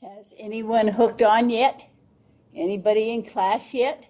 Has anyone hooked on yet? Anybody in class yet?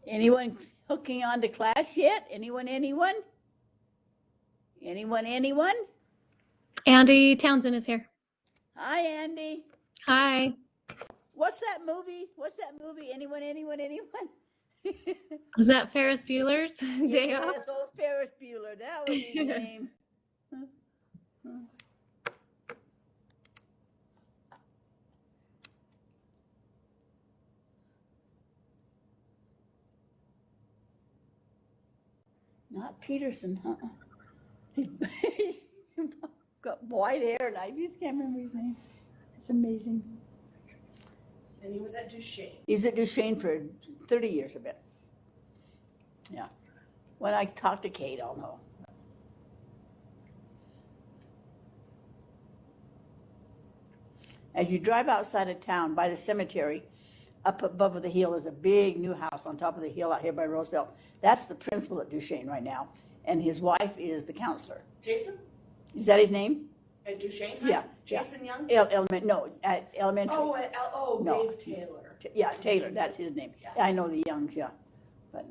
Anyone hooking on to class yet? Anyone? Anyone? Anyone? Anyone? Andy Townsend is here. Hi, Andy. Hi. What's that movie? What's that movie? Anyone? Anyone? Anyone? Is that Ferris Bueller's Day Off? Yes, old Ferris Bueller. That was his name. Not Peterson, huh? He's got white hair, and I just can't remember his name. It's amazing. And he was at Duchesne. He was at Duchesne for 30 years, I bet. Yeah. When I talk to Kate, I'll know. As you drive outside of town by the cemetery, up above the hill is a big new house on top of the hill out here by Roosevelt. That's the principal at Duchesne right now, and his wife is the counselor. Jason? Is that his name? At Duchesne? Yeah. Jason Young? No, at elementary. No. Dave Taylor. Yeah, Taylor, that's his name. Yeah. I know the Youngs, yeah. But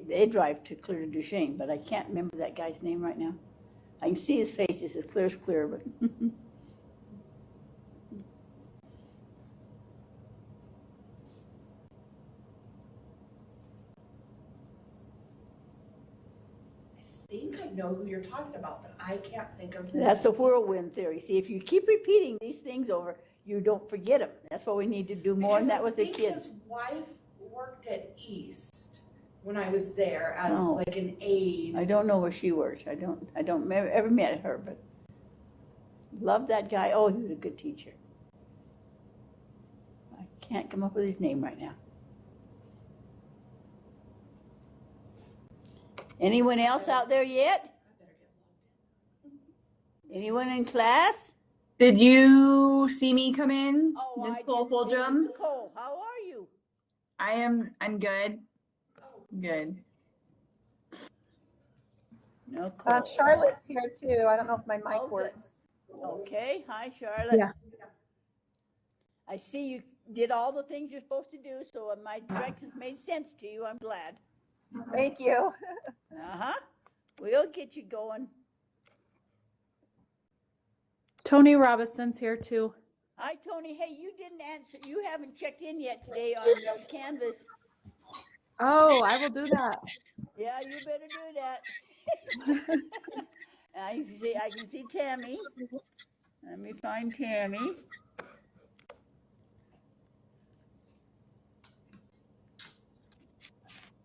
they drive to clear to Duchesne, but I can't remember that guy's name right now. I can see his face, it's as clear as clear, but I think I know who you're talking about, but I can't think of the that's the whirlwind theory. See, if you keep repeating these things over, you don't forget them. That's what we need to do more than that with the kids. His wife worked at East when I was there as Oh. like an aide. I don't know where she works. I don't ever met her, but love that guy. Oh, he was a good teacher. I can't come up with his name right now. Anyone else out there yet? I better get logged Anyone in class? Did you see me come in? Oh, I Nicole did see Fulgham? Nicole, how are you? I'm good. in. Oh, Good. Nicole. Charlotte's here too. I don't know if my mic Oh, good. works. Okay, hi Charlotte. Yeah. I see you did all the things you're supposed to do, so my directions made sense to you. I'm glad. Thank you. Uh-huh. We'll get you going. Tony Robinson's here too. Hi, Tony. Hey, you didn't answer. You haven't checked in yet today on your Canvas. Oh, I will do that. Yeah, you better do that. I can see Tammy. Let me find Tammy.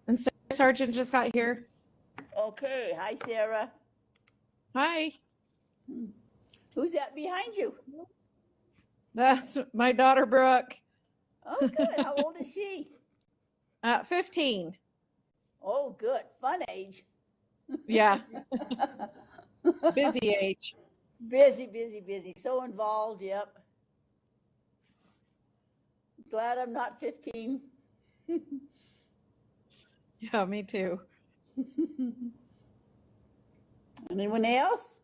And Sergeant just got here. Okay. Hi, Sarah. Hi. Who's that behind you? That's my daughter Brooke. Oh, good. How old is she? 15. Oh, good. Fun age. Yeah. Busy age. Busy, busy, busy. So involved. Yep. Glad I'm not 15. Yeah, me too. Anyone else?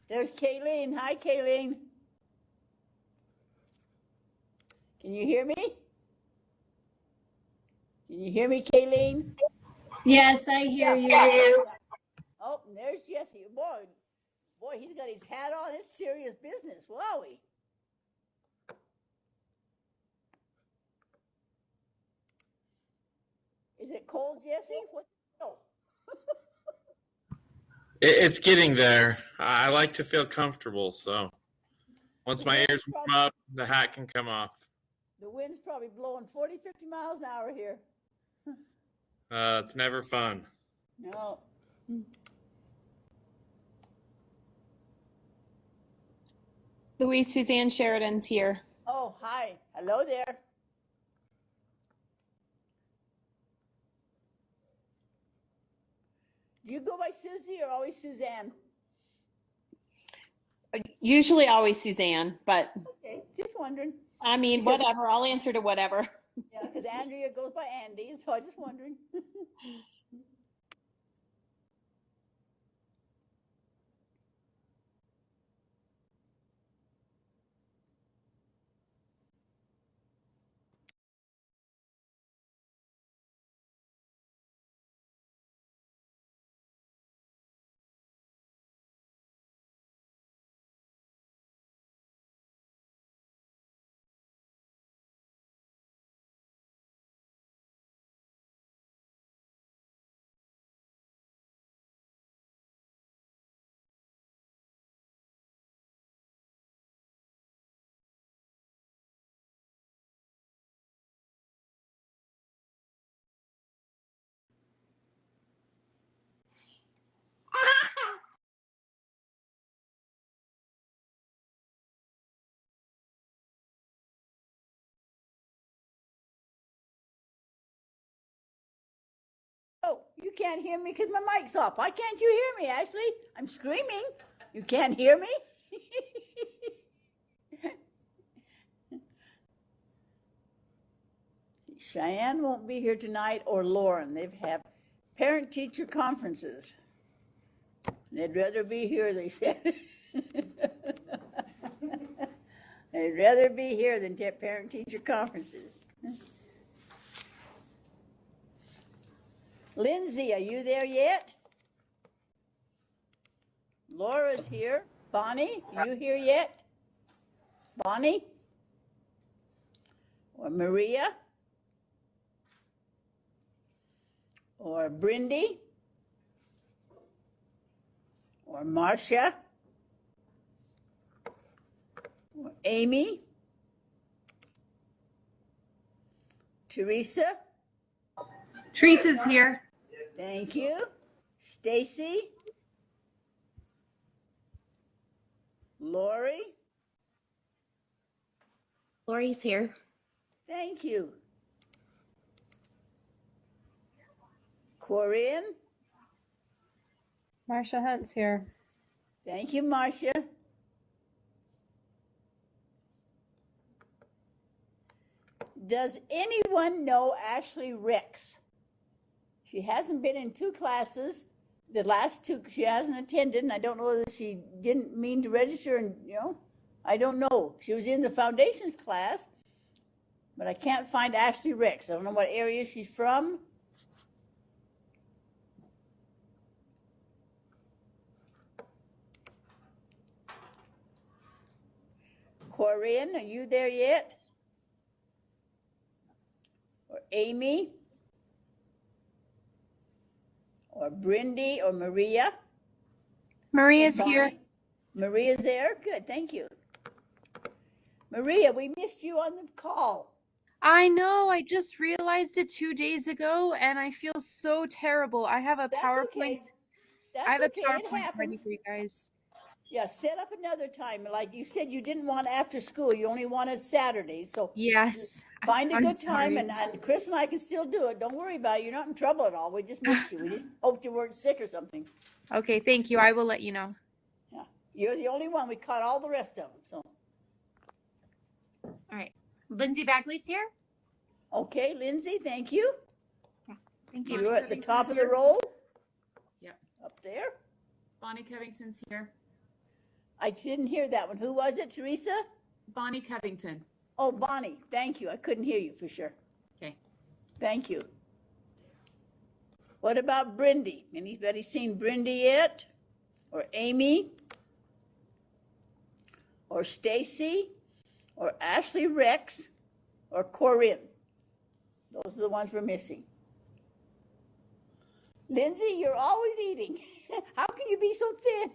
There's Kayleen. Hi, Kayleen. Can you hear me? Can you hear me, Kayleen? Yes, I hear you. Oh, and there's Jesse. Boy, he's got his hat on. It's serious business. Wowie. Is it cold, Jesse? What? Oh. It's getting there. I like to feel comfortable, so once my ears warm up, the hat can come off. The wind's probably blowing 40, 50 miles an hour here. It's never fun. No. Louise Suzanne Sheridan's here. Oh, hi. Hello there. Do you go by Susie or always Suzanne? Usually always Suzanne, but Okay, just wondering. I mean, Because- whatever. I'll answer to whatever. Yeah, because Andrea goes by Andy, so I just wondering. You can't hear me because my mic's off. Why can't you hear me, Ashley? I'm screaming. You can't hear me? Cheyenne won't be here tonight, or Lauren. They've had parent-teacher conferences. They'd rather be here, they said. They'd rather be here than parent-teacher conferences. Lindsay, are you there yet? Laura's here. Bonnie, you here yet? Bonnie? Or Maria? Or Brindy? Or Marcia? Or Amy? Teresa? Teresa's here. Thank you. Stacy? Lori? Lori's here. Thank you. Corinne? Marcia Hunt's here. Thank you, Marcia. Does anyone know Ashley Rex? She hasn't been in 2 classes. The last 2 she hasn't attended, and I don't know whether she didn't mean to register, and I don't know. She was in the foundations class, but I can't find Ashley Rex. I don't know what area she's from. Corinne, are you there yet? Or Amy? Or Brindy or Maria? Maria's Or here. Bonnie? Maria's there? Good, thank you. Maria, we missed you on the call. I know. I just realized it 2 days ago, and I feel so terrible. I have a That's PowerPoint. okay. I That's have a okay, it PowerPoint ready happens. for you guys. Yeah, set up another time. Like you said, you didn't want after school. You only wanted Saturdays. So Yes. find a I'm good time, sorry. and Chris and I can still do it. Don't worry about it. You're not in trouble at all. We just missed you. We just hoped you weren't sick or something. Okay, thank you. I will let you know. Yeah, you're the only one. We caught all the rest of them. So All right. Lindsay Bagley's here. okay, Lindsay, thank you. Thank you. You're at the top of the roll. Yep. Up there. Bonnie Covington's here. I didn't hear that one. Who was it, Teresa? Bonnie Covington. Oh, Bonnie. Thank you. I couldn't hear you for sure. Okay. Thank you. What about Brindy? Anybody seen Brindy yet? Or Amy? Or Stacy? Or Ashley Rex? Or Corinne? Those are the ones we're missing. Lindsay, you're always eating. How can you be so thin?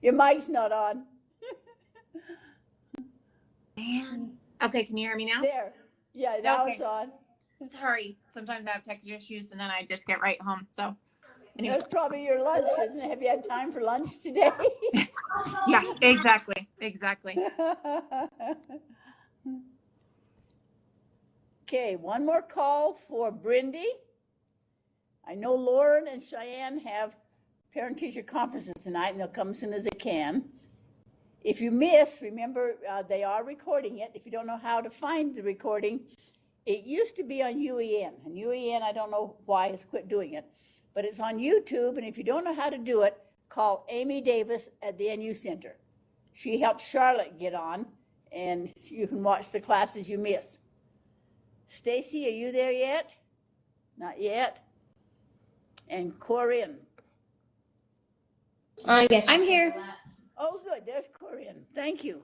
Your mic's not on. Man. Okay, can you hear me now? There. Yeah, now Okay. it's on. Sorry. Sometimes I have tech issues and then I just get right home. So anyway. That's probably your lunch, isn't it? Have you had time for lunch today? Yeah, exactly. Exactly. Okay, one more call for Brindy. I know Lauren and Cheyenne have parent-teacher conferences tonight, and they'll come as soon as they can. If you miss, remember, they are recording it. If you don't know how to find the recording, it used to be on UEN. And UEN, I don't know why, has quit doing it. But it's on YouTube, and if you don't know how to do it, call Amy Davis at the NU Center. She helped Charlotte get on, and you can watch the classes you miss. Stacy, are you there yet? Not yet. And Corinne. Yes, I'm here. Oh, good. There's Corinne. Thank you.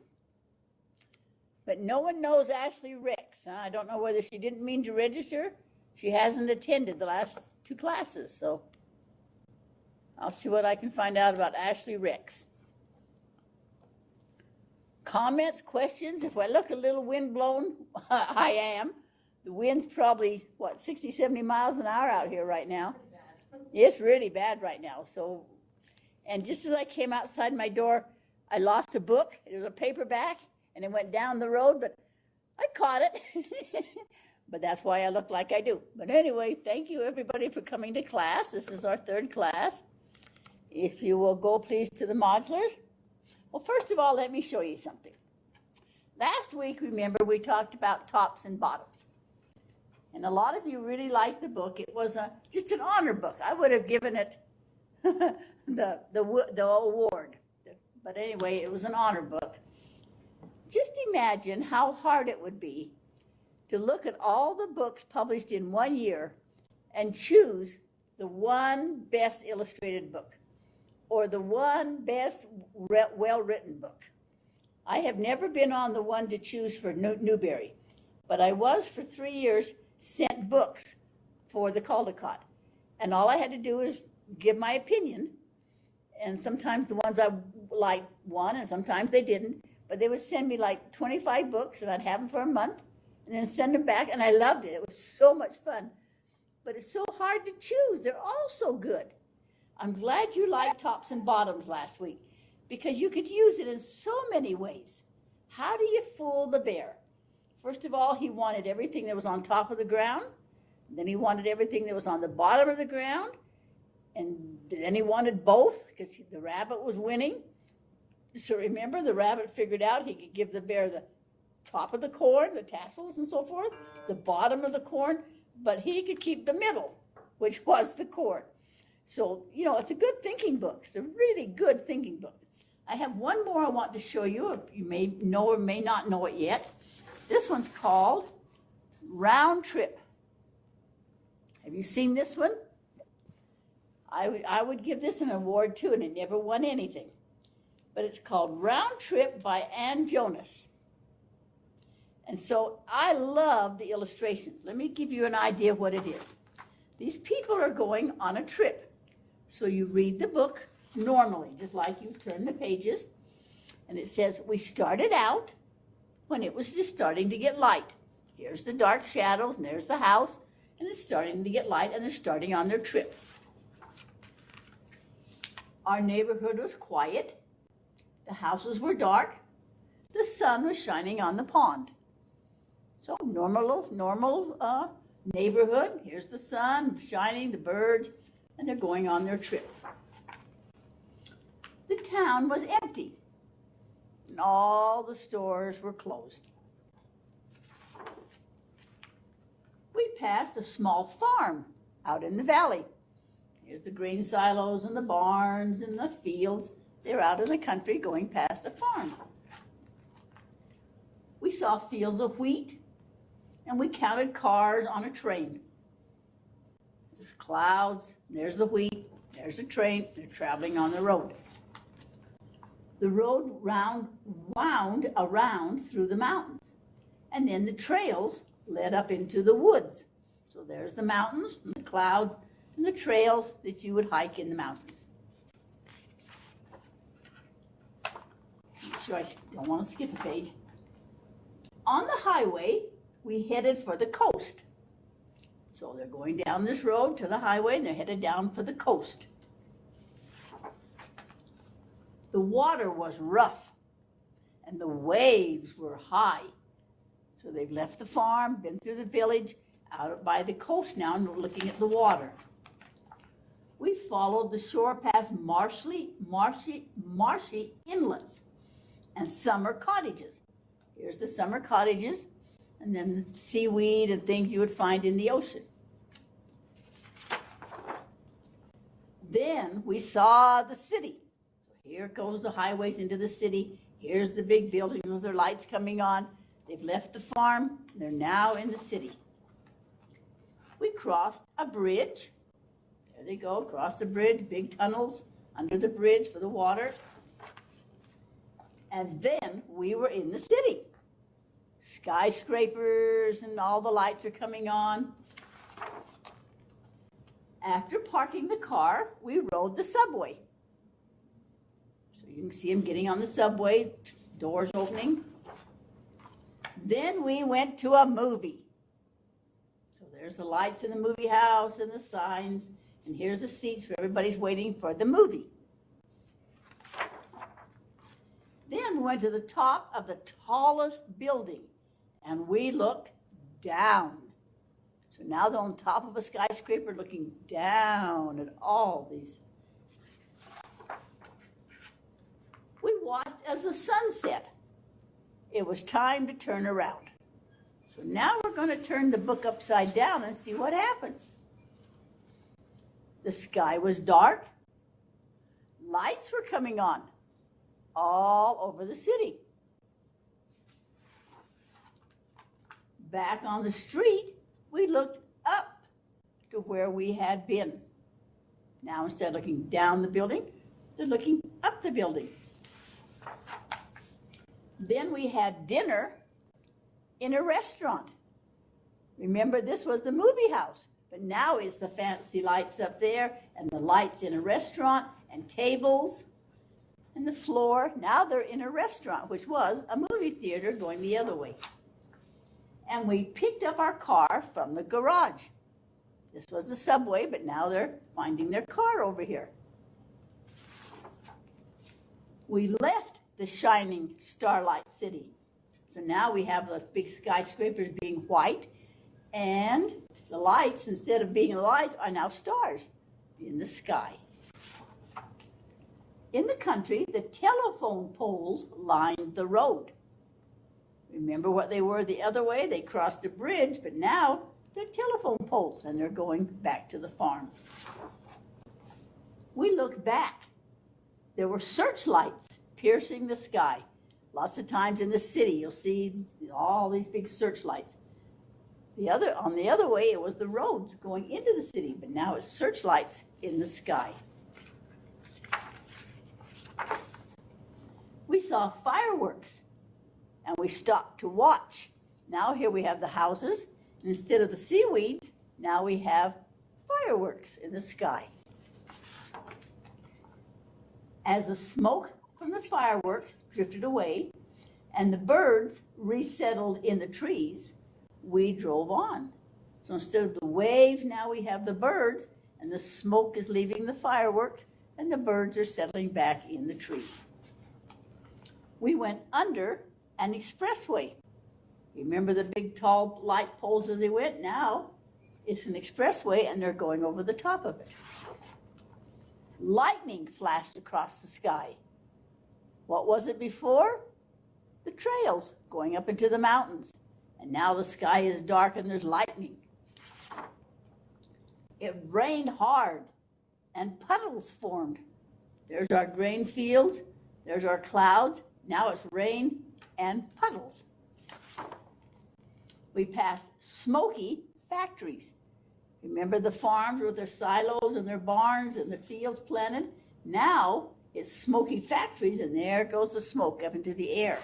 But no one knows Ashley Rex. Huh? I don't know whether she didn't mean to register. She hasn't attended the last 2 classes, so I'll see what I can find out about Ashley Rex. Comments, questions? If I look a little windblown, I am. The wind's probably, 60, 70 miles an hour out here right now. It's really bad right now. So, and just as I came outside my door, I lost a book. It was a paperback, and it went down the road, but I caught it. But that's why I look like I do. But anyway, thank you everybody for coming to class. This is our third class. If you will go please to the modulars. Well, first of all, let me show you something. Last week, remember, we talked about tops and bottoms. And a lot of you really liked the book. It was just an honor book. I would have given it the award. But anyway, it was an honor book. Just imagine how hard it would be to look at all the books published in 1 year and choose the one best illustrated book or the one best well-written book. I have never been on the one to choose for Newberry, but I was for 3 years sent books for the Caldecott. And all I had to do was give my opinion. And sometimes the ones I liked won and sometimes they didn't. But they would send me like 25 books and I'd have them for a month and then send them back. And I loved it. It was so much fun. But it's so hard to choose. They're all so good. I'm glad you liked tops and bottoms last week because you could use it in so many ways. How do you fool the bear? First of all, he wanted everything that was on top of the ground. Then he wanted everything that was on the bottom of the ground. And then he wanted both because the rabbit was winning. So remember, the rabbit figured out he could give the bear the top of the corn, the tassels and so forth, the bottom of the corn, but he could keep the middle, which was the corn. So, it's a good thinking book. It's a really good thinking book. I have one more I want to show you. You may know or may not know it yet. This one's called Round Trip. Have you seen this one? I would give this an award too, and it never won anything. But it's called Round Trip by Ann Jonas. And so I love the illustrations. Let me give you an idea of what it is. These people are going on a trip. So you read the book normally, just like you turn the pages. And it says, we started out when it was just starting to get light. Here's the dark shadows, and there's the house, and it's starting to get light, and they're starting on their trip. Our neighborhood was quiet. The houses were dark. The sun was shining on the pond. So normal neighborhood. Here's the sun shining, the birds, and they're going on their trip. The town was empty, and all the stores were closed. We passed a small farm out in the valley. Here's the grain silos and the barns and the fields. They're out in the country going past a farm. We saw fields of wheat, and we counted cars on a train. There's clouds, there's the wheat, there's a train, they're traveling on the road. The road wound around through the mountains, and then the trails led up into the woods. So there's the mountains and the clouds and the trails that you would hike in the mountains. Sure, I don't want to skip a page. On the highway, we headed for the coast. So they're going down this road to the highway, and they're headed down for the coast. The water was rough, and the waves were high. So they've left the farm, been through the village, out by the coast now, and we're looking at the water. We followed the shore past marshy inlets and summer cottages. Here's the summer cottages, and then the seaweed and things you would find in the ocean. Then we saw the city. So here goes the highways into the city. Here's the big building with their lights coming on. They've left the farm. They're now in the city. We crossed a bridge. There they go, across the bridge, big tunnels under the bridge for the water. And then we were in the city. Skyscrapers and all the lights are coming on. After parking the car, we rode the subway. So you can see them getting on the subway, doors opening. Then we went to a movie. So there's the lights in the movie house and the signs, and here's the seats for everybody's waiting for the movie. Then we went to the top of the tallest building, and we looked down. So now they're on top of a skyscraper looking down at all these. We watched as the sun set. It was time to turn around. So now we're going to turn the book upside down and see what happens. The sky was dark. Lights were coming on all over the city. Back on the street, we looked up to where we had been. Now instead of looking down the building, they're looking up the building. Then we had dinner in a restaurant. Remember, this was the movie house, but now it's the fancy lights up there and the lights in a restaurant and tables and the floor. Now they're in a restaurant, which was a movie theater going the other way. And we picked up our car from the garage. This was the subway, but now they're finding their car over here. We left the shining starlight city. So now we have the big skyscrapers being white, and the lights, instead of being lights, are now stars in the sky. In the country, the telephone poles lined the road. Remember what they were the other way? They crossed a bridge, but now they're telephone poles, and they're going back to the farm. We looked back. There were searchlights piercing the sky. Lots of times in the city, you'll see all these big searchlights. On the other way, it was the roads going into the city, but now it's searchlights in the sky. We saw fireworks, and we stopped to watch. Now here we have the houses, and instead of the seaweeds, now we have fireworks in the sky. As the smoke from the fireworks drifted away and the birds resettled in the trees, we drove on. So instead of the waves, now we have the birds, and the smoke is leaving the fireworks, and the birds are settling back in the trees. We went under an expressway. Remember the big tall light poles as they went? Now it's an expressway, and they're going over the top of it. Lightning flashed across the sky. What was it before? The trails going up into the mountains. And now the sky is dark and there's lightning. It rained hard and puddles formed. There's our grain fields. There's our clouds. Now it's rain and puddles. We passed smoky factories. Remember the farms with their silos and their barns and the fields planted? Now it's smoky factories, and there goes the smoke up into the air.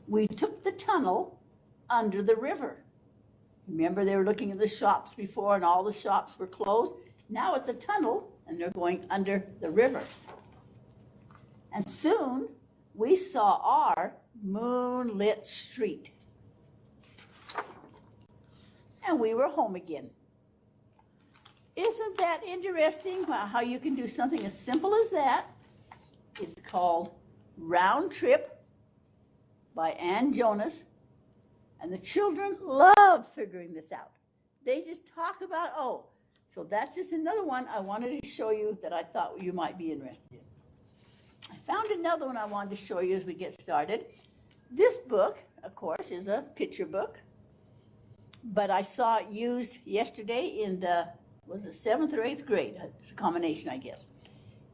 We took the tunnel under the river. Remember they were looking at the shops before and all the shops were closed? Now it's a tunnel, and they're going under the river. And soon we saw our moonlit street. And we were home again. Isn't that interesting how you can do something as simple as that? It's called Round Trip by Ann Jonas. And the children love figuring this out. They just talk about, so that's just another one I wanted to show you that I thought you might be interested in. I found another one I wanted to show you as we get started. This book, of course, is a picture book. But I saw it used yesterday in the, was it 7th or 8th grade? It's a combination, I guess.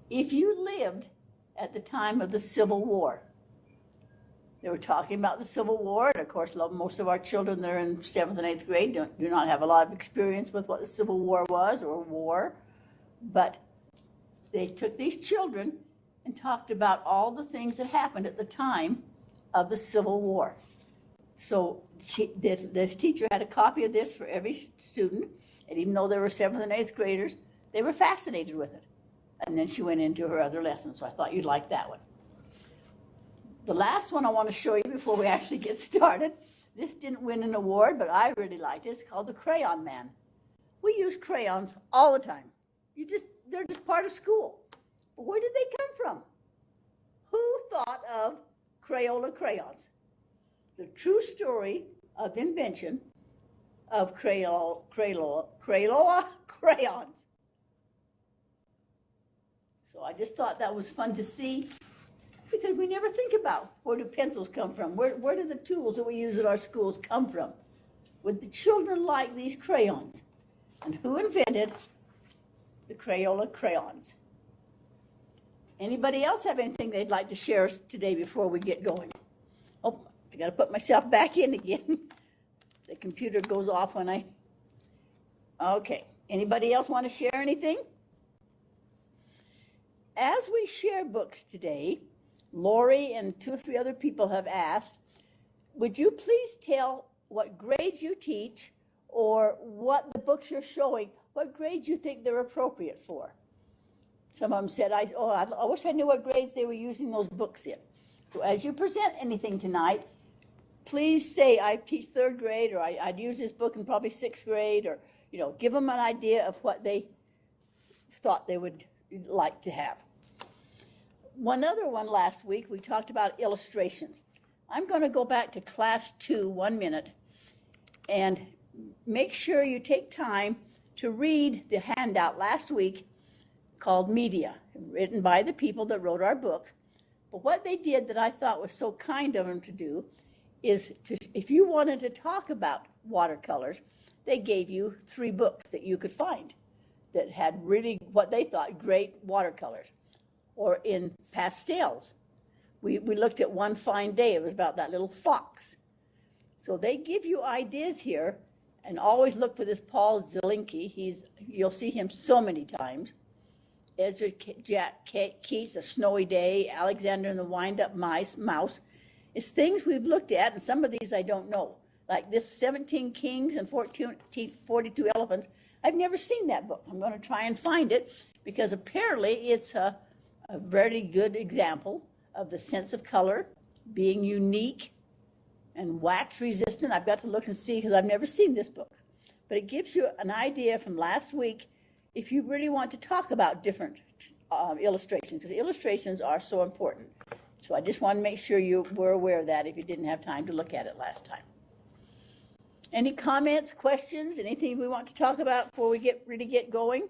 If you lived at the time of the Civil War, they were talking about the Civil War, and of course, most of our children that are in 7th and 8th grade do not have a lot of experience with what the Civil War was or war, but they took these children and talked about all the things that happened at the time of the Civil War. So this teacher had a copy of this for every student, and even though they were 7th and 8th graders, they were fascinated with it. And then she went into her other lessons, so I thought you'd like that one. The last one I want to show you before we actually get started, this didn't win an award, but I really liked it. It's called The Crayon Man. We use crayons all the time. They're just part of school. But where did they come from? Who thought of Crayola crayons? the true story of the invention of crayons. So I just thought that was fun to see, because we never think about where do pencils come from? Where do the tools that we use at our schools come from? Would the children like these crayons? And who invented the Crayola crayons? Anybody else have anything they'd like to share today before we get going? Oh, I got to put myself back in again. The computer goes off when I... Okay. Anybody else want to share anything? As we share books today, Lori and 2 or 3 other people have asked, would you please tell what grades you teach, or what the books you're showing, what grades you think they're appropriate for? Some of them said, I wish I knew what grades they were using those books in. So as you present anything tonight, please say, I teach 3rd grade, or I'd use this book in probably 6th grade, or, give them an idea of what they thought they would like to have. One other one last week, we talked about illustrations. I'm going to go back to class 2 1 minute and make sure you take time to read the handout last week called Media, written by the people that wrote our book. But what they did that I thought was so kind of them to do is, if you wanted to talk about watercolors, they gave you 3 books that you could find that had really what they thought great watercolors. Or in pastels. We looked at One Fine Day. It was about that little fox. So they give you ideas here, and always look for this Paul Zelinski. You'll see him so many times. Ezra Jack Keats, A Snowy Day, Alexander and the Wind-Up Mouse. It's things we've looked at, and some of these I don't know. Like this 17 Kings and 42 Elephants. I've never seen that book. I'm going to try and find it, because apparently it's a very good example of the sense of color being unique and wax resistant. I've got to look and see, because I've never seen this book. But it gives you an idea from last week if you really want to talk about different illustrations, because illustrations are so important. So I just want to make sure you were aware of that if you didn't have time to look at it last time. Any comments, questions, anything we want to talk about before we really get going?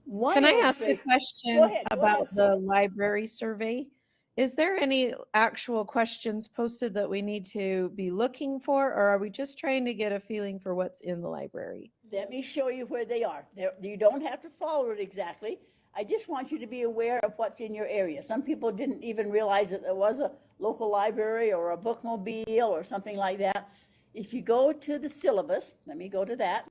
Can I ask a question Go ahead, about Sarah. the library survey? Is there any actual questions posted that we need to be looking for, or are we just trying to get a feeling for what's in the library? Let me show you where they are. You don't have to follow it exactly. I just want you to be aware of what's in your area. Some people didn't even realize that there was a local library or a bookmobile or something like that. If you go to the syllabus, let me go to that.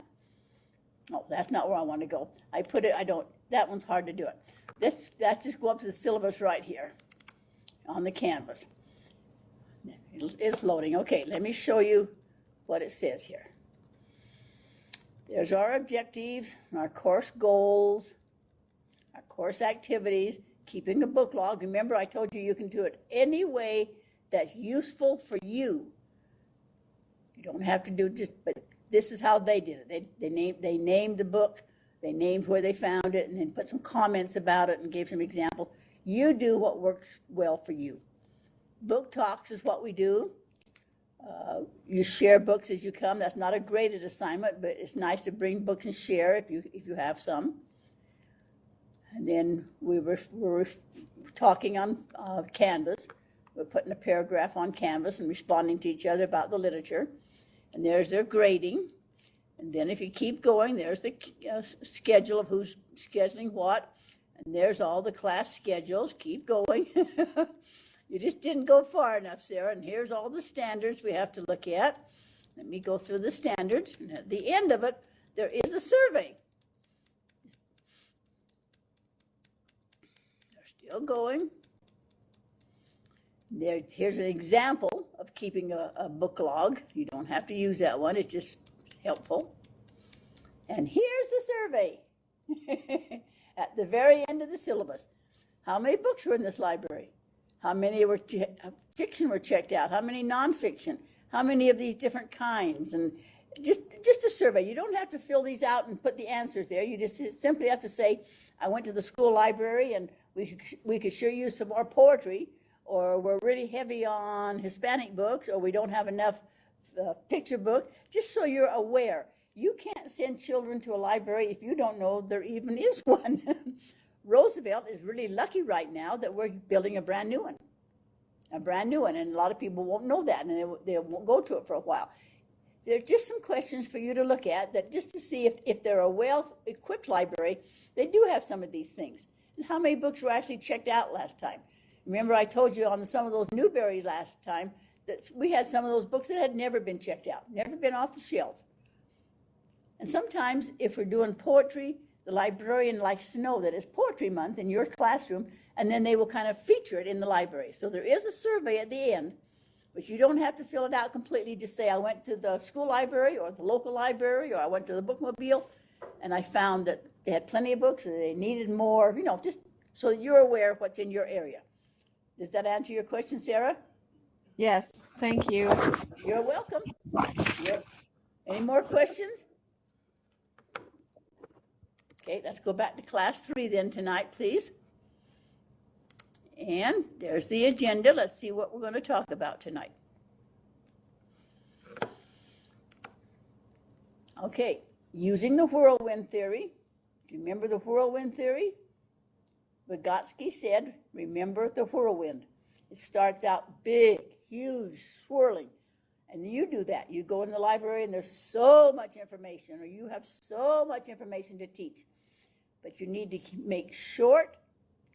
Oh, that's not where I want to go. That one's hard to do it. That's just go up to the syllabus right here on the canvas. It's loading. Okay, let me show you what it says here. There's our objectives, our course goals, our course activities, keeping a book log. Remember, I told you you can do it any way that's useful for you. You don't have to do but this is how they did it. They named the book, they named where they found it, and then put some comments about it and gave some examples. You do what works well for you. Book talks is what we do. You share books as you come. That's not a graded assignment, but it's nice to bring books and share if you have some. And then we were talking on Canvas. We're putting a paragraph on Canvas and responding to each other about the literature. And there's their grading. And then if you keep going, there's the schedule of who's scheduling what. And there's all the class schedules. Keep going. You just didn't go far enough, Sarah. And here's all the standards we have to look at. Let me go through the standards. And at the end of it, there is a survey. They're still going. Here's an example of keeping a book log. You don't have to use that one. It's just helpful. And here's the survey at the very end of the syllabus. How many books were in this library? How many fiction were checked out? How many nonfiction? How many of these different kinds? And just a survey. You don't have to fill these out and put the answers there. You just simply have to say, I went to the school library and we could sure use some more poetry, or we're really heavy on Hispanic books, or we don't have enough picture book, just so you're aware. You can't send children to a library if you don't know there even is one. Roosevelt is really lucky right now that we're building a brand new one. And a lot of people won't know that, and they won't go to it for a while. There are just some questions for you to look at, that just to see if they're a well-equipped library, they do have some of these things. And how many books were actually checked out last time? Remember, I told you on some of those Newberries last time that we had some of those books that had never been checked out, never been off the shelves. And sometimes if we're doing poetry, the librarian likes to know that it's Poetry Month in your classroom, and then they will kind of feature it in the library. So there is a survey at the end, but you don't have to fill it out completely. Just say, I went to the school library or the local library, or I went to the bookmobile, and I found that they had plenty of books, and they needed more, just so that you're aware of what's in your area. Does that answer your question, Sarah? Yes, thank you. You're welcome. Yep. Any more questions? Okay, let's go back to class 3 then tonight, please. And there's the agenda. Let's see what we're going to talk about tonight. Okay, using the whirlwind theory. Do you remember the whirlwind theory? Vygotsky said, remember the whirlwind. It starts out big, huge, swirling. And you do that. You go in the library and there's so much information, or you have so much information to teach. But you need to make short,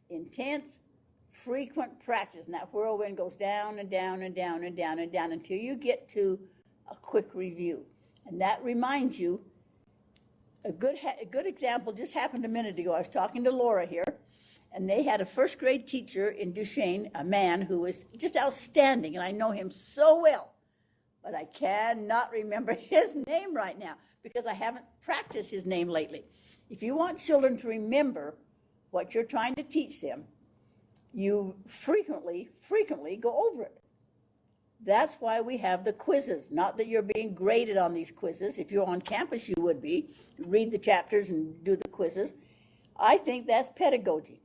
intense, frequent practice. And that whirlwind goes down and down and down and down and down until you get to a quick review. And that reminds you, a good example just happened a minute ago. I was talking to Laura here, and they had a first grade teacher in Duchesne, a man who was just outstanding, and I know him so well, but I cannot remember his name right now because I haven't practiced his name lately. If you want children to remember what you're trying to teach them, you frequently go over it. That's why we have the quizzes. Not that you're being graded on these quizzes. If you're on campus, you would be. Read the chapters and do the quizzes. I think that's pedagogy.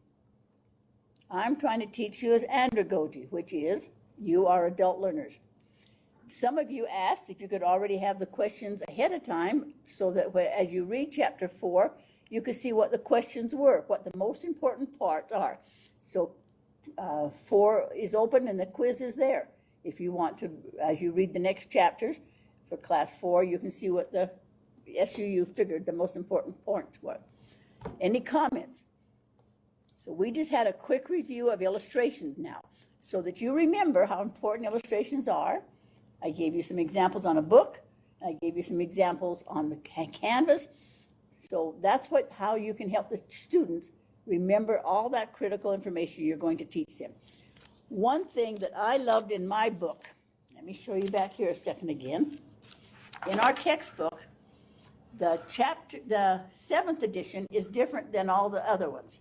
I'm trying to teach you as andragogy, which is you are adult learners. Some of you asked if you could already have the questions ahead of time so that as you read chapter 4, you could see what the questions were, what the most important parts are. So 4 is open and the quiz is there. If you want to, as you read the next chapters for class 4, you can see what the SUU figured the most important points were. Any comments? So we just had a quick review of illustrations now so that you remember how important illustrations are. I gave you some examples on a book. I gave you some examples on the canvas. So that's how you can help the students remember all that critical information you're going to teach them. One thing that I loved in my book, let me show you back here a second again. In our textbook, the 7th edition is different than all the other ones.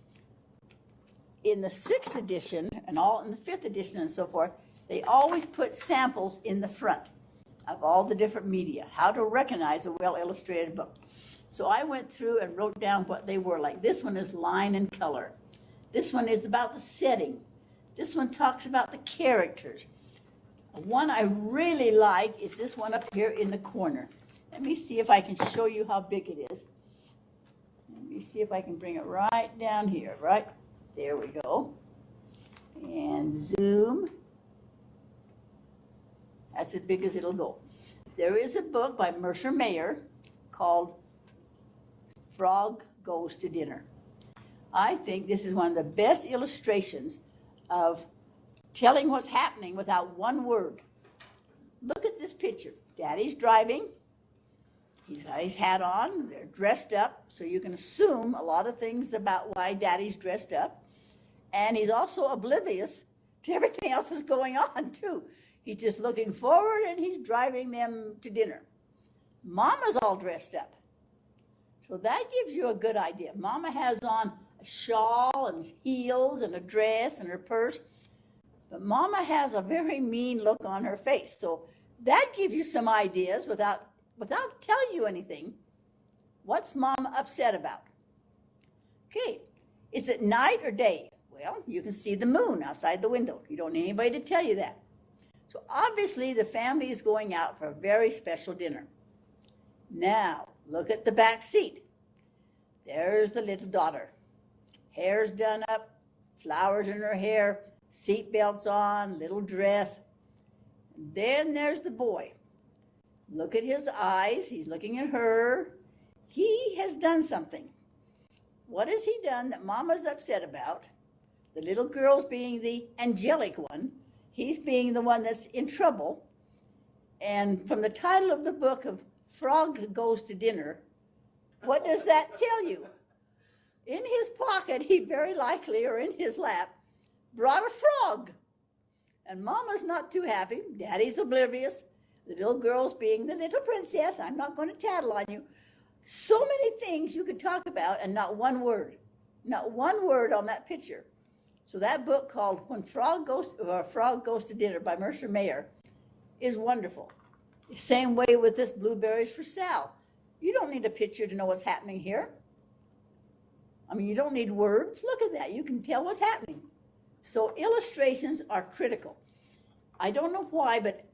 In the 6th edition and in the 5th edition and so forth, they always put samples in the front of all the different media, how to recognize a well-illustrated book. So I went through and wrote down what they were like. This one is line and color. This one is about the setting. This one talks about the characters. One I really like is this one up here in the corner. Let me see if I can show you how big it is. Let me see if I can bring it right down here, right? There we go. And zoom. That's as big as it'll go. There is a book by Mercer Mayer called Frog Goes to Dinner. I think this is one of the best illustrations of telling what's happening without one word. Look at this picture. Daddy's driving. He's got his hat on. They're dressed up, so you can assume a lot of things about why Daddy's dressed up. And he's also oblivious to everything else that's going on, too. He's just looking forward, and he's driving them to dinner. Mama's all dressed up. So that gives you a good idea. Mama has on a shawl and heels and a dress and her purse. But Mama has a very mean look on her face. So that gives you some ideas without telling you anything. What's Mama upset about? Okay, is it night or day? Well, you can see the moon outside the window. You don't need anybody to tell you that. So obviously the family is going out for a very special dinner. Now, look at the back seat. There's the little daughter. Hair's done up, flowers in her hair, seat belts on, little dress. And then there's the boy. Look at his eyes. He's looking at her. He has done something. What has he done that Mama's upset about? The little girl's being the angelic one. He's being the one that's in trouble. And from the title of the book of Frog Goes to Dinner, what does that tell you? In his pocket, he very likely, or in his lap, brought a frog. And Mama's not too happy. Daddy's oblivious. The little girl's being the little princess. I'm not going to tattle on you. So many things you could talk about and not one word. Not one word on that picture. So that book called When Frog Goes to Dinner by Mercer Mayer is wonderful. Same way with this Blueberries for Sal. You don't need a picture to know what's happening here. I mean, you don't need words. Look at that. You can tell what's happening. So illustrations are critical. I don't know why, but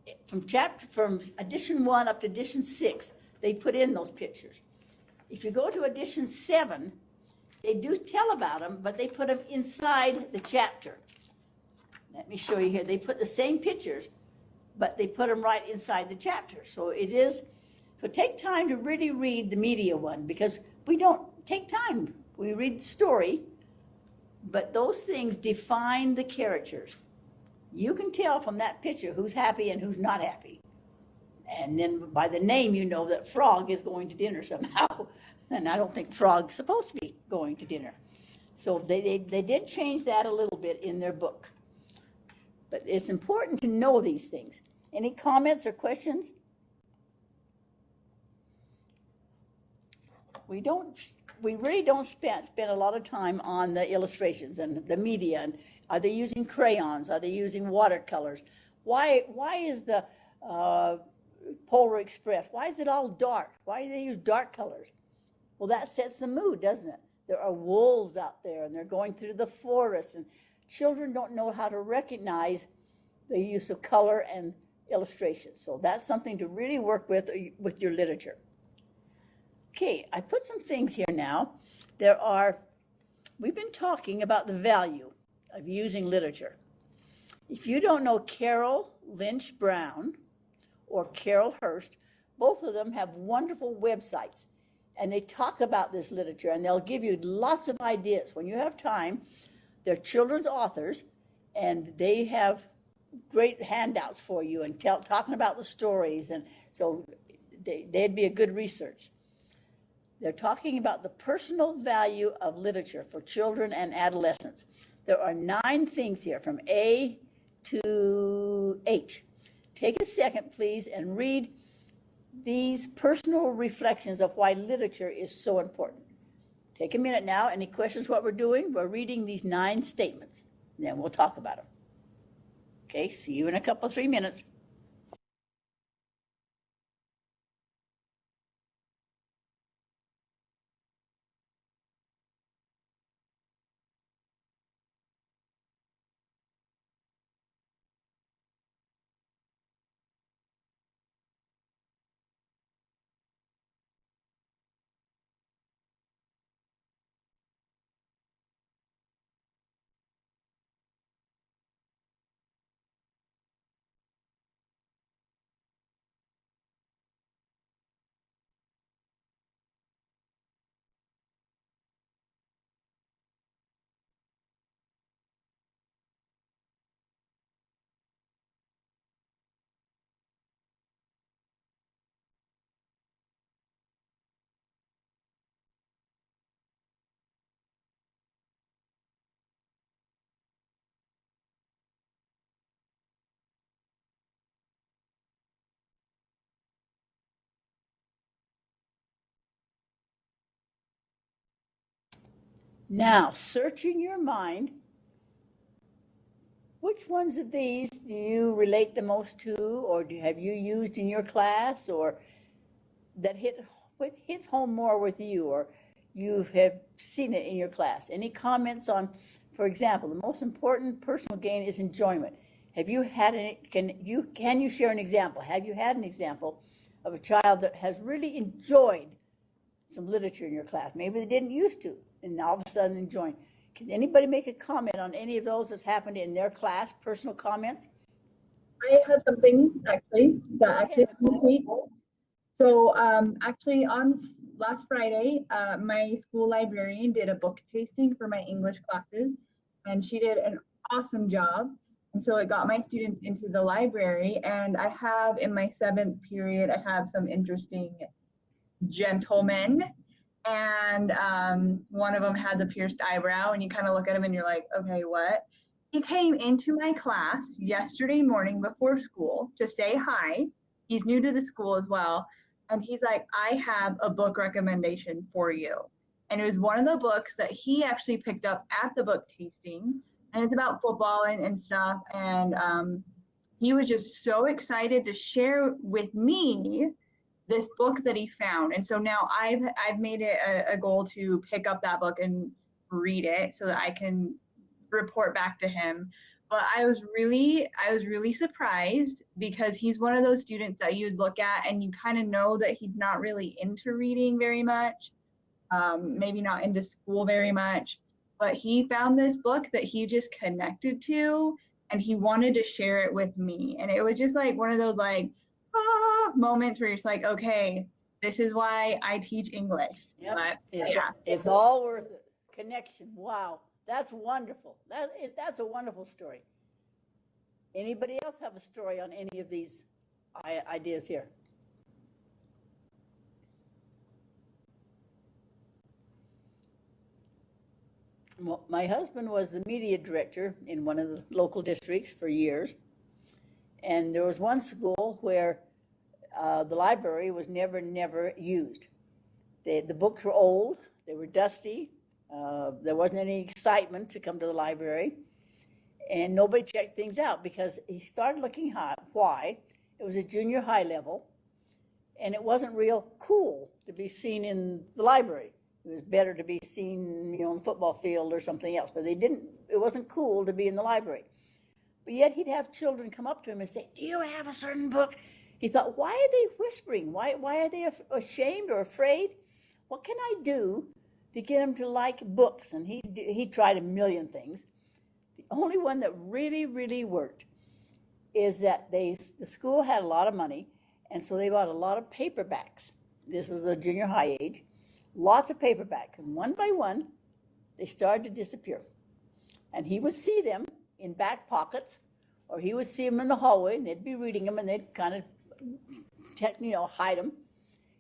from edition 1 up to edition 6, they put in those pictures. If you go to edition 7, they do tell about them, but they put them inside the chapter. Let me show you here. They put the same pictures, but they put them right inside the chapter. So take time to really read the media one, because we don't take time. We read the story, but those things define the characters. You can tell from that picture who's happy and who's not happy. And then by the name, you know that Frog is going to dinner somehow. And I don't think Frog's supposed to be going to dinner. So they did change that a little bit in their book. But it's important to know these things. Any comments or questions? We really don't spend a lot of time on the illustrations and the media. And are they using crayons? Are they using watercolors? Why is the Polar Express, why is it all dark? Why do they use dark colors? Well, that sets the mood, doesn't it? There are wolves out there, and they're going through the forest, and children don't know how to recognize the use of color and illustration. So that's something to really work with your literature. Okay, I put some things here now. We've been talking about the value of using literature. If you don't know Carol Lynch Brown or Carol Hurst, both of them have wonderful websites, and they talk about this literature, and they'll give you lots of ideas. When you have time, they're children's authors, and they have great handouts for you and talking about the stories, and so they'd be a good research. They're talking about the personal value of literature for children and adolescents. There are 9 things here from A to H. Take a second, please, and read these personal reflections of why literature is so important. Take a minute now. Any questions what we're doing? We're reading these 9 statements, and then we'll talk about them. Okay, see you in a couple, 3 minutes. Now, search in your mind, which ones of these do you relate the most to, or have you used in your class, or that hits home more with you, or you have seen it in your class? Any comments on For example, the most important personal gain is enjoyment. Have you had any, can you share an example? Have you had an example of a child that has really enjoyed some literature in your class? Maybe they didn't used to, and all of a sudden enjoying. Can anybody make a comment on any of those that's happened in their class, personal comments? I have something actually that actually happened this week. So actually on last Friday, my school librarian did a book tasting for my English classes, and she did an awesome job. And so it got my students into the library, and I have in my 7th period, I have some interesting gentlemen, and one of them had the pierced eyebrow, and you kind of look at him and you're like, okay, what? He came into my class yesterday morning before school to say hi. He's new to the school as well. And he's like, I have a book recommendation for you. And it was one of the books that he actually picked up at the book tasting. And it's about football and stuff. And he was just so excited to share with me this book that he found. And so now I've made it a goal to pick up that book and read it so that I can report back to him. But I was really surprised, because he's one of those students that you'd look at and you kind of know that he's not really into reading very much, maybe not into school very much, but he found this book that he just connected to, and he wanted to share it with me. And it was just like one of those like moments where you're just like, okay, this is why I teach English. Yep. But, It's all worth it. Connection. Wow. That's wonderful. That's a wonderful story. Anybody else have a story on any of these ideas here? Well, my husband was the media director in one of the local districts for years. And there was one school where the library was never used. The books were old, they were dusty, there wasn't any excitement to come to the library, and nobody checked things out, because he started looking why. It was a junior high level, and it wasn't real cool to be seen in the library. It was better to be seen, on the football field or something else, but it wasn't cool to be in the library. But yet he'd have children come up to him and say, do you have a certain book? He thought, why are they whispering? Why are they ashamed or afraid? What can I do to get them to like books? And he tried a million things. The only one that really worked is that the school had a lot of money, and so they bought a lot of paperbacks. This was a junior high age. Lots of paperbacks. And one by one, they started to disappear. And he would see them in back pockets, or he would see them in the hallway, and they'd be reading them, and they'd kind of hide them.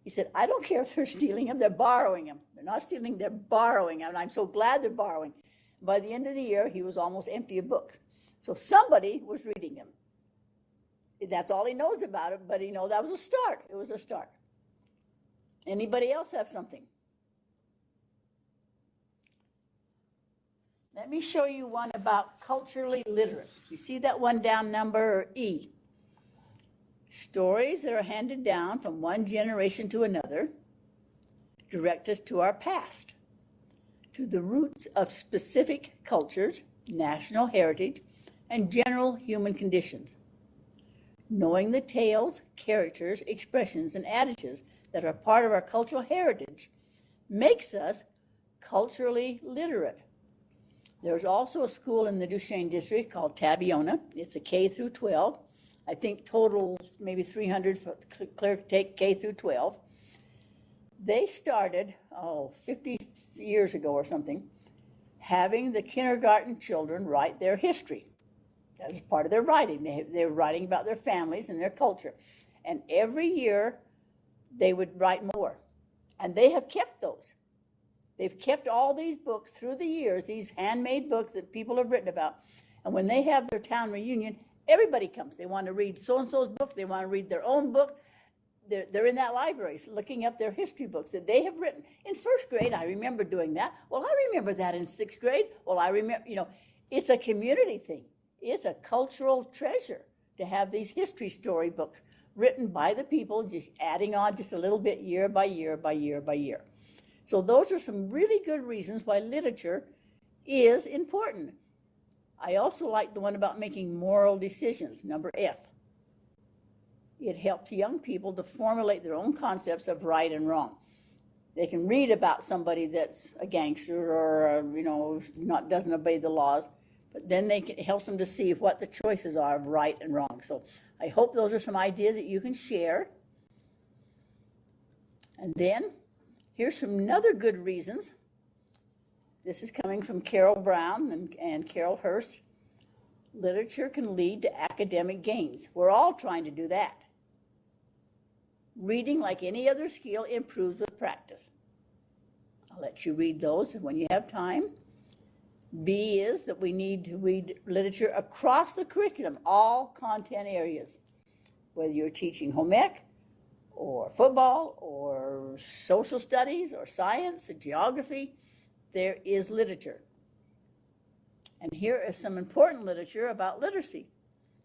He said, I don't care if they're stealing them, they're borrowing them. They're not stealing, they're borrowing them, and I'm so glad they're borrowing. By the end of the year, he was almost empty of books. So somebody was reading them. That's all he knows about it, but that was a start. It was a start. Anybody else have something? Let me show you one about culturally literate. You see that one down, number E. Stories that are handed down from one generation to another direct us to our past, to the roots of specific cultures, national heritage, and general human conditions. Knowing the tales, characters, expressions, and adages that are part of our cultural heritage makes us culturally literate. There's also a school in the Duchesne district called Tabiona. It's a K through 12. I think total maybe 300 for clear take K through 12. They started, 50 years ago or something, having the kindergarten children write their history. That was part of their writing. They were writing about their families and their culture. And every year they would write more. And they have kept those. They've kept all these books through the years, these handmade books that people have written about. And when they have their town reunion, everybody comes. They want to read so-and-so's book. They want to read their own book. They're in that library looking up their history books that they have written. In first grade, I remember doing that. Well, I remember that in sixth grade. Well, I remember, it's a community thing. It's a cultural treasure to have these history story books written by the people, just adding on just a little bit year by year by year by year. So those are some really good reasons why literature is important. I also like the one about making moral decisions, number F. It helps young people to formulate their own concepts of right and wrong. They can read about somebody that's a gangster or, doesn't obey the laws, but then it helps them to see what the choices are of right and wrong. So I hope those are some ideas that you can share. And then here's some other good reasons. This is coming from Carol Brown and Carol Hurst. Literature can lead to academic gains. We're all trying to do that. Reading, like any other skill, improves with practice. I'll let you read those when you have time. B is that we need to read literature across the curriculum, all content areas. Whether you're teaching home ec, or football, or social studies, or science, or geography, there is literature. And here is some important literature about literacy.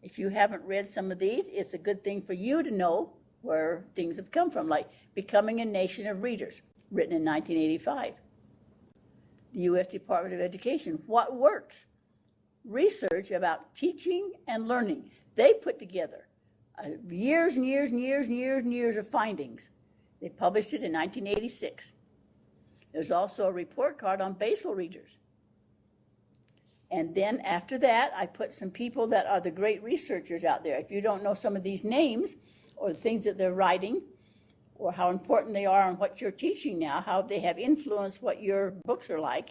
If you haven't read some of these, it's a good thing for you to know where things have come from, like Becoming a Nation of Readers, written in 1985. The U.S. Department of Education, What Works? Research about teaching and learning. They put together years and years and years and years and years of findings. They published it in 1986. There's also a report card on basal readers. And then after that, I put some people that are the great researchers out there. If you don't know some of these names or the things that they're writing or how important they are on what you're teaching now, how they have influenced what your books are like,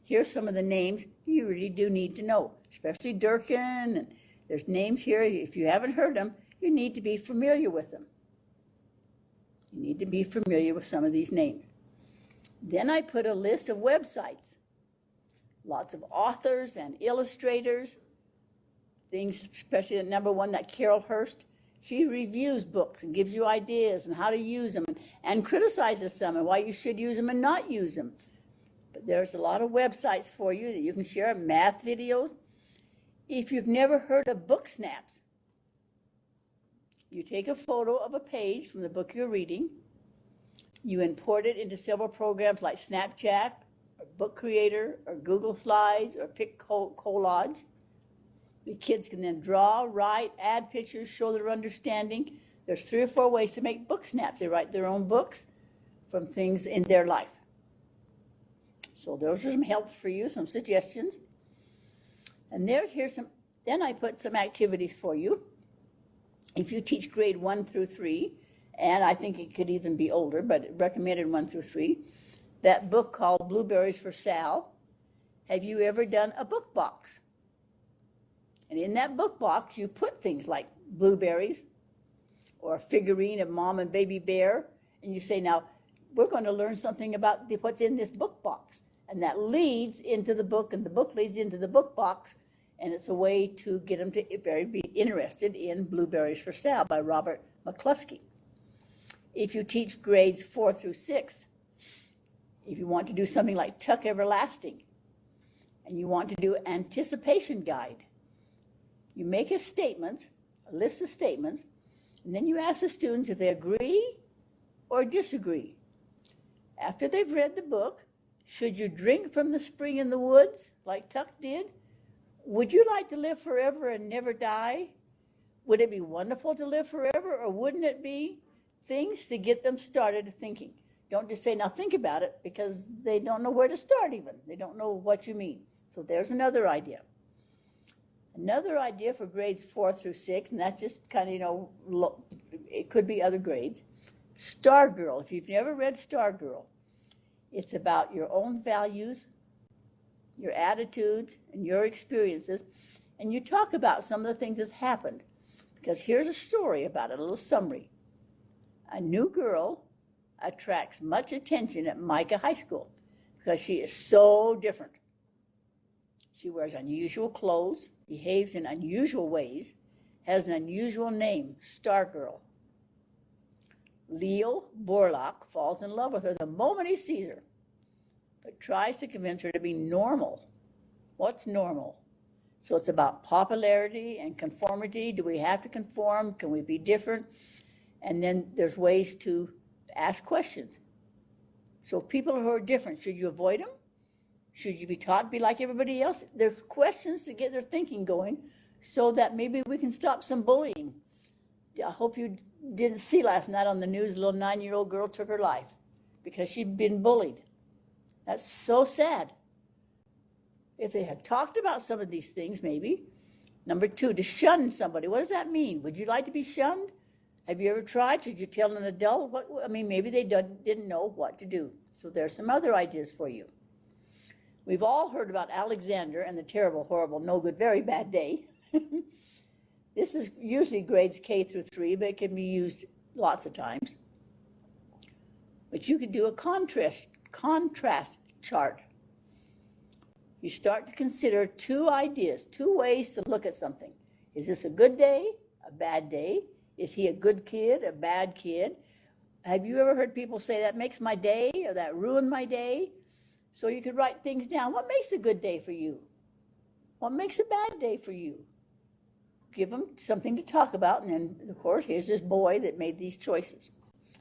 here's some of the names you really do need to know, especially Durkin. And there's names here. If you haven't heard them, you need to be familiar with them. You need to be familiar with some of these names. Then I put a list of websites. Lots of authors and illustrators. Things, especially the number one, that Carol Hurst. She reviews books and gives you ideas and how to use them and criticizes some and why you should use them and not use them. But there's a lot of websites for you that you can share, math videos. If you've never heard of book snaps, you take a photo of a page from the book you're reading, you import it into several programs like Snapchat, or Book Creator, or Google Slides, or PicCollage. The kids can then draw, write, add pictures, show their understanding. There's 3 or 4 ways to make book snaps. They write their own books from things in their life. So those are some help for you, some suggestions. And here's some, then I put some activities for you. If you teach grade 1 through 3, and I think it could even be older, but recommended 1 through 3, that book called Blueberries for Sal. Have you ever done a book box? And in that book box, you put things like blueberries or a figurine of Mom and Baby Bear, and you say, now, we're going to learn something about what's in this book box. And that leads into the book, and the book leads into the book box, and it's a way to get them to be interested in Blueberries for Sal by Robert McCluskey. If you teach grades 4 through 6, if you want to do something like Tuck Everlasting, and you want to do Anticipation Guide, you make a list of statements, and then you ask the students if they agree or disagree. After they've read the book, should you drink from the spring in the woods, like Tuck did? Would you like to live forever and never die? Would it be wonderful to live forever, or wouldn't it be? Things to get them started thinking. Don't just say, now think about it, because they don't know where to start even. They don't know what you mean. So there's another idea. Another idea for grades 4 through 6, and that's just kind of, it could be other grades. Stargirl. If you've never read Stargirl, it's about your own values, your attitudes, and your experiences, and you talk about some of the things that's happened. Because here's a story about it, a little summary. A new girl attracts much attention at Micah High School because she is so different. She wears unusual clothes, behaves in unusual ways, has an unusual name, Stargirl. Leo Borlaug falls in love with her the moment he sees her, but tries to convince her to be normal. What's normal? So it's about popularity and conformity. Do we have to conform? Can we be different? And then there's ways to ask questions. So people who are different, should you avoid them? Should you be taught to be like everybody else? They're questions to get their thinking going so that maybe we can stop some bullying. I hope you didn't see last night on the news, a little 9-year-old girl took her life because she'd been bullied. That's so sad. If they had talked about some of these things, maybe. Number 2, to shun somebody. What does that mean? Would you like to be shunned? Have you ever tried? Should you tell an adult? Maybe they didn't know what to do. So there's some other ideas for you. We've all heard about Alexander and the terrible, horrible, no good, very bad day. This is usually grades K through 3, but it can be used lots of times. But you could do a contrast chart. You start to consider 2 ideas, 2 ways to look at something. Is this a good day, a bad day? Is he a good kid, a bad kid? Have you ever heard people say that makes my day or that ruined my day? So you could write things down. What makes a good day for you? What makes a bad day for you? Give them something to talk about. And then, of course, here's this boy that made these choices.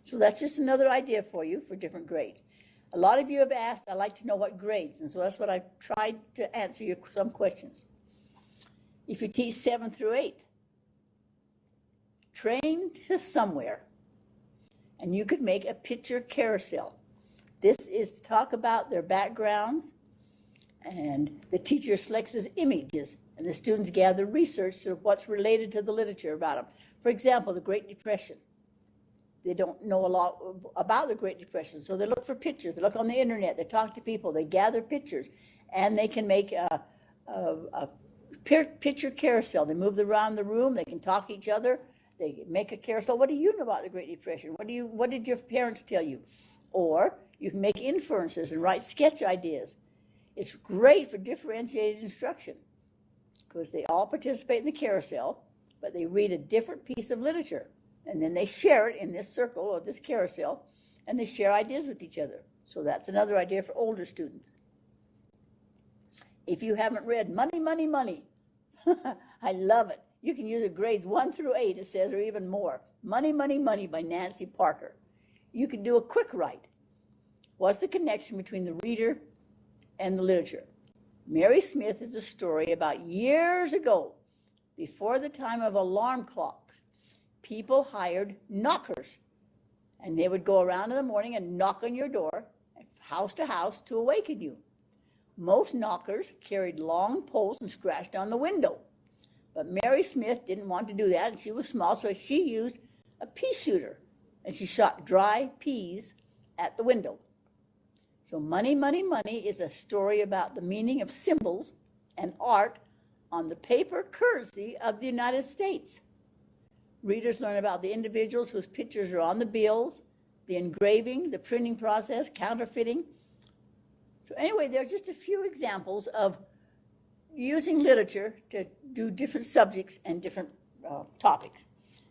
So that's just another idea for you for different grades. A lot of you have asked, I'd like to know what grades. And so that's what I've tried to answer some questions. If you teach 7th through 8th, train to somewhere. And you could make a picture carousel. This is to talk about their backgrounds, and the teacher selects as images, and the students gather research of what's related to the literature about them. For example, the Great Depression. They don't know a lot about the Great Depression, so they look for pictures. They look on the internet. They talk to people. They gather pictures, and they can make a picture carousel. They move around the room. They can talk to each other. They make a carousel. What do you know about the Great Depression? What did your parents tell you? Or you can make inferences and write sketch ideas. It's great for differentiated instruction because they all participate in the carousel, but they read a different piece of literature. And then they share it in this circle or this carousel, and they share ideas with each other. So that's another idea for older students. If you haven't read Money, Money, Money, I love it. You can use it grades 1 through 8, it says, or even more. Money, Money, Money by Nancy Parker. You can do a quick write. What's the connection between the reader and the literature? Mary Smith is a story about years ago, before the time of alarm clocks. People hired knockers, and they would go around in the morning and knock on your door, house to house, to awaken you. Most knockers carried long poles and scratched on the window. But Mary Smith didn't want to do that, and she was small, so she used a pea shooter, and she shot dry peas at the window. So Money, Money, Money is a story about the meaning of symbols and art on the paper currency of the United States. Readers learn about the individuals whose pictures are on the bills, the engraving, the printing process, counterfeiting. So anyway, there are just a few examples of using literature to do different subjects and different topics.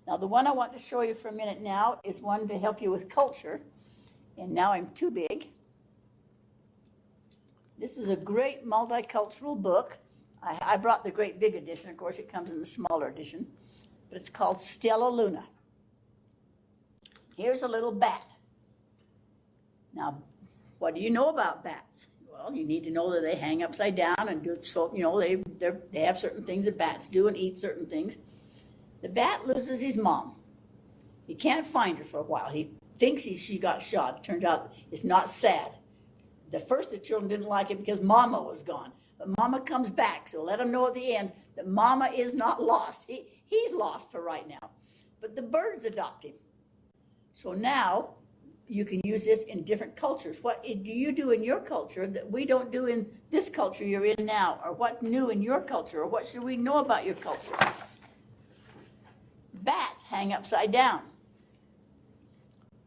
Now, the one I want to show you for a minute now is one to help you with culture. And now I'm too big. This is a great multicultural book. I brought the great big edition. Of course, it comes in the smaller edition. But it's called Stella Luna. Here's a little bat. Now, what do you know about bats? Well, you need to know that they hang upside down and do so. You know, they have certain things that bats do and eat certain things. The bat loses his mom. He can't find her for a while. He thinks she got shot. It turns out it's not sad. At first, the children didn't like it because Mama was gone. But Mama comes back, so let them know at the end that Mama is not lost. He's lost for right now. But the birds adopt him. So now you can use this in different cultures. What do you do in your culture that we don't do in this culture you're in now? Or what new in your culture? Or what should we know about your culture? Bats hang upside down.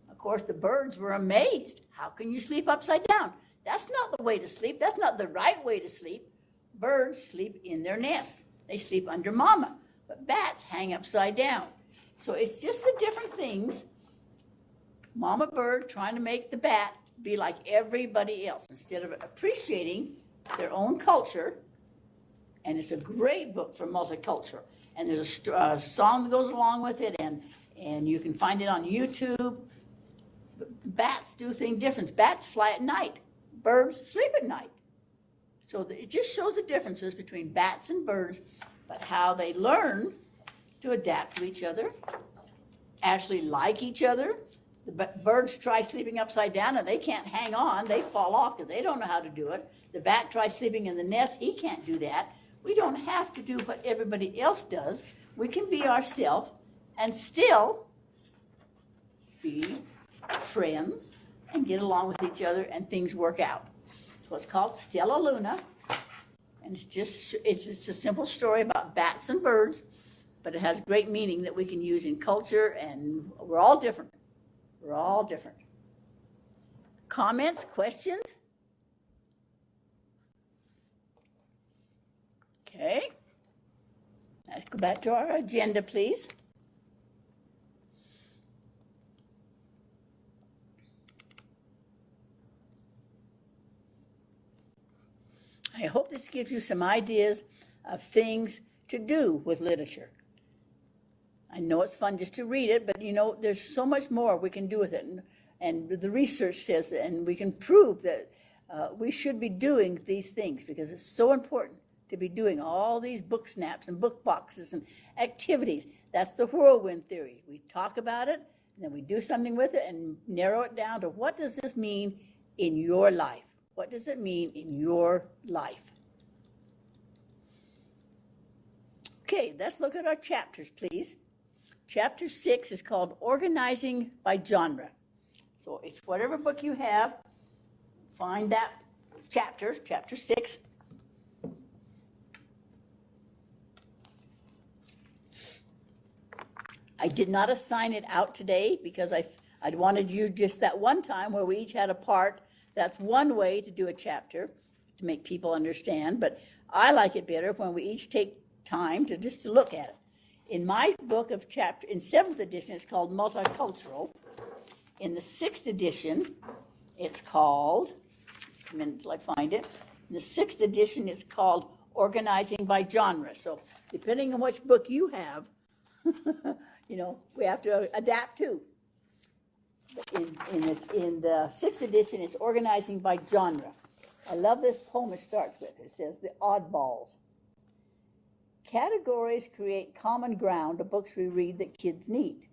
Of course, the birds were amazed. How can you sleep upside down? That's not the way to sleep. That's not the right way to sleep. Birds sleep in their nests. They sleep under Mama. But bats hang upside down. So it's just the different things. Mama bird trying to make the bat be like everybody else instead of appreciating their own culture. And it's a great book for multicultural. And there's a song that goes along with it, and you can find it on YouTube. Bats do things different. Bats fly at night. Birds sleep at night. So it just shows the differences between bats and birds, but how they learn to adapt to each other, actually like each other. The birds try sleeping upside down and they can't hang on. They fall off because they don't know how to do it. The bat tries sleeping in the nest. He can't do that. We don't have to do what everybody else does. We can be ourselves and still be friends and get along with each other, and things work out. It's what's called Stella Luna. And it's just a simple story about bats and birds, but it has great meaning that we can use in culture, and we're all different. We're all different. Comments, questions? Okay. Let's go back to our agenda, please. I hope this gives you some ideas of things to do with literature. I know it's fun just to read it, but you know, there's so much more we can do with it. And the research says, and we can prove that we should be doing these things because it's so important to be doing all these book snaps and book boxes and activities. That's the whirlwind theory. We talk about it, and then we do something with it and narrow it down to what does this mean in your life? What does it mean in your life? Okay, let's look at our chapters, please. Chapter 6 is called Organizing by Genre. So if whatever book you have, find that chapter, chapter 6. I did not assign it out today because I'd wanted you just that one time where we each had a part. That's one way to do a chapter to make people understand, but I like it better when we each take time to just to look at it. In my book of chapter, in 7th edition, it's called Multicultural. In the 6th edition, it's called, a minute until I find it. In the 6th edition, it's called Organizing by Genre. So depending on which book you have, you know, we have to adapt to. In the 6th edition, it's Organizing by Genre. I love this poem it starts with. It says, The Oddballs. Categories create common ground of books we read that kids need.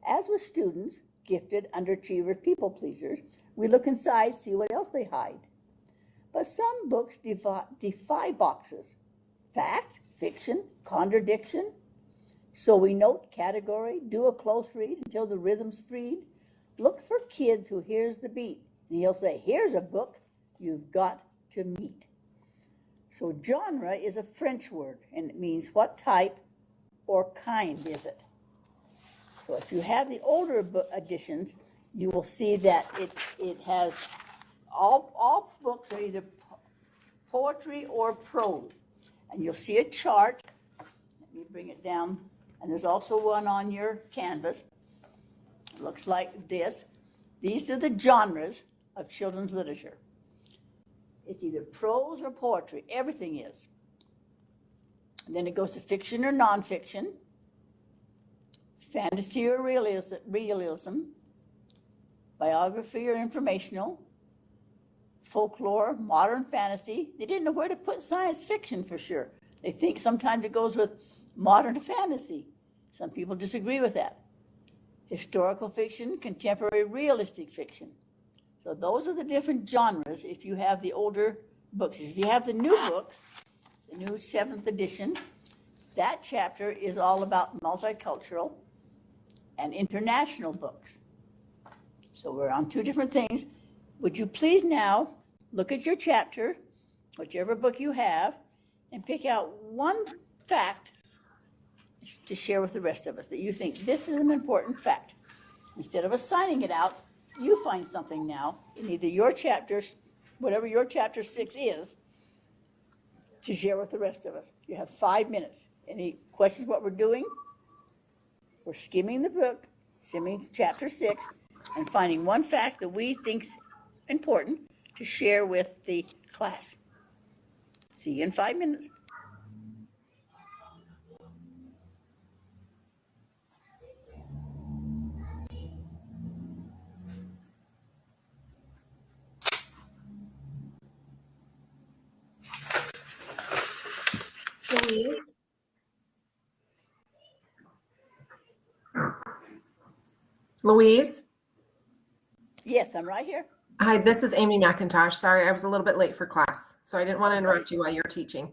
As with students, gifted, underachievers, people pleasers, we look inside, see what else they hide. But some books defy boxes. Fact, fiction, contradiction. So we note category, do a close read until the rhythm's freed. Look for kids who hears the beat, and he'll say, here's a book you've got to meet. So genre is a French word, and it means what type or kind is it. So if you have the older editions, you will see that it has all books are either poetry or prose. And you'll see a chart. Let me bring it down. And there's also one on your canvas. It looks like this. These are the genres of children's literature. It's either prose or poetry. Everything is. And then it goes to fiction or nonfiction, fantasy or realism, biography or informational, folklore, modern fantasy. They didn't know where to put science fiction for sure. They think sometimes it goes with modern fantasy. Some people disagree with that. Historical fiction, contemporary realistic fiction. So those are the different genres if you have the older books. If you have the new books, the new 7th edition, that chapter is all about multicultural and international books. So we're on two different things. Would you please now look at your chapter, whichever book you have, and pick out one fact to share with the rest of us that you think this is an important fact. Instead of assigning it out, you find something now in either your chapter, whatever your chapter 6 is, to share with the rest of us. You have 5 minutes. Any questions what we're doing? We're skimming the book, skimming chapter 6, and finding one fact that we think's important to share with the class. See you in 5 minutes. Louise? Louise? Yes, I'm right here. Hi, this is Amy McIntosh. Sorry, I was a little bit late for class, so I didn't want to interrupt you while you're teaching.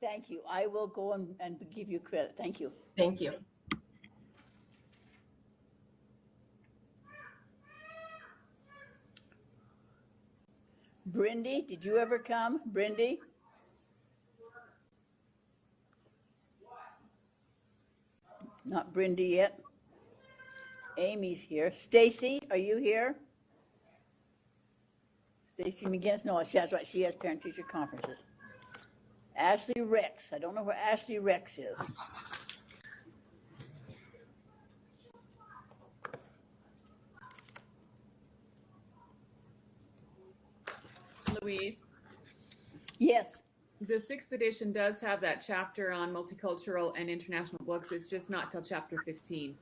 Thank you. I will go and give you credit. Thank you. Thank you. Brindy, did you ever come? Brindy? Not Brindy yet. Amy's here. Stacy, are you here? Stacy McGinnis? No, that's right. She has parent-teacher conferences. Ashley Rex. I don't know where Ashley Rex is. Louise, Yes. the 6th edition does have that chapter on multicultural and international books. It's just not till chapter 15.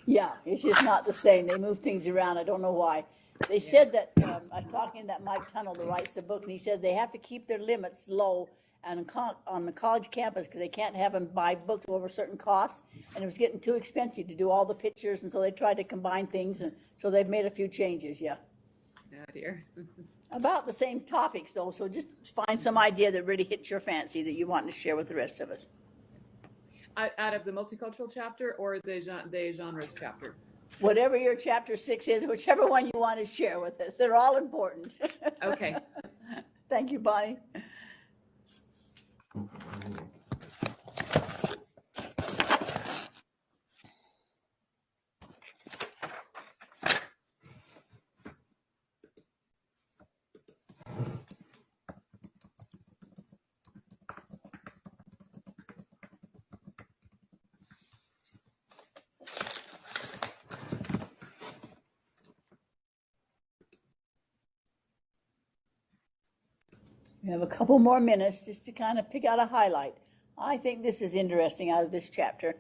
Yeah, it's just not the same. They move things around. I don't know why. They said that, I'm talking to that Mike Tunnell that writes the book, and he says they have to keep their limits low on the college campus because they can't have them buy books over certain costs. And it was getting too expensive to do all the pictures, and so they tried to combine things, and so they've made a few changes, yeah. Oh dear. About the same topics, though, so just find some idea that really hits your fancy that you want to share with the rest of us. Out of the multicultural chapter or the genres chapter? Whatever your chapter 6 is, whichever one you want to share with us. They're all important. Okay. Thank you, Bonnie. We have a couple more minutes just to kind of pick out a highlight. I think this is interesting out of this chapter.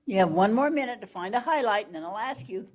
You have one more minute to find a highlight, and then I'll ask you.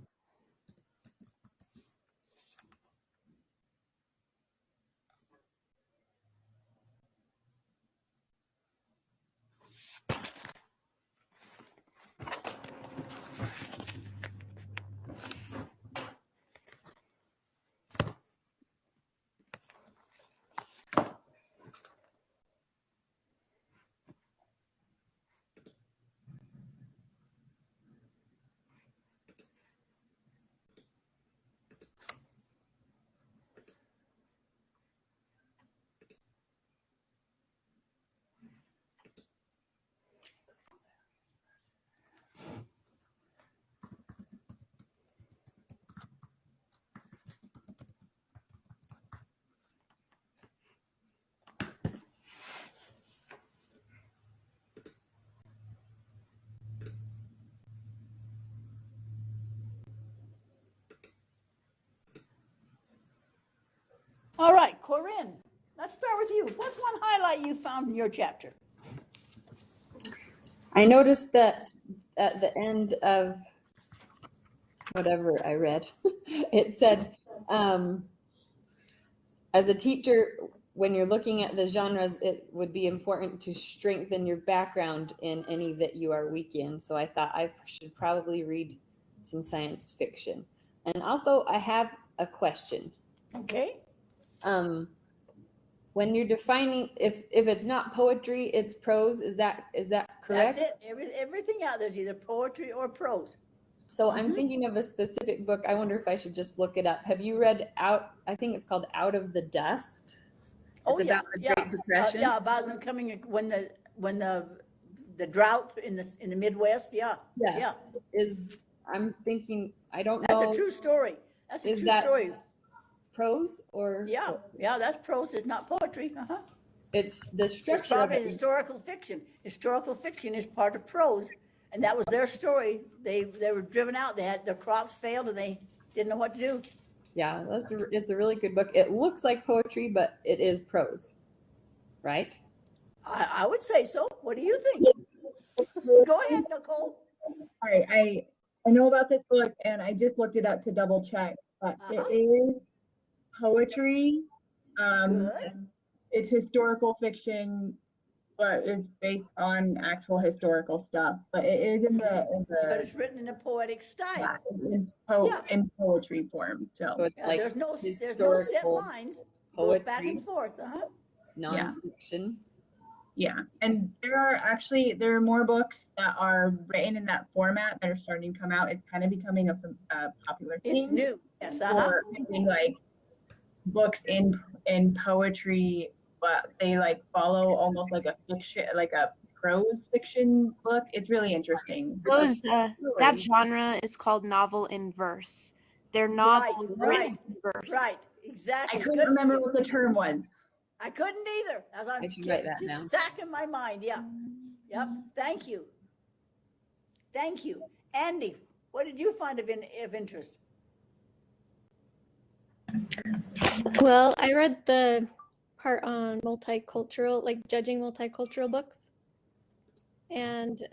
All right, Corinne, let's start with you. What's one highlight you found in your chapter? I noticed that at the end of whatever I read, it said, as a teacher, when you're looking at the genres, it would be important to strengthen your background in any that you are weak in. So I thought I should probably read some science fiction. And also, I have a question. Okay. When you're defining, if it's not poetry, it's prose. Is that correct? That's it. Everything out there is either poetry or prose. So I'm thinking of a specific book. I wonder if I should just look it up. Have you read I think it's called Out of the Dust. It's about the Great Depression. Yeah, about them coming when the drought in the Midwest. Yeah. Yes. Yeah. I'm thinking, I don't know. That's a true story. That's a true story. Prose or? Yeah, that's prose. It's not poetry. It's the structure. It's probably historical fiction. Historical fiction is part of prose, and that was their story. They were driven out. Their crops failed, and they didn't know what to do. Yeah, it's a really good book. It looks like poetry, but it is prose, right? I would say so. What do you think? Go ahead, Nicole. All right, I know about this book, and I just looked it up to double check, but it is poetry. It's historical fiction, but it's based on actual historical stuff. But it is in the. But it's written in a poetic style. In poetry form. So it's like there's no set lines. Poetry, goes back and forth. Nonfiction. Yeah, and there are more books that are written in that format that are starting to come out. It's kind of becoming a popular thing. It's new. Yes. Or like books in poetry, but they like follow almost like a fiction, like a prose fiction book. It's really interesting. That genre is called novel in verse. They're novels written in verse. Right. Exactly. I couldn't remember what the term was. I couldn't either. As I'm just sacking my mind. Yeah. Yep. Thank you. Thank you. Andy, what did you find of interest? Well, I read the part on multicultural, like judging multicultural books. And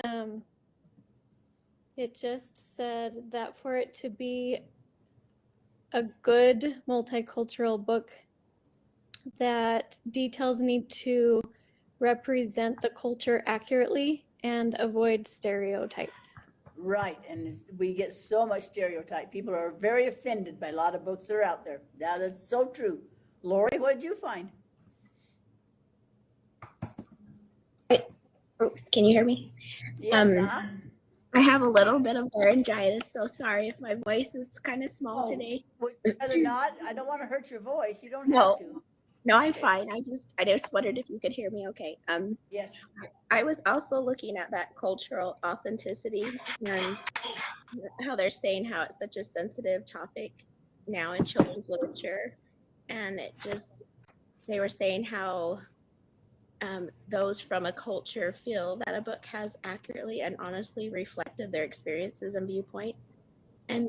it just said that for it to be a good multicultural book, that details need to represent the culture accurately and avoid stereotypes. Right, and we get so much stereotype. People are very offended by a lot of books that are out there. That's so true. Lori, what did you find? Oops, can you hear me? Yes, I have a little bit of laryngitis, so sorry if my voice is kind of small today. Would you rather not? I don't want to hurt your voice. You don't have to. No, I'm fine. I just wondered if you could hear me okay. Yes. I was also looking at that cultural authenticity and how they're saying how it's such a sensitive topic now in children's literature. And they were saying how those from a culture feel that a book has accurately and honestly reflected their experiences and viewpoints. And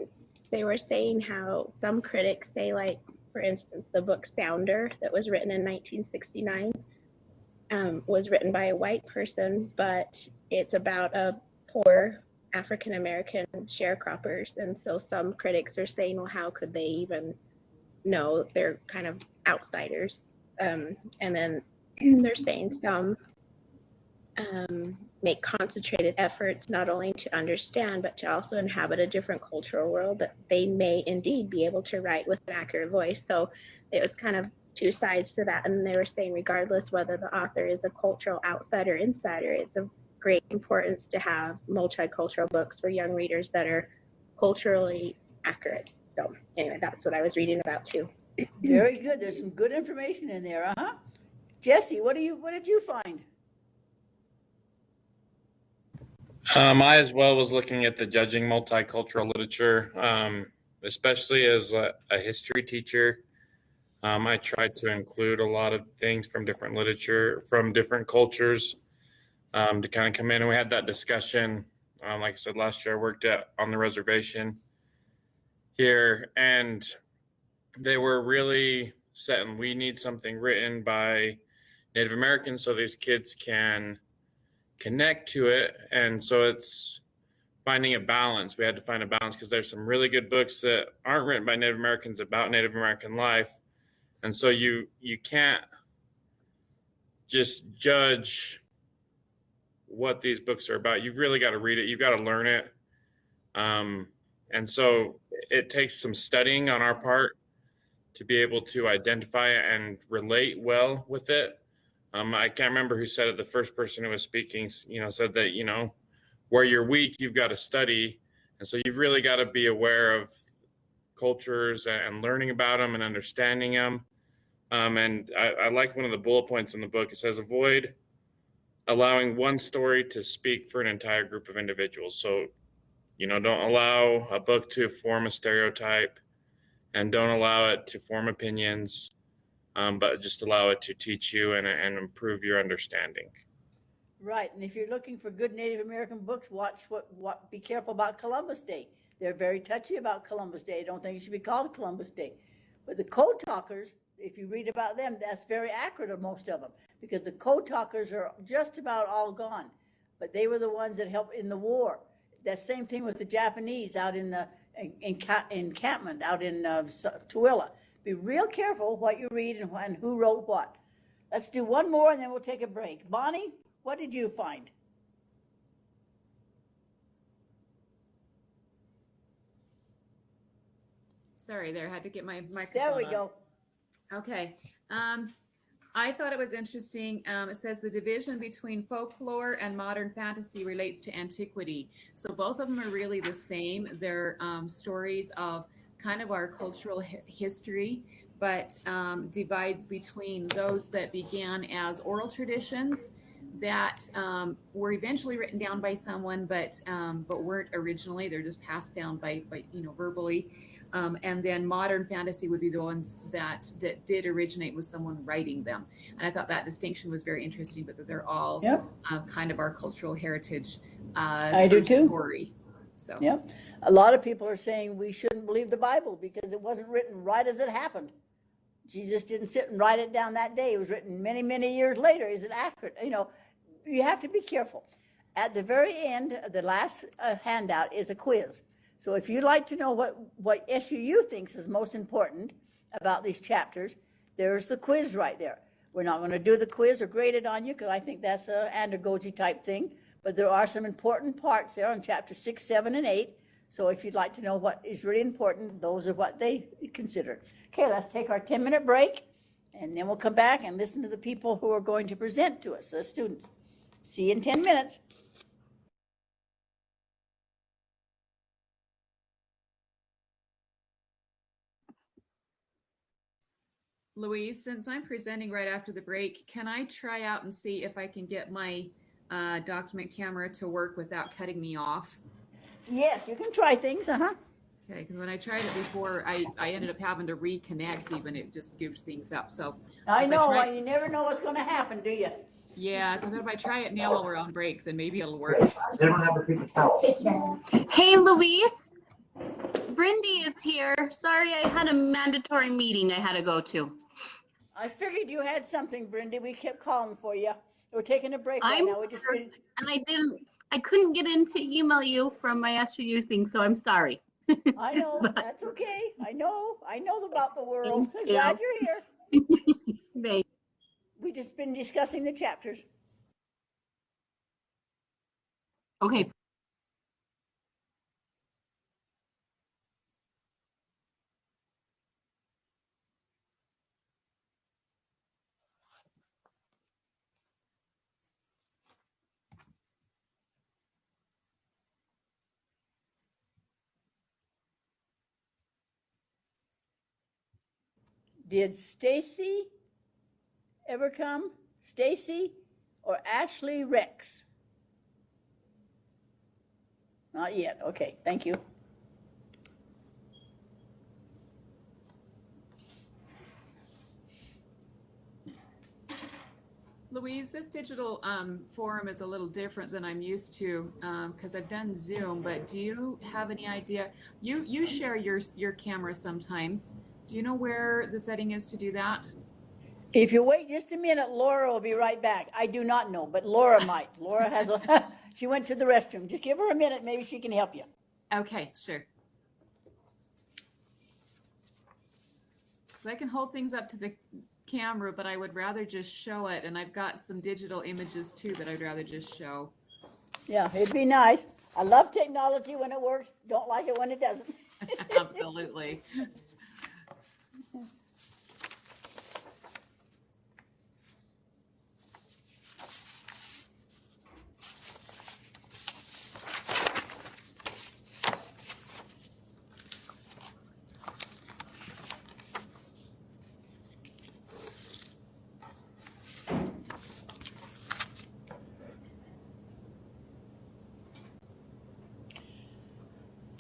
they were saying how some critics say, like, for instance, the book Sounder that was written in 1969 was written by a white person, but it's about a poor African-American sharecroppers. And so some critics are saying, well, how could they even know? They're kind of outsiders. And then they're saying some make concentrated efforts not only to understand, but to also inhabit a different cultural world that they may indeed be able to write with an accurate voice. So it was kind of two sides to that. And they were saying, regardless whether the author is a cultural outsider or insider, it's of great importance to have multicultural books for young readers that are culturally accurate. So anyway, that's what I was reading about too. Very good. There's some good information in there. Jesse, what did you find? I as well was looking at the judging multicultural literature, especially as a history teacher. I tried to include a lot of things from different literature, from different cultures, to kind of come in. And we had that discussion. Like I said, last year I worked on the reservation here, and they were really set, and we need something written by Native Americans so these kids can connect to it. And so it's finding a balance. We had to find a balance because there's some really good books that aren't written by Native Americans about Native American life. And so you can't just judge what these books are about. You've really got to read it. You've got to learn it. And so it takes some studying on our part to be able to identify and relate well with it. I can't remember who said it. The first person who was speaking, said that, where you're weak, you've got to study. And so you've really got to be aware of cultures and learning about them and understanding them. And I like one of the bullet points in the book. It says, avoid allowing one story to speak for an entire group of individuals. So, don't allow a book to form a stereotype, and don't allow it to form opinions, but just allow it to teach you and improve your understanding. Right, and if you're looking for good Native American books, watch be careful about Columbus Day. They're very touchy about Columbus Day. I don't think it should be called Columbus Day. But the Code Talkers, if you read about them, that's very accurate of most of them, because the Code Talkers are just about all gone. But they were the ones that helped in the war. That same thing with the Japanese out in the encampment out in Tooele. Be real careful what you read and who wrote what. Let's do one more and then we'll take a break. Bonnie, what did you find? Sorry there, I had to get my microphone There we on. go. Okay. I thought it was interesting. It says the division between folklore and modern fantasy relates to antiquity. So both of them are really the same. They're stories of kind of our cultural history, but divides between those that began as oral traditions that were eventually written down by someone, but weren't originally. They're just passed down by verbally. And then modern fantasy would be the ones that did originate with someone writing them. And I thought that distinction was very interesting, but that they're all kind of our cultural heritage I do too. story. So Yep. A lot of people are saying we shouldn't believe the Bible because it wasn't written right as it happened. Jesus didn't sit and write it down that day. It was written many, many years later. Is it accurate? You have to be careful. At the very end, the last handout is a quiz. So if you'd like to know what SUU thinks is most important about these chapters, there's the quiz right there. We're not going to do the quiz or grade it on you because I think that's an andragogy type thing. But there are some important parts there on chapter 6, 7, and 8. So if you'd like to know what is really important, those are what they consider. Okay, let's take our 10-minute break, and then we'll come back and listen to the people who are going to present to us, the students. See you in 10 minutes. Louise, since I'm presenting right after the break, can I try out and see if I can get my document camera to work without cutting me off? Yes, you can try things, Okay, because when I tried it before, I ended up having to reconnect even. It just goofed things up. So I know, you never know what's going to happen, do you? Yeah, so if I try it now while we're on break, then maybe it'll work. Hey, Louise. Brindy is here. Sorry, I had a mandatory meeting I had to go to. I figured you had something, Brindy. We kept calling for you. We're taking a break right now. And I couldn't get in to email you from my SUU thing, so I'm sorry. I know, that's okay. I know about the world. Thank Glad you. you're here. Thanks. We just been discussing the chapters. Okay. Did Stacy ever come? Stacy or Ashley Rex? Not yet. Okay, thank you. Louise, this digital forum is a little different than I'm used to because I've done Zoom, but do you have any idea? You share your camera sometimes. Do you know where the setting is to do that? If you wait just a minute, Laura will be right back. I do not know, but Laura might. Laura has a, she went to the restroom. Just give her a minute. Maybe she can help you. Okay, sure. So I can hold things up to the camera, but I would rather just show it. And I've got some digital images too that I'd rather just show. Yeah, it'd be nice. I love technology when it works. Don't like it when it doesn't. Absolutely.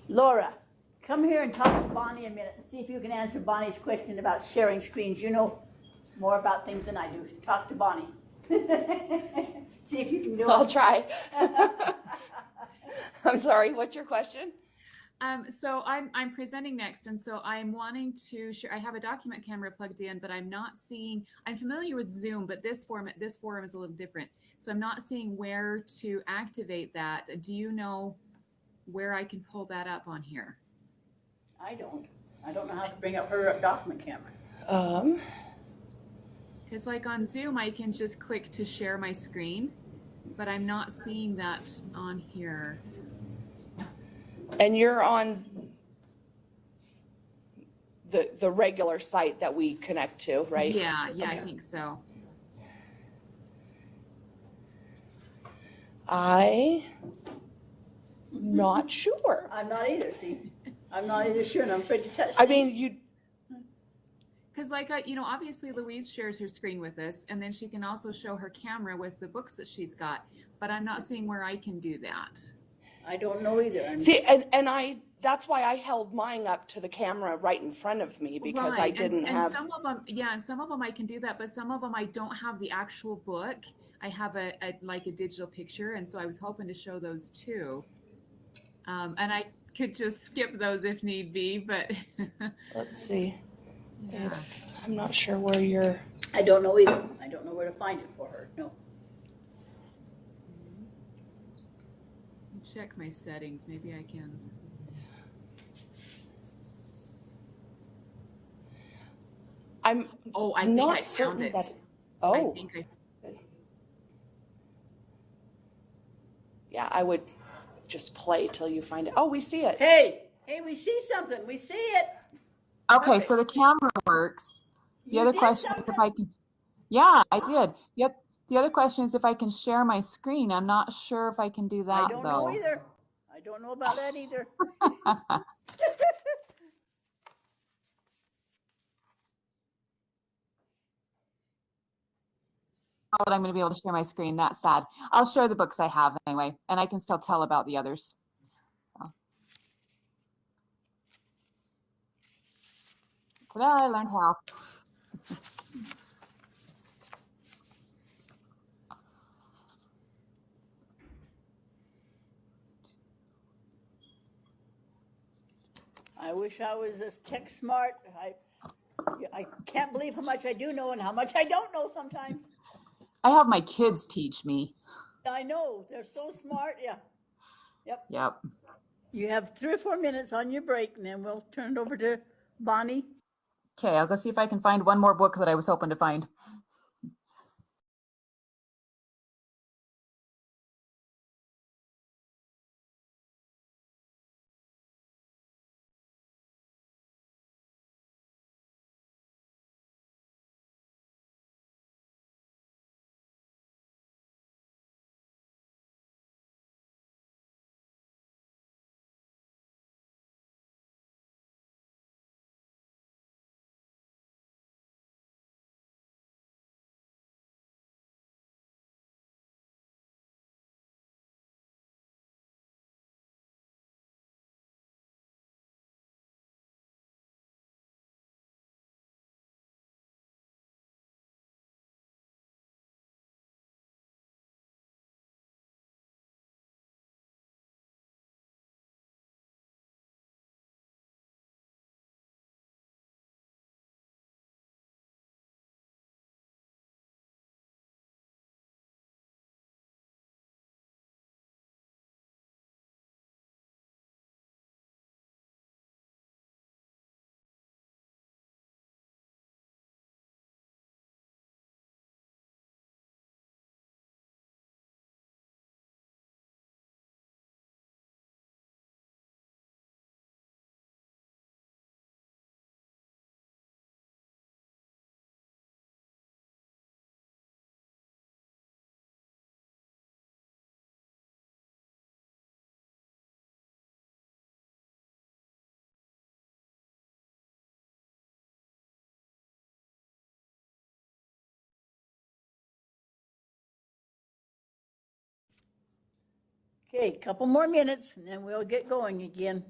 Laura, come here and talk to Bonnie a minute and see if you can answer Bonnie's question about sharing screens. You know more about things than I do. Talk to Bonnie. See if you can do it. I'll try. I'm sorry, what's your question? So I'm presenting next, and so I'm wanting to share. I have a document camera plugged in, but I'm not seeing. I'm familiar with Zoom, but this forum is a little different. So I'm not seeing where to activate that. Do you know where I can pull that up on here? I don't know how to bring up her document camera. Because like on Zoom, I can just click to share my screen, but I'm not seeing that on here. And you're on the regular site that we connect to, right? Yeah, Okay. I think so. I'm not sure. I'm not either, see. I'm not either sure, and I'm afraid to touch I things. mean, you. Because like, obviously Louise shares her screen with us, and then she can also show her camera with the books that she's got, but I'm not seeing where I can do that. I don't know either. See, and that's why I held mine up to the camera right in front of me, because Right. I didn't have. Some of them, and some of them I can do that, but some of them I don't have the actual book. I have a digital picture, and so I was hoping to show those too. And I could just skip those if need be, but. Let's see. Yeah. I'm not sure where you're. I don't know either. I don't know where to find it for her. No. Check my settings. Maybe I can. I'm. Oh, I think not I found certain it. that. Oh. I think I. Yeah, I would just play till you find it. Oh, we see it. Hey, we see something. We see it. Okay, so the camera works. The other question is if I can. Yeah, I did. Yep. The other question is if I can share my screen. I'm not sure if I can do that, I don't know either. I don't know about that either. But I'm going to be able to share my screen. That's sad. I'll share the books I have anyway, and I can still tell about the others. So. Today I learned how. I wish I was as tech smart. I can't believe how much I do know and how much I don't know sometimes. I have my kids teach me. I know. They're so smart. Yeah. Yep. Yep. You have 3 or 4 minutes on your break, and then we'll turn it over to Bonnie. Okay, I'll go see if I can find one more book that I was hoping to find. Okay, a couple more minutes and then we'll get going again.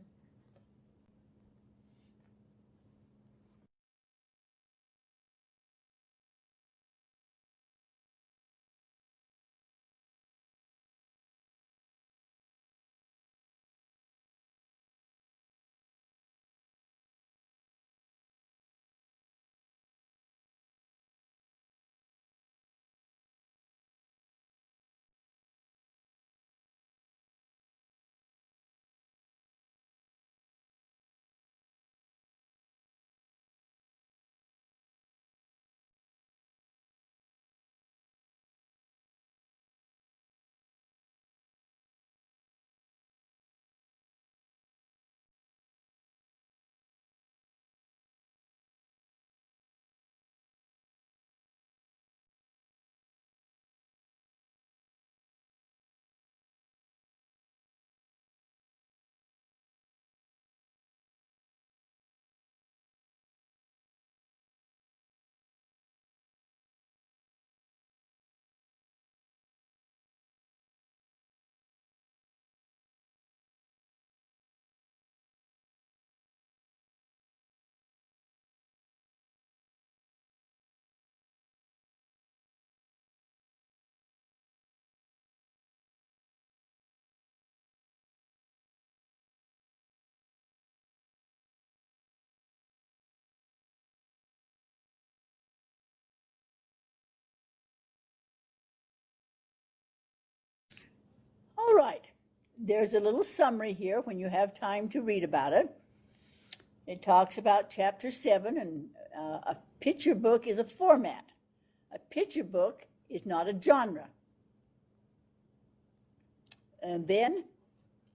All right, there's a little summary here when you have time to read about it. It talks about chapter 7, and a picture book is a format. A picture book is not a genre. And then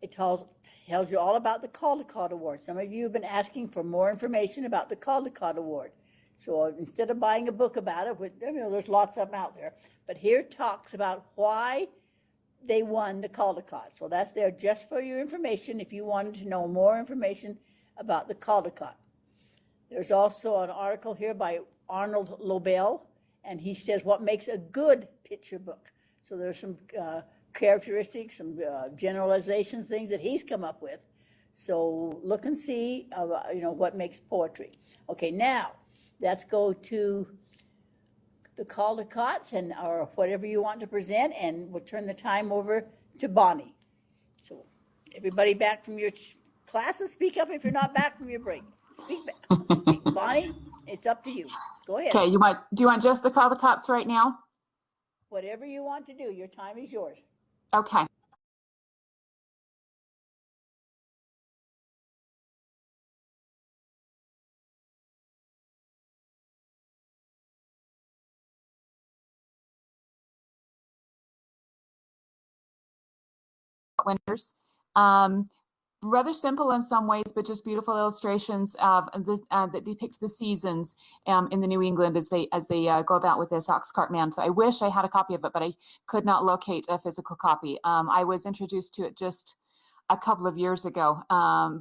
it tells you all about the Caldecott Award. Some of you have been asking for more information about the Caldecott Award. So instead of buying a book about it, there's lots of them out there. But here it talks about why they won the Caldecott. So that's there just for your information if you wanted to know more information about the Caldecott. There's also an article here by Arnold Lobel, and he says what makes a good picture book. So there's some characteristics, some generalizations, things that he's come up with. So look and see, what makes poetry. Okay, now let's go to the Caldecotts or whatever you want to present, and we'll turn the time over to Bonnie. So everybody back from your classes, speak up if you're not back from your break. Speak back. Okay, Bonnie, it's up to you. Go ahead. Okay, do you want just the Caldecotts right now? Whatever you want to do, your time is yours. Okay. Winners. Rather simple in some ways, but just beautiful illustrations of that depict the seasons in the New England as they go about with this oxcart mantle. I wish I had a copy of it, but I could not locate a physical copy. I was introduced to it just a couple of years ago,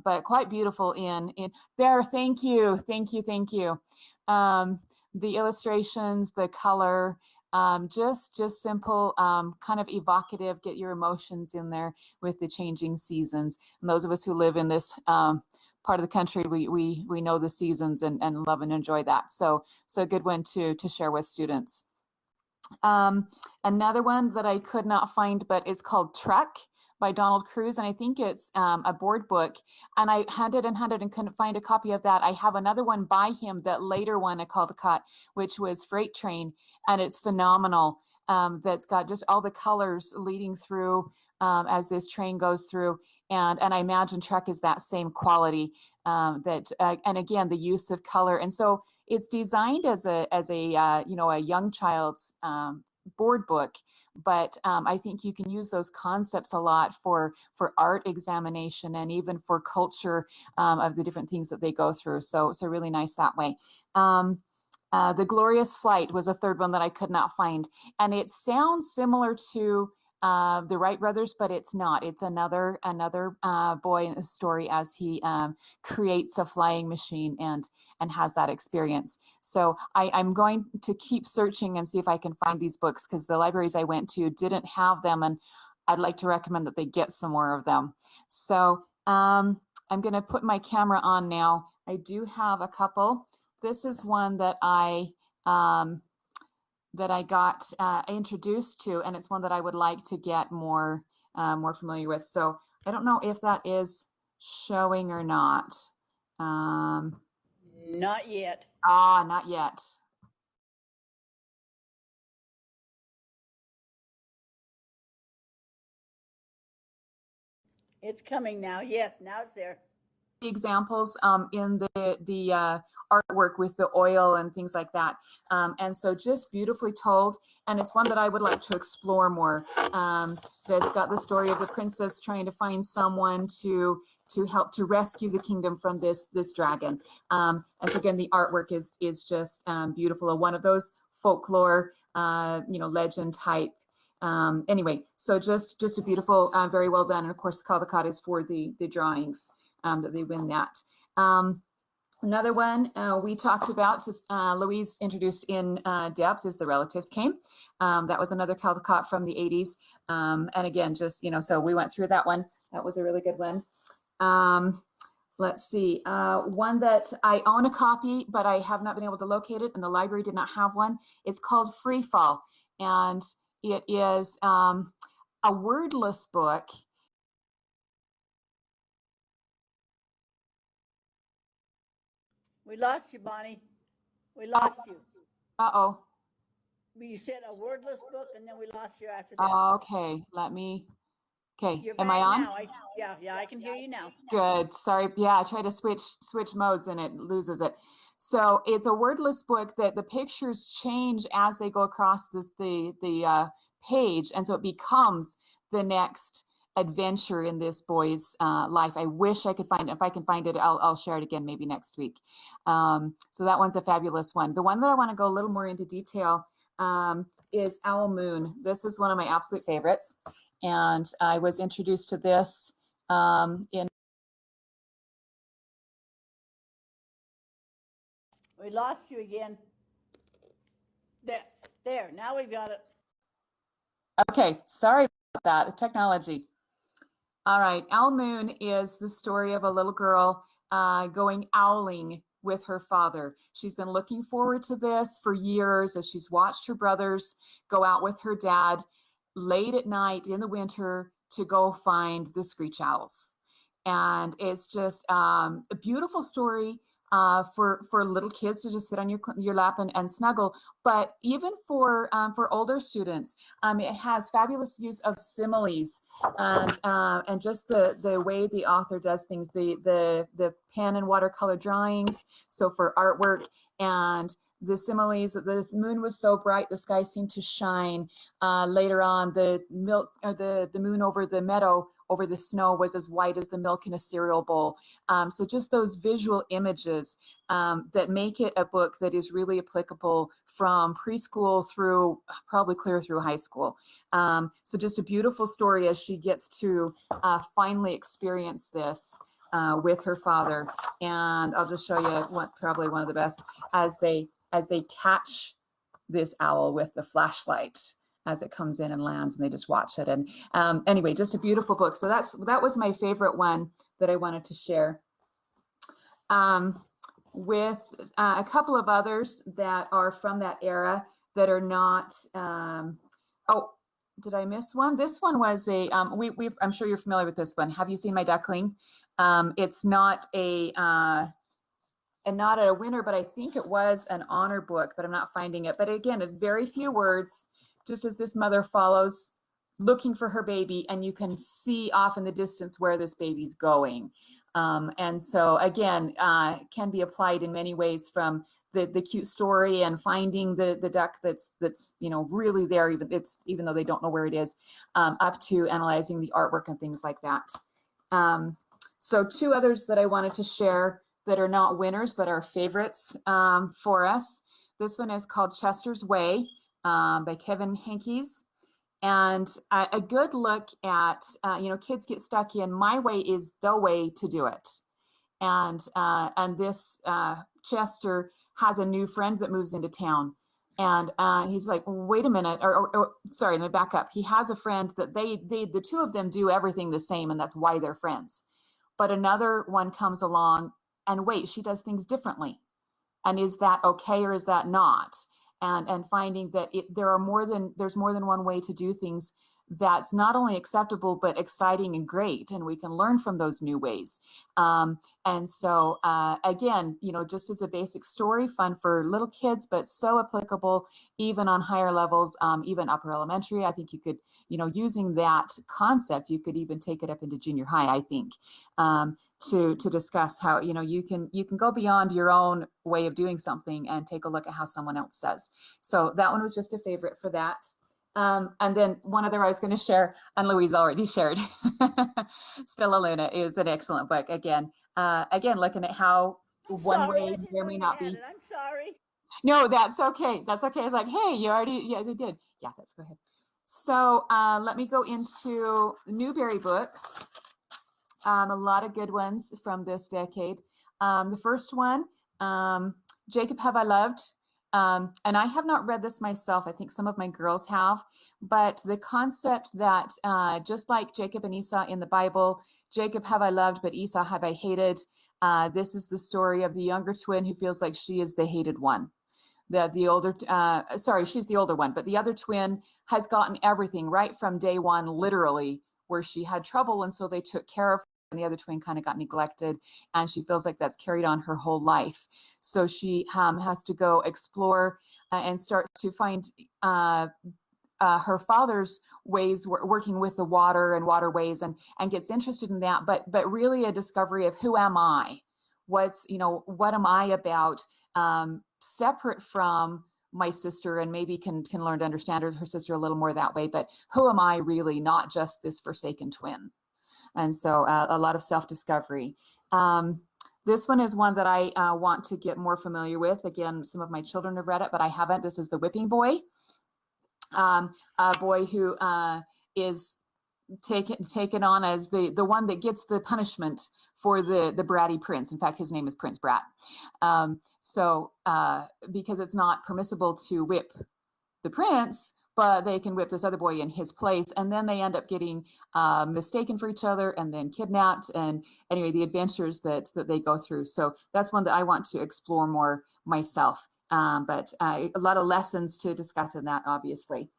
but quite beautiful in there. Thank you. The illustrations, the color. Just simple, kind of evocative, get your emotions in there with the changing seasons. And those of us who live in this part of the country, we know the seasons and love and enjoy that. So a good one to share with students. Another one that I could not find, but it's called Trek by Donald Cruz, and I think it's a board book, and I hunted and couldn't find a copy of that. I have another one by him that later won a Caldecott, which was Freight Train, and it's phenomenal. That's got just all the colors leading through as this train goes through, and I imagine Trek is that same quality, and again, the use of color. And so it's designed as a young child's board book, but I think you can use those concepts a lot for art examination and even for culture of the different things that they go through. So really nice that way. The Glorious Flight was a third one that I could not find, and it sounds similar to the Wright brothers, but it's not. It's another boy in the story as he creates a flying machine and has that experience. So I'm going to keep searching and see if I can find these books, because the libraries I went to didn't have them, and I'd like to recommend that they get some more of them. So I'm going to put my camera on now. I do have a couple. This is one that I got introduced to, and it's one that I would like to get more familiar with. So I don't know if that is showing or not. Not yet. Not yet. It's coming now. Yes, now it's there. Examples in the artwork with the oil and things like that, and so just beautifully told, and it's one that I would like to explore more. That's got the story of the princess trying to find someone to help to rescue the kingdom from this dragon, and so again the artwork is just beautiful. One of those folklore legend type. Anyway, so just a beautiful, very well done, and of course Caldecott is for the drawings. That they win that. Another one we talked about, Louise introduced in depth, is The Relatives Came. That was another Caldecott from the 80s. And again, just, so we went through that one. That was a really good one. Let's see, one that I own a copy, but I have not been able to locate it, and the library did not have one. It's called Free Fall, and it is a wordless book. We lost you, Bonnie. We lost you. Uh-oh. You said a wordless book, and then we lost you after that. Okay, okay, You're am back I on? now. Yeah, I can hear you now. Good, sorry, yeah, I try to switch modes and it loses it. So it's a wordless book that the pictures change as they go across the page, and so it becomes the next adventure in this boy's life. I wish I could find it. If I can find it, I'll share it again maybe next week. So that one's a fabulous one. The one that I want to go a little more into detail is Owl Moon. This is one of my absolute favorites, and I was introduced to this in. We lost you again. There, now we've got it. Okay, sorry about that, the technology. All right, Owl Moon is the story of a little girl going owling with her father. She's been looking forward to this for years as she's watched her brothers go out with her dad late at night in the winter to go find the screech owls. And it's just a beautiful story for little kids to just sit on your lap and snuggle, but even for older students, it has fabulous use of similes and just the way the author does things, the pen and watercolor drawings. So for artwork, and the similes, the moon was so bright the sky seemed to shine. Later on, the moon over the meadow, over the snow, was as white as the milk in a cereal bowl. So just those visual images that make it a book that is really applicable from preschool through probably clear through high school. So just a beautiful story as she gets to finally experience this with her father. And I'll just show you probably one of the best as they catch this owl with the flashlight as it comes in and lands, and they just watch it. And anyway, just a beautiful book. So that was my favorite one that I wanted to share. With a couple of others that are from that era that are not, oh, did I miss one? This one was a, I'm sure you're familiar with this one. Have you seen My Duckling? It's not not a winner, but I think it was an honor book, but I'm not finding it. But again, a very few words, just as this mother follows, looking for her baby, and you can see off in the distance where this baby's going. And so again, can be applied in many ways, from the cute story and finding the duck that's really there, even though they don't know where it is, up to analyzing the artwork and things like that. So two others that I wanted to share that are not winners but are favorites for us. This one is called Chester's Way by Kevin Henkes. And a good look at, kids get stuck in, my way is the way to do it. And this Chester has a new friend that moves into town. And he's like, wait a minute, or sorry, let me back up. He has a friend that the two of them do everything the same, and that's why they're friends. But another one comes along, and wait, she does things differently. And is that okay or is that not? And finding that there's more than one way to do things that's not only acceptable but exciting and great, and we can learn from those new ways. And so again, just as a basic story, fun for little kids, but so applicable even on higher levels, even upper elementary. I think you could, using that concept, you could even take it up into junior high, I think, to discuss how you can go beyond your own way of doing something and take a look at how someone else does. So that one was just a favorite for that. And then one other I was going to share, and Louise already shared. Stella Luna is an excellent book. Again, looking at how one way there may not be. I'm sorry. No, that's okay. That's okay. It's like, hey, you already, yeah, they did. Yeah, that's go ahead. So let me go into Newbery books. A lot of good ones from this decade. The first one, Jacob Have I Loved? And I have not read this myself. I think some of my girls have, but the concept that just like Jacob and Esau in the Bible, Jacob have I loved, but Esau have I hated. This is the story of the younger twin who feels like she is the hated one. The older, she's the older one, but the other twin has gotten everything right from day one, literally, where she had trouble, and so they took care of her. And the other twin kind of got neglected, and she feels like that's carried on her whole life. So she has to go explore and starts to find her father's ways working with the water and waterways, and gets interested in that. But really a discovery of who am I? What am I about? Separate from my sister, and maybe can learn to understand her sister a little more that way. But who am I really? Not just this forsaken twin. And so a lot of self-discovery. This one is one that I want to get more familiar with. Again, some of my children have read it, but I haven't. This is The Whipping Boy. A boy who is taken on as the one that gets the punishment for the bratty prince. In fact, his name is Prince Brat. Because it's not permissible to whip the prince, but they can whip this other boy in his place, and then they end up getting mistaken for each other and then kidnapped, and anyway, the adventures that they go through. So that's one that I want to explore more myself, but a lot of lessons to discuss in that, obviously.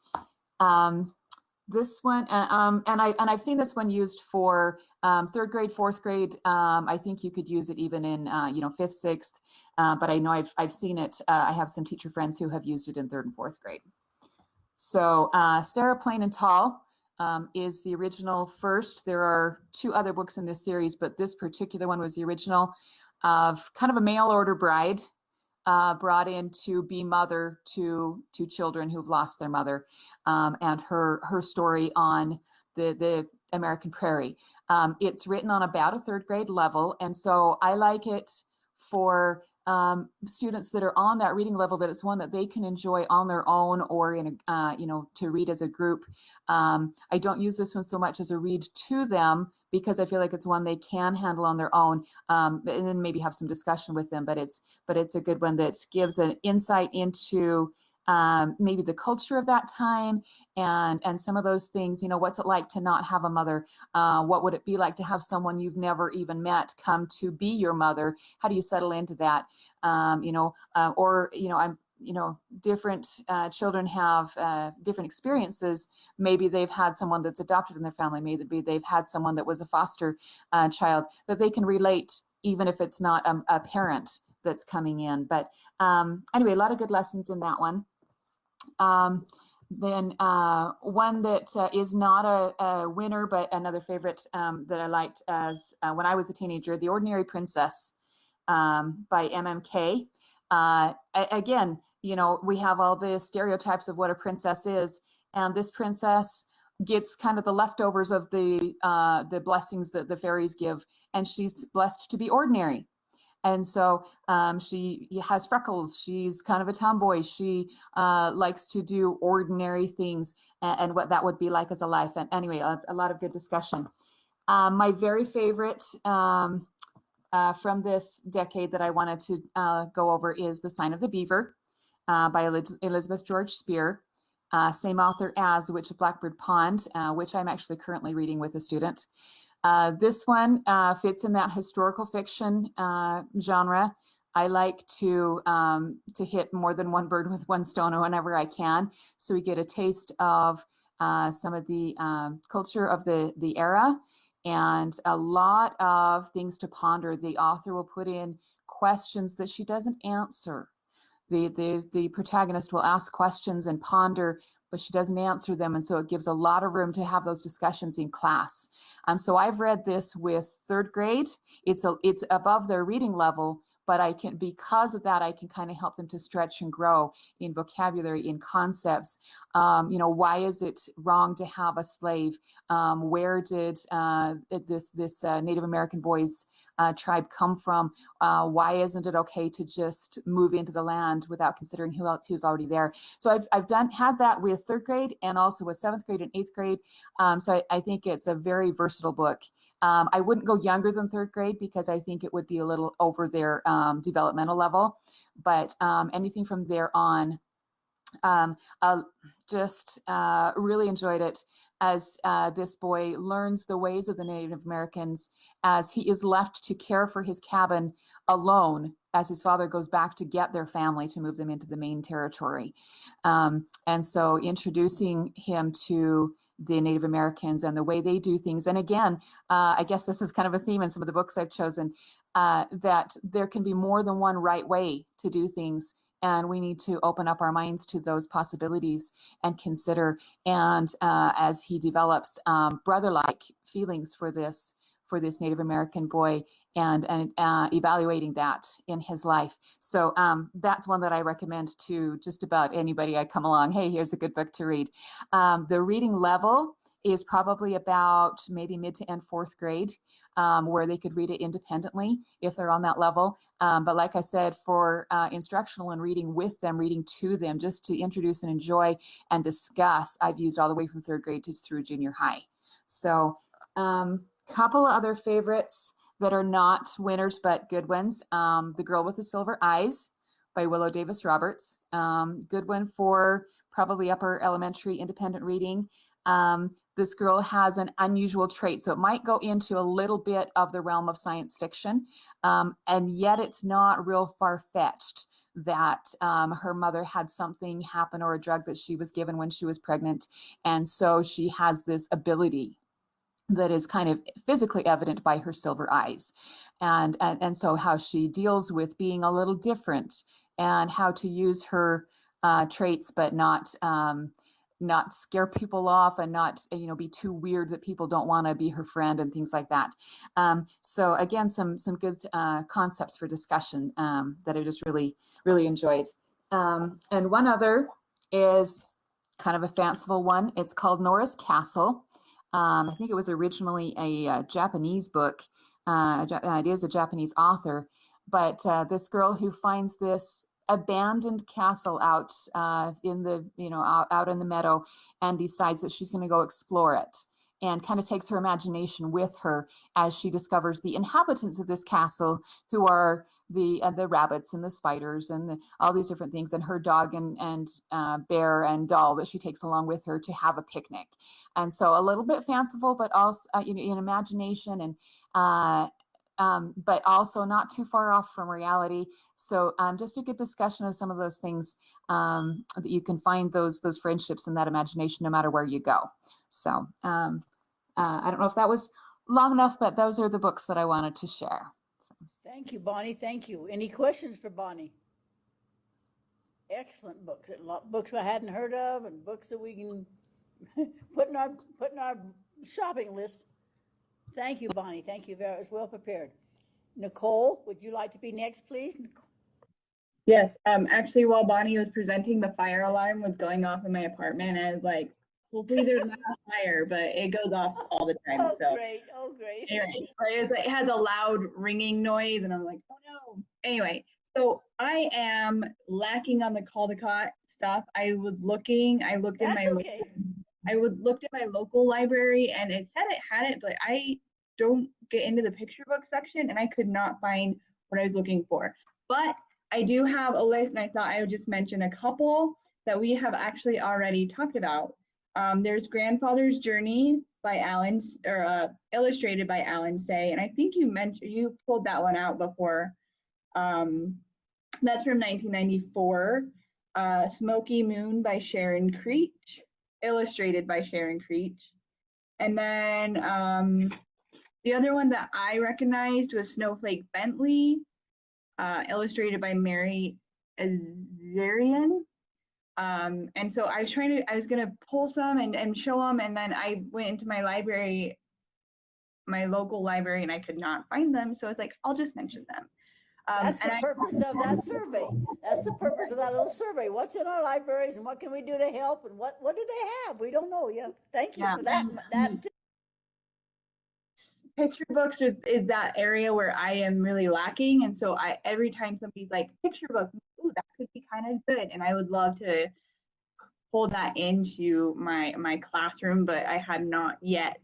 This one, and I've seen this one used for third grade, fourth grade. I think you could use it even in fifth, sixth, but I know I've seen it. I have some teacher friends who have used it in third and fourth grade. So Sarah Plain and Tall is the original first. There are two other books in this series, but this particular one was the original, of kind of a mail order bride brought in to be mother to children who've lost their mother, and her story on the American prairie. It's written on about a third grade level, and so I like it for students that are on that reading level, that it's one that they can enjoy on their own, or in a to read as a group. I don't use this one so much as a read to them, because I feel like it's one they can handle on their own, and then maybe have some discussion with them. But it's a good one that gives an insight into maybe the culture of that time, and some of those things. What's it like to not have a mother? What would it be like to have someone you've never even met come to be your mother? How do you settle into that? Different children have different experiences. Maybe they've had someone that's adopted in their family. Maybe they've had someone that was a foster child, that they can relate, even if it's not a parent that's coming in. But anyway, a lot of good lessons in that one. Then one that is not a winner, but another favorite that I liked as when I was a teenager, The Ordinary Princess by MMK. Again, we have all the stereotypes of what a princess is, and this princess gets kind of the leftovers of the blessings that the fairies give, and she's blessed to be ordinary. And so she has freckles. She's kind of a tomboy. She likes to do ordinary things, and what that would be like as a life. And anyway, a lot of good discussion. My very favorite from this decade that I wanted to go over is The Sign of the Beaver. by Elizabeth George Spear, same author as The Witch of Blackbird Pond, which I'm actually currently reading with a student. This one fits in that historical fiction genre. I like to hit more than one bird with one stone whenever I can, so we get a taste of some of the culture of the era and a lot of things to ponder. The author will put in questions that she doesn't answer. The protagonist will ask questions and ponder, but she doesn't answer them, and so it gives a lot of room to have those discussions in class. So I've read this with third grade. It's above their reading level, but because of that, I can kind of help them to stretch and grow in vocabulary, in concepts. Why is it wrong to have a slave? Where did this Native American boy's tribe come from? Why isn't it okay to just move into the land without considering who's already there? So I've had that with third grade and also with seventh grade and eighth grade. So I think it's a very versatile book. I wouldn't go younger than third grade because I think it would be a little over their developmental level, but anything from there on, just really enjoyed it as this boy learns the ways of the Native Americans as he is left to care for his cabin alone as his father goes back to get their family to move them into the main territory. And so introducing him to the Native Americans and the way they do things. And again, I guess this is kind of a theme in some of the books I've chosen, that there can be more than one right way to do things. And we need to open up our minds to those possibilities and consider. And as he develops brother-like feelings for this Native American boy and evaluating that in his life. So that's one that I recommend to just about anybody I come along. Hey, here's a good book to read. The reading level is probably about maybe mid to end fourth grade, where they could read it independently if they're on that level. But like I said, for instructional and reading with them, reading to them, just to introduce and enjoy and discuss, I've used all the way from third grade through junior high. So couple of other favorites that are not winners, but good ones. The Girl with the Silver Eyes by Willow Davis Roberts. Good one for probably upper elementary independent reading. This girl has an unusual trait, so it might go into a little bit of the realm of science fiction, and yet it's not real far-fetched that her mother had something happen or a drug that she was given when she was pregnant, and so she has this ability that is kind of physically evident by her silver eyes, and so how she deals with being a little different and how to use her traits, but not scare people off and not be too weird that people don't want to be her friend and things like that. So again, some good concepts for discussion that I just really enjoyed. And one other is kind of a fanciful one. It's called Nora's Castle. I think it was originally a Japanese book. It is a Japanese author, but this girl who finds this abandoned castle out in the out in the meadow and decides that she's going to go explore it, and kind of takes her imagination with her as she discovers the inhabitants of this castle, who are the rabbits and the spiders and all these different things, and her dog and bear and doll that she takes along with her to have a picnic. And so a little bit fanciful, but also in imagination, and but also not too far off from reality. So just a good discussion of some of those things, that you can find those friendships and that imagination no matter where you go. So I don't know if that was long enough, but those are the books that I wanted to share. So. Thank you, Bonnie. Thank you. Any questions for Bonnie? Excellent books. Books I hadn't heard of, and books that we can put in our shopping list. Thank you, Bonnie. Thank you. Very well prepared. Nicole, would you like to be next, please? Yes. Actually, while Bonnie was presenting, the fire alarm was going off in my apartment, and I was like, hopefully there's not a fire, but it goes off all the time. Oh, so great. Oh, great. Anyway, it has a loud ringing noise, and I'm like, oh no. Anyway, so I am lacking on the Caldecott stuff. I looked in my local library, and it said it had it, but I don't get into the picture book section, and I could not find what I was looking for. But I do have a list, and I thought I would just mention a couple that we have actually already talked about. There's Grandfather's Journey by Alan, illustrated by Alan Say, and I think you pulled that one out before. That's from 1994. Smoky Moon by Sharon Creech, illustrated by Sharon Creech. And then the other one that I recognized was Snowflake Bentley, illustrated by Mary Azarian. And so I was gonna pull some and show them, and then I went into my library, my local library, and I could not find them. So it's like, I'll just mention them. That's the purpose of that survey. That's the purpose of that little survey. What's in our libraries and what can we do to help, and what do they have? We don't know. Yeah, thank you for that. Picture books is that area where I am really lacking, and so every time somebody's like picture book, ooh, that could be kind of good, and I would love to pull that into my classroom, but I had not yet.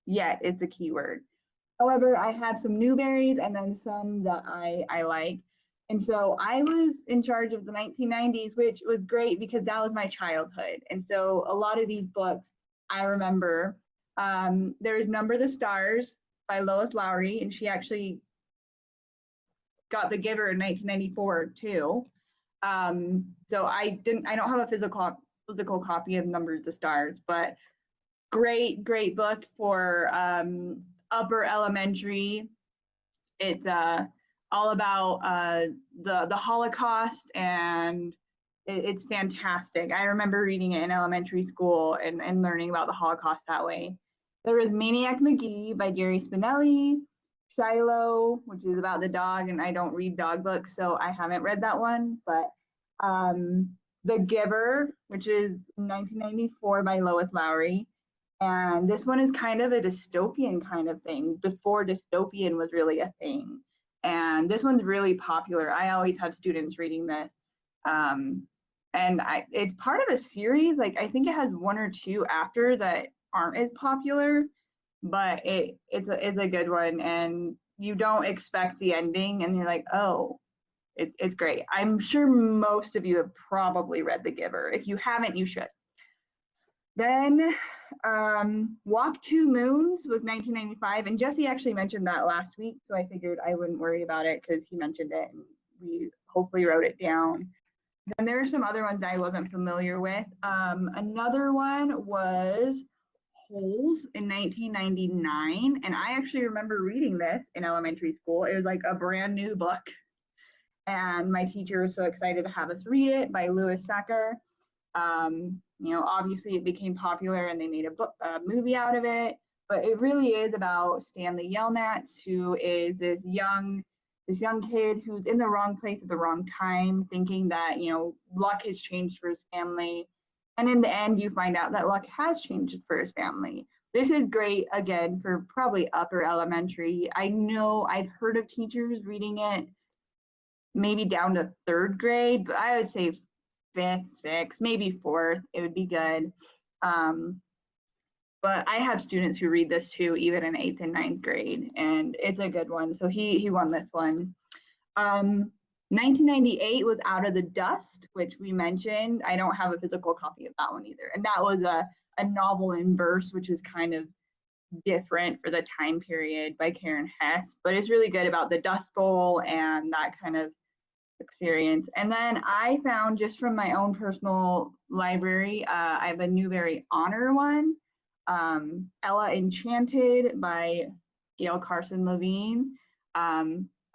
It's a keyword. However, I have some Newberries and then some that I like. And so I was in charge of the 1990s, which was great because that was my childhood. And so a lot of these books I remember. There's Number the Stars by Lois Lowry, and she actually got the Giver in 1994 too. So I don't have a physical copy of Number the Stars, but great book for upper elementary. It's all about the Holocaust, and it's fantastic. I remember reading it in elementary school and learning about the Holocaust that way. There was Maniac McGee by Gary Spinelli, Shiloh, which is about the dog, and I don't read dog books, so I haven't read that one, but The Giver, which is 1994 by Lois Lowry. And this one is kind of a dystopian kind of thing, before dystopian was really a thing. And this one's really popular. I always have students reading this. And it's part of a series. Like, I think it has one or two after that aren't as popular, but it's a good one. And you don't expect the ending, and you're like, oh, it's great. I'm sure most of you have probably read The Giver. If you haven't, you should. Then Walk Two Moons was 1995, and Jesse actually mentioned that last week, so I figured I wouldn't worry about it because he mentioned it and we hopefully wrote it down. Then there are some other ones I wasn't familiar with. Another one was Holes in 1999, and I actually remember reading this in elementary school. It was like a brand new book, and my teacher was so excited to have us read it, by Lewis Sacker. You know, obviously it became popular and they made a movie out of it, but it really is about Stanley Yelnats, who is this young kid who's in the wrong place at the wrong time, thinking that, you know, luck has changed for his family. And in the end, you find out that luck has changed for his family. This is great, again, for probably upper elementary. I know I've heard of teachers reading it maybe down to 3rd grade, but I would say 5th, 6th, maybe 4th, it would be good. But I have students who read this too, even in 8th and 9th grade, and it's a good one. So he won this one. 1998 was Out of the Dust, which we mentioned. I don't have a physical copy of that one either. And that was a novel in verse, which is kind of different for the time period, by Karen Hess, but it's really good about the Dust Bowl and that kind of experience. And then I found, just from my own personal library, I have a Newbery Honor one, Ella Enchanted by Gail Carson Levine.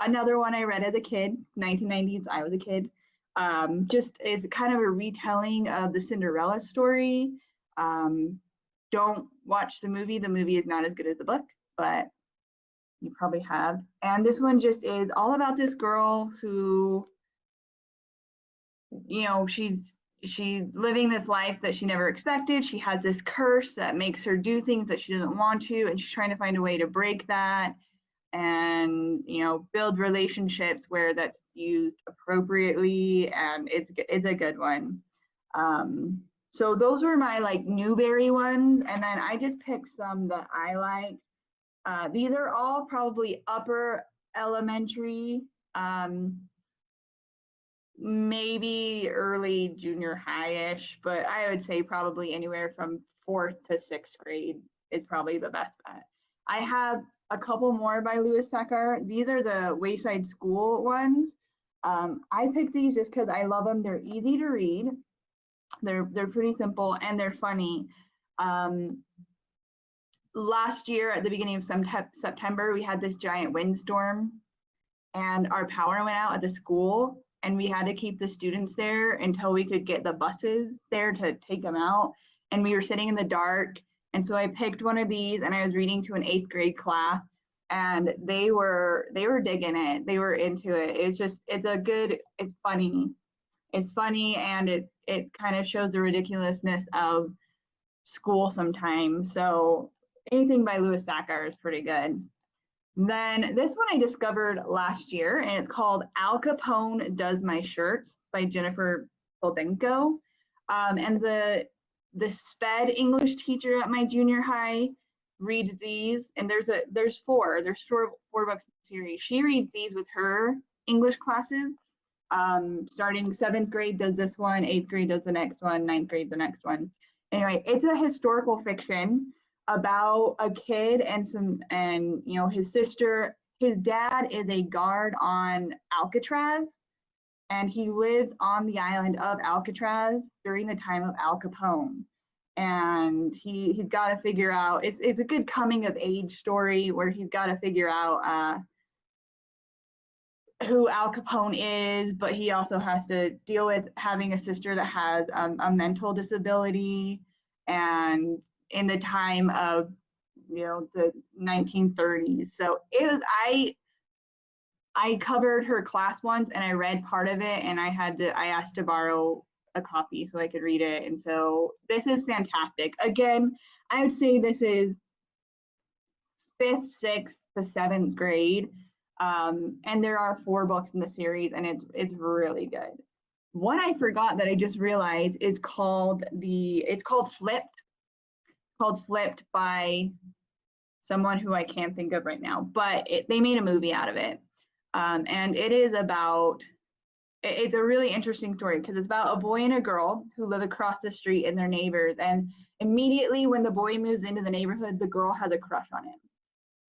Another one I read as a kid, 1990s, I was a kid. Just is kind of a retelling of the Cinderella story. Don't watch the movie. The movie is not as good as the book, but you probably have. And this one just is all about this girl who, you know, she's living this life that she never expected. She has this curse that makes her do things that she doesn't want to, and she's trying to find a way to break that and, you know, build relationships where that's used appropriately, and it's a good one. So those were my like Newbery ones, and then I just picked some that I like. These are all probably upper elementary. maybe early junior high-ish, but I would say probably anywhere from 4th to 6th grade is probably the best bet. I have a couple more by Lewis Sackar. These are the Wayside School ones. I picked these just because I love them. They're easy to read. They're pretty simple and they're funny. Last year at the beginning of September, we had this giant windstorm and our power went out at the school and we had to keep the students there until we could get the buses there to take them out. And we were sitting in the dark. And so I picked one of these and I was reading to an 8th grade class and they were digging it. They were into it. It's funny. It's funny and it kind of shows the ridiculousness of school sometimes. So anything by Lewis Sackar is pretty good. Then this one I discovered last year, and it's called Al Capone Does My Shirts by Jennifer Poldenko. And the SPED English teacher at my junior high reads these, and there's four books in the series. She reads these with her English classes. Starting 7th grade does this one, 8th grade does the next one, 9th grade the next one. Anyway, it's a historical fiction about a kid and you know, his sister. His dad is a guard on Alcatraz, and he lives on the island of Alcatraz during the time of Al Capone. And he's got to figure out, it's a good coming of age story where he's got to figure out who Al Capone is, but he also has to deal with having a sister that has a mental disability, and in the time of, you know, the 1930s. So it was, I covered her class once and I read part of it, and I asked to borrow a copy so I could read it. And so this is fantastic. Again, I would say this is 5th, 6th to 7th grade. And there are 4 books in the series, and it's really good. One I forgot that I just realized is called Flipped by someone who I can't think of right now, but they made a movie out of it. And it's a really interesting story because it's about a boy and a girl who live across the street and they're neighbors. And immediately when the boy moves into the neighborhood, the girl has a crush on him.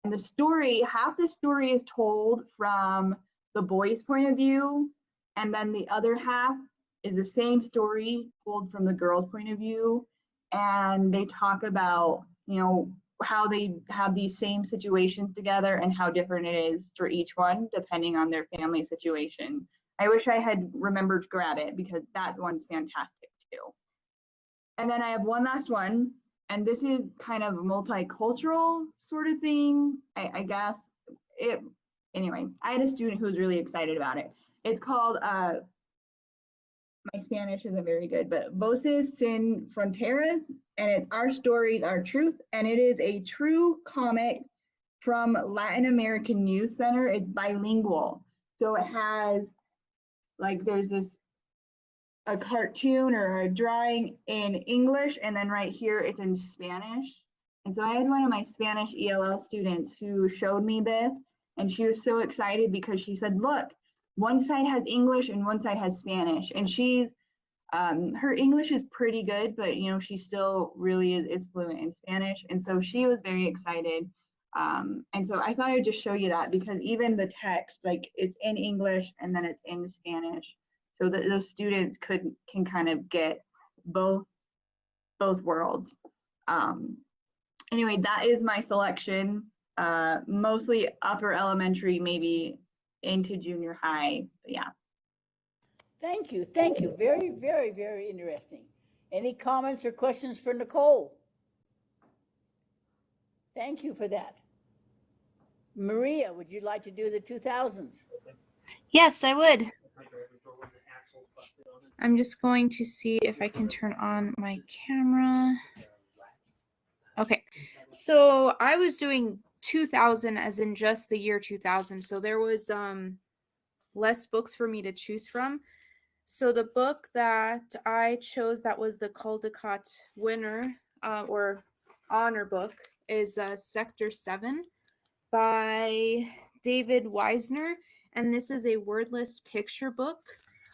And half the story is told from the boy's point of view, and then the other half is the same story told from the girl's point of view. And they talk about, you know, how they have these same situations together and how different it is for each one, depending on their family situation. I wish I had remembered to grab it because that one's fantastic too. And then I have one last one, and this is kind of a multicultural sort of thing, I guess. Anyway, I had a student who was really excited about it. It's called, my Spanish isn't very good, but Voces Sin Fronteras, and it's Our Stories, Our Truth, and it is a true comic from Latin American Youth Center. It's bilingual. So it has, like, there's a cartoon or a drawing in English, and then right here it's in Spanish. And so I had one of my Spanish ELL students who showed me this, and she was so excited because she said, look, one side has English and one side has Spanish. And she's, her English is pretty good, but you know, she still really is fluent in Spanish. And so she was very excited. And so I thought I'd just show you that because even the text, like it's in English and then it's in Spanish. So that those students can kind of get both worlds. Anyway, that is my selection. Mostly upper elementary, maybe into junior high. But yeah. Thank you. Very, very, very interesting. Any comments or questions for Nicole? Thank you for that. Maria, would you like to do the 2000s? Yes, I would. I'm just going to see if I can turn on my camera. Okay, so I was doing 2000 as in just the year 2000. So there was less books for me to choose from. So the book that I chose that was the Caldecott winner or honor book is Sector 7 by David Weisner. And this is a wordless picture book.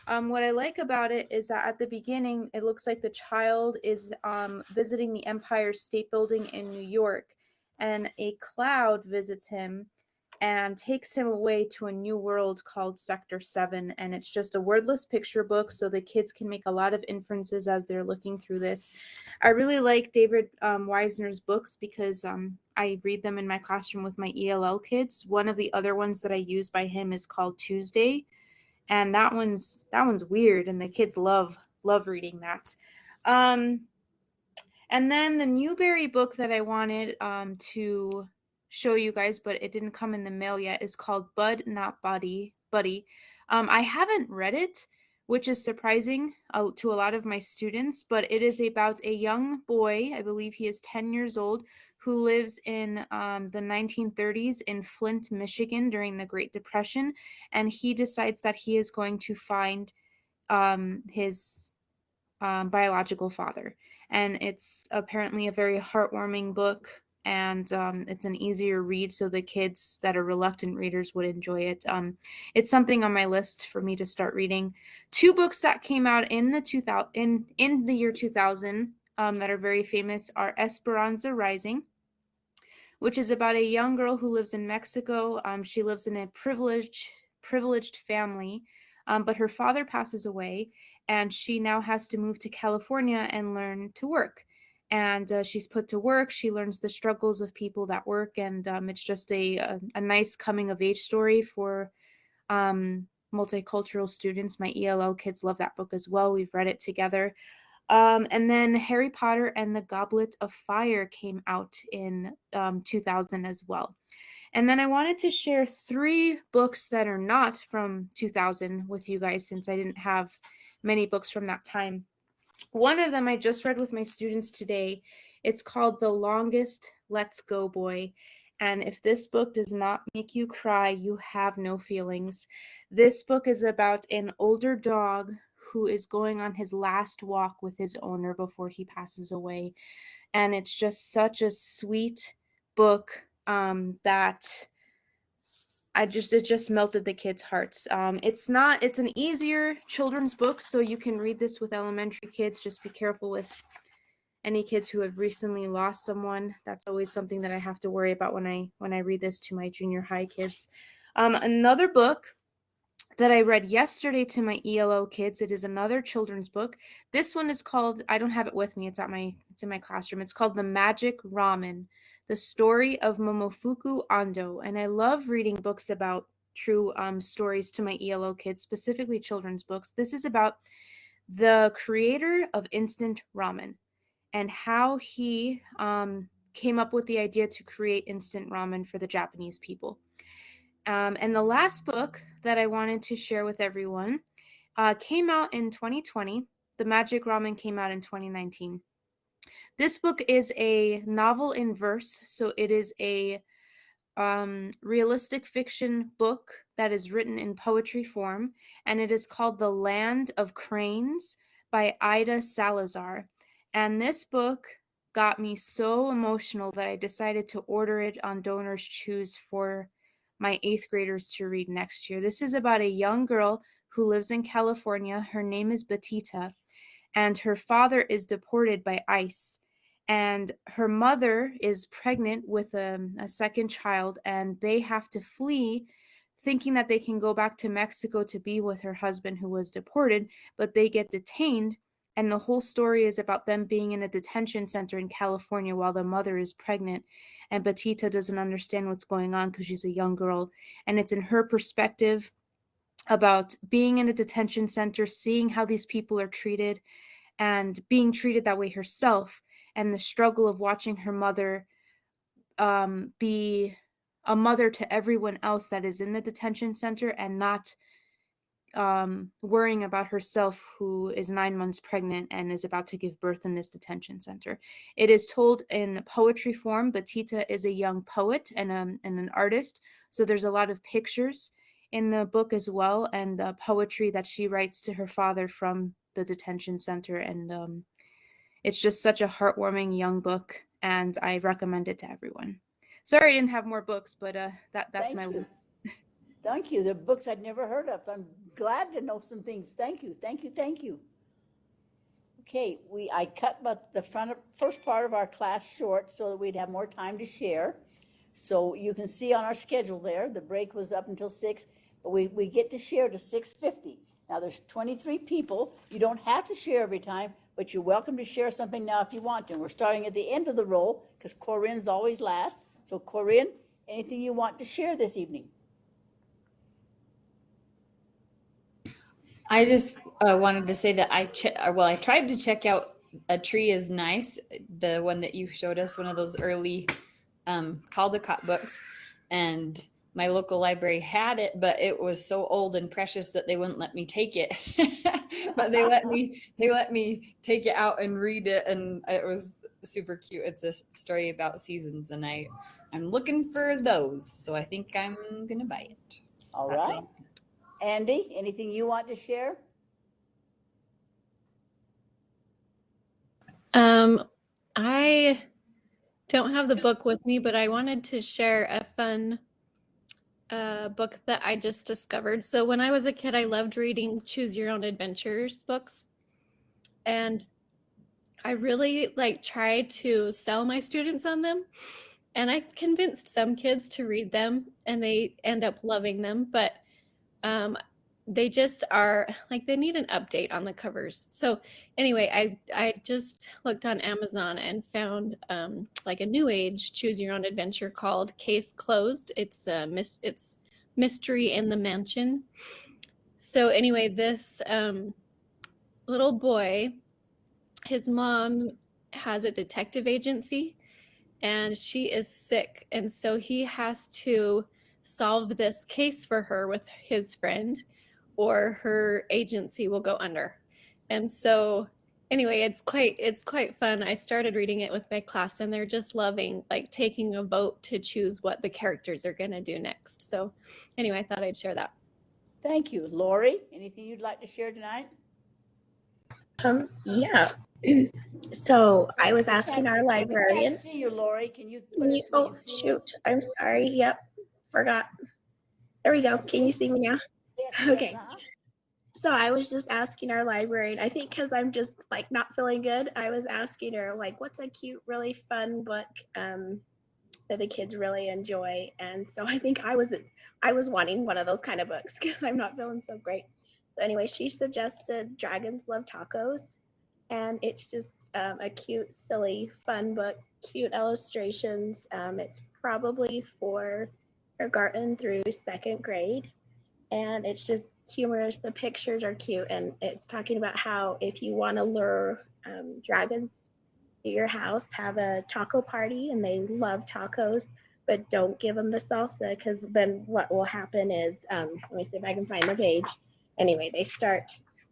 What I like about it is that at the beginning, it looks like the child is visiting the Empire State Building in New York, and a cloud visits him and takes him away to a new world called Sector 7. And it's just a wordless picture book, so the kids can make a lot of inferences as they're looking through this. I really like David Weisner's books because I read them in my classroom with my ELL kids. One of the other ones that I use by him is called Tuesday, and that one's weird, and the kids love reading that. And then the Newbery book that I wanted to show you guys, but it didn't come in the mail yet, is called Bud Not Buddy. I haven't read it, which is surprising to a lot of my students, but it is about a young boy, I believe he is 10 years old, who lives in the 1930s in Flint, Michigan during the Great Depression, and he decides that he is going to find his biological father. And it's apparently a very heartwarming book, and it's an easier read, so the kids that are reluctant readers would enjoy it. It's something on my list for me to start reading. Two books that came out in the year 2000 that are very famous are Esperanza Rising, which is about a young girl who lives in Mexico. She lives in a privileged family, but her father passes away, and she now has to move to California and learn to work. And she's put to work. She learns the struggles of people that work, and it's just a nice coming of age story for multicultural students. My ELL kids love that book as well. We've read it together. And then Harry Potter and the Goblet of Fire came out in 2000 as well. And then I wanted to share 3 books that are not from 2000 with you guys, since I didn't have many books from that time. One of them I just read with my students today. It's called The Longest Let's Go Boy. And if this book does not make you cry, you have no feelings. This book is about an older dog who is going on his last walk with his owner before he passes away. And it's just such a sweet book that it just melted the kids' hearts. It's an easier children's book, so you can read this with elementary kids. Just be careful with any kids who have recently lost someone. That's always something that I have to worry about when I read this to my junior high kids. Another book that I read yesterday to my ELO kids, it is another children's book. This one is called, I don't have it with me, it's in my classroom. It's called The Magic Ramen, the story of Momofuku Ando. And I love reading books about true stories to my ELO kids, specifically children's books. This is about the creator of instant ramen and how he came up with the idea to create instant ramen for the Japanese people. And the last book that I wanted to share with everyone came out in 2020. The Magic Ramen came out in 2019. This book is a novel in verse, so it is a realistic fiction book that is written in poetry form, and it is called The Land of Cranes by Ida Salazar. And this book got me so emotional that I decided to order it on Donors Choose for my 8th graders to read next year. This is about a young girl who lives in California. Her name is Batita, and her father is deported by ICE. And her mother is pregnant with a second child, and they have to flee, thinking that they can go back to Mexico to be with her husband who was deported, but they get detained. And the whole story is about them being in a detention center in California while the mother is pregnant. And Batita doesn't understand what's going on because she's a young girl. And it's in her perspective about being in a detention center, seeing how these people are treated, and being treated that way herself, and the struggle of watching her mother be a mother to everyone else that is in the detention center and not worrying about herself, who is 9 months pregnant and is about to give birth in this detention center. It is told in poetry form. Batita is a young poet and an artist, so there's a lot of pictures in the book as well, and poetry that she writes to her father from the detention center. And it's just such a heartwarming young book, and I recommend it to everyone. Sorry I didn't have more books, but that's my list. Thank you. The books I'd never heard of. I'm glad to know some things. Thank you. Okay, I cut the first part of our class short so that we'd have more time to share. So you can see on our schedule there, the break was up until 6, but we get to share to 6:50. Now there's 23 people. You don't have to share every time, but you're welcome to share something now if you want to. And we're starting at the end of the roll because Corinne's always last. So Corinne, anything you want to share this evening? I just wanted to say that I tried to check out A Tree is Nice, the one that you showed us, one of those early Caldecott books, and my local library had it, but it was so old and precious that they wouldn't let me take it. But they let me take it out and read it, and it was super cute. It's a story about seasons, and I'm looking for those, so I think I'm gonna buy it. All right. Andy, anything you want to share? I don't have the book with me, but I wanted to share a fun book that I just discovered. So when I was a kid, I loved reading Choose Your Own Adventures books. And I really tried to sell my students on them. And I convinced some kids to read them and they end up loving them. But they just are they need an update on the covers. So anyway, I just looked on Amazon and found a new age choose your own adventure called Case Closed. It's Mystery in the Mansion. So anyway, this little boy, his mom has a detective agency and she is sick, and so he has to solve this case for her with his friend, or her agency will go under. And so anyway, it's quite fun. I started reading it with my class and they're just loving taking a vote to choose what the characters are going to do next. So anyway, I thought I'd share that. Thank you. Lori, anything you'd like to share tonight? Yeah. So I was asking our librarian. We can't see you, Lori. Can you put it Oh, shoot. I'm sorry. Yep. Forgot. There we go. Can you see me now? Yes, okay. Yes, So I was just asking our librarian, I think because I'm just not feeling good, I was asking her what's a cute, really fun book that the kids really enjoy. And so I think I was wanting one of those kind of books because I'm not feeling so great. So anyway, she suggested Dragons Love Tacos. And it's just a cute, silly, fun book, cute illustrations. It's probably for kindergarten through 2nd grade. And it's just humorous. The pictures are cute. And it's talking about how if you want to lure dragons to your house, have a taco party, and they love tacos, but don't give them the salsa, because then what will happen is, let me see if I can find the page. Anyway, they start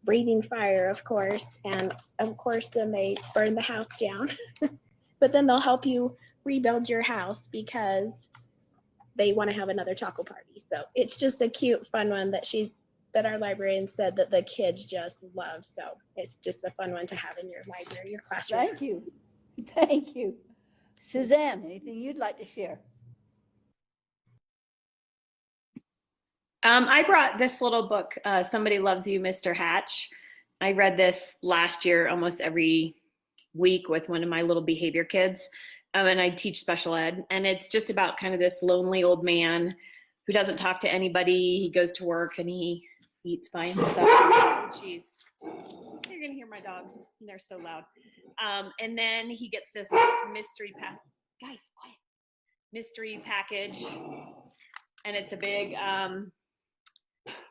breathing fire, of course, and of course then they burn the house down. But then they'll help you rebuild your house because they want to have another taco party. So it's just a cute, fun one that our librarian said that the kids just love. So it's just a fun one to have in your library, your classroom. Thank you. Suzanne, anything you'd like to share? I brought this little book, Somebody Loves You, Mr. Hatch. I read this last year almost every week with one of my little behavior kids, and I teach special ed. And it's just about kind of this lonely old man who doesn't talk to anybody. He goes to work and he eats by himself. Jeez, you're gonna hear my dogs. They're so loud. And then he gets this mystery package, and it's a big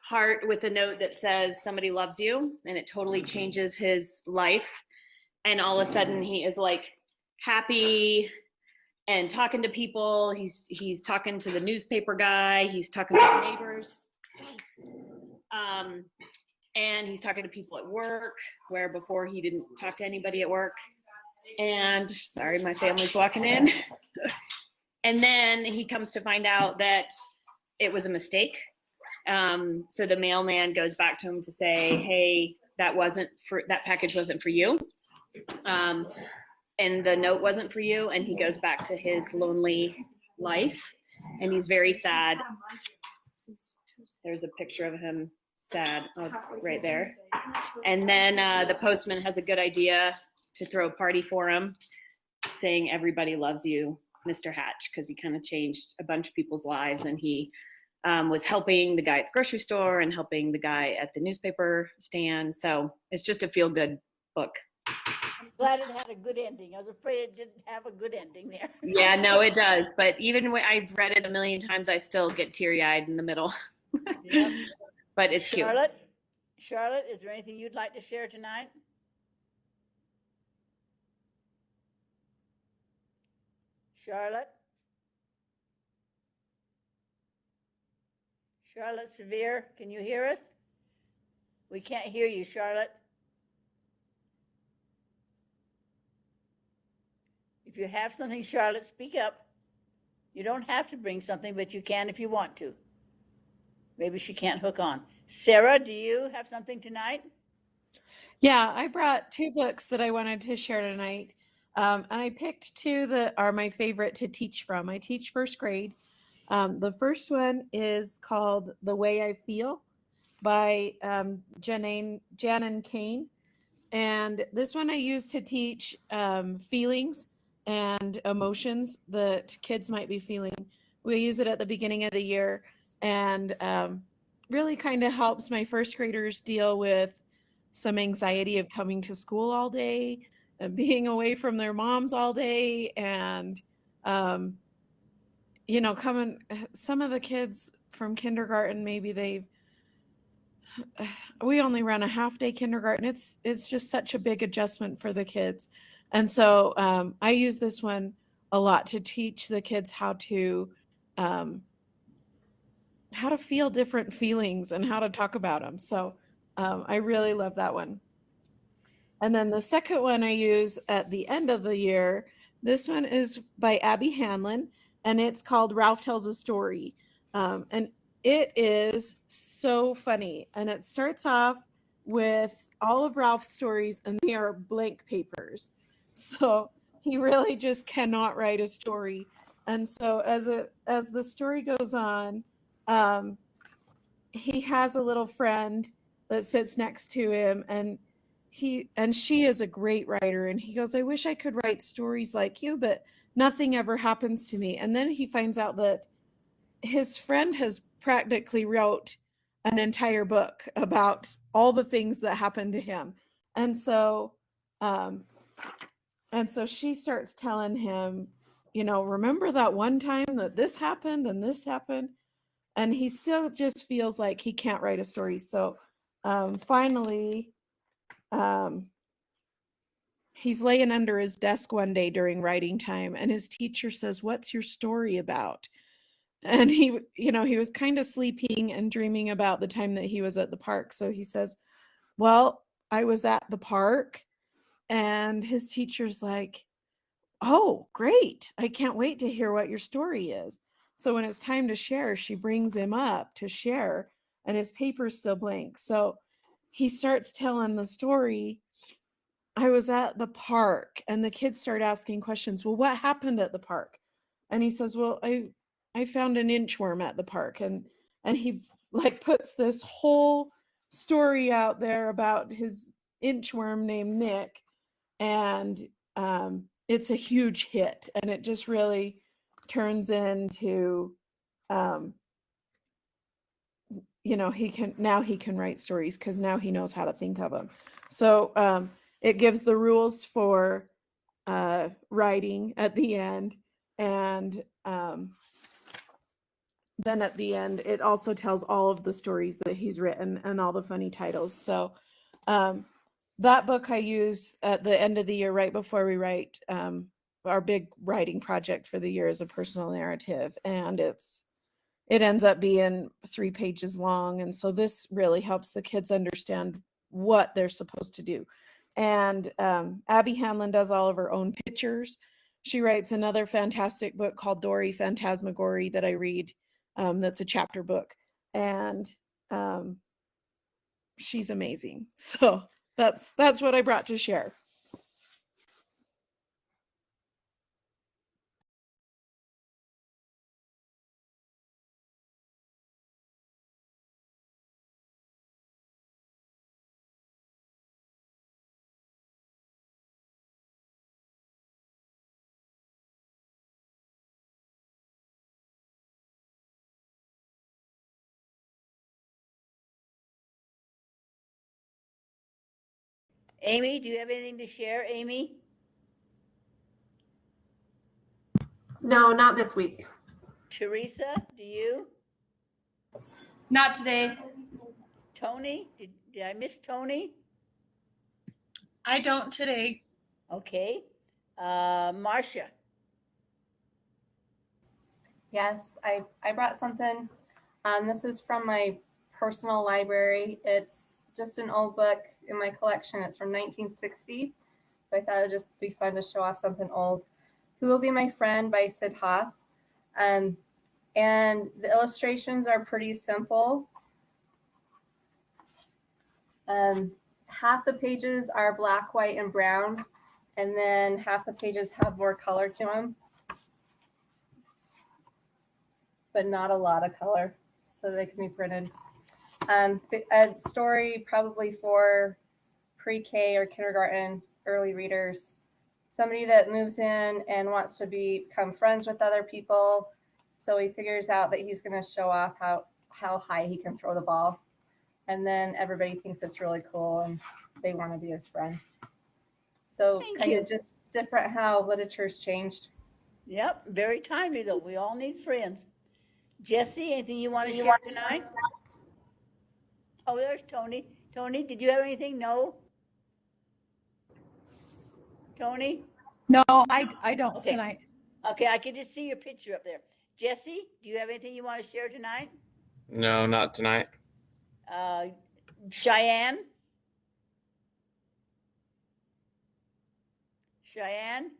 heart with a note that says somebody loves you, and it totally changes his life. And all of a sudden he is happy and talking to people. He's talking to the newspaper guy, he's talking to his neighbors, and he's talking to people at work, where before he didn't talk to anybody at work. And sorry, my family's walking in. And then he comes to find out that it was a mistake. So the mailman goes back to him to say, hey, that package wasn't for you. And the note wasn't for you. And he goes back to his lonely life, and he's very sad. There's a picture of him sad right there. And then the postman has a good idea to throw a party for him, saying everybody loves you, Mr. Hatch, because he kind of changed a bunch of people's lives, and he was helping the guy at the grocery store and helping the guy at the newspaper stand. So it's just a feel-good book. I'm glad it had a good ending. I was afraid it didn't have a good ending there. Yeah, no, it does. But even when I've read it a million times, I still get teary-eyed in the middle. Yep. But it's cute. Charlotte, is there anything you'd like to share tonight? Charlotte Severe, can you hear us? We can't hear you, Charlotte. If you have something, Charlotte, speak up. You don't have to bring something, but you can if you want to. Maybe she can't hook on. Sarah, do you have something tonight? Yeah, I brought 2 books that I wanted to share tonight. And I picked 2 that are my favorite to teach from. I teach first grade. The first one is called The Way I Feel by Janan Kane. And this one I use to teach feelings and emotions that kids might be feeling. We use it at the beginning of the year, and really kind of helps my first graders deal with some anxiety of coming to school all day and being away from their moms all day. And, you know, some of the kids from kindergarten, maybe we only run a half-day kindergarten. It's just such a big adjustment for the kids. And so I use this one a lot to teach the kids how to feel different feelings and how to talk about them. So I really love that one. And then the second one I use at the end of the year, this one is by Abby Hanlon, and it's called Ralph Tells a Story. And it is so funny. And it starts off with all of Ralph's stories, and they are blank papers. So he really just cannot write a story. And so as the story goes on, he has a little friend that sits next to him, and she is a great writer, and he goes, I wish I could write stories like you, but nothing ever happens to me. And then he finds out that his friend has practically wrote an entire book about all the things that happened to him. And so she starts telling him, you know, remember that one time that this happened and this happened? And he still just feels like he can't write a story. So finally, he's laying under his desk one day during writing time, and his teacher says, what's your story about? And he was kind of sleeping and dreaming about the time that he was at the park. So he says, well, I was at the park. And his teacher's like, oh, great. I can't wait to hear what your story is. So when it's time to share, she brings him up to share, and his paper's still blank. So he starts telling the story. I was at the park, and the kids start asking questions. Well, what happened at the park? And he says, well, I found an inchworm at the park. And he like puts this whole story out there about his inchworm named Nick. And it's a huge hit, and it just really turns into, he can write stories because now he knows how to think of them. So it gives the rules for writing at the end, and then at the end it also tells all of the stories that he's written and all the funny titles. So that book I use at the end of the year, right before we write our big writing project for the year, is a personal narrative, and it ends up being 3 pages long. And so this really helps the kids understand what they're supposed to do. And Abby Hanlon does all of her own pictures. She writes another fantastic book called Dory Phantasmagory that I read. That's a chapter book, and she's amazing. So that's what I brought to share. Amy, do you have anything to share, Amy? No, not this week. Teresa, do you? Not today. Tony, did I miss Tony? I don't today. Okay. Marcia. Yes, I brought something. This is from my personal library. It's just an old book in my collection. It's from 1960. So I thought it'd just be fun to show off something old. Who Will Be My Friend by Sid Hoff. And the illustrations are pretty simple. Half the pages are black, white, and brown, and then half the pages have more color to them, but not a lot of color, so they can be printed. A story probably for pre-K or kindergarten early readers. Somebody that moves in and wants to become friends with other people, so he figures out that he's going to show off how high he can throw the ball. And then everybody thinks it's really cool and they want to be his friend. So kind of just different how literature's changed. Yep, very timely though. We all need friends. Jesse, anything you want to share tonight? Oh, there's Tony. Tony, did you have anything? No? Tony? No, I don't tonight. Okay, I can just see your picture up there. Jesse, do you have anything you want to share tonight? No, not tonight. Cheyenne? Cheyenne?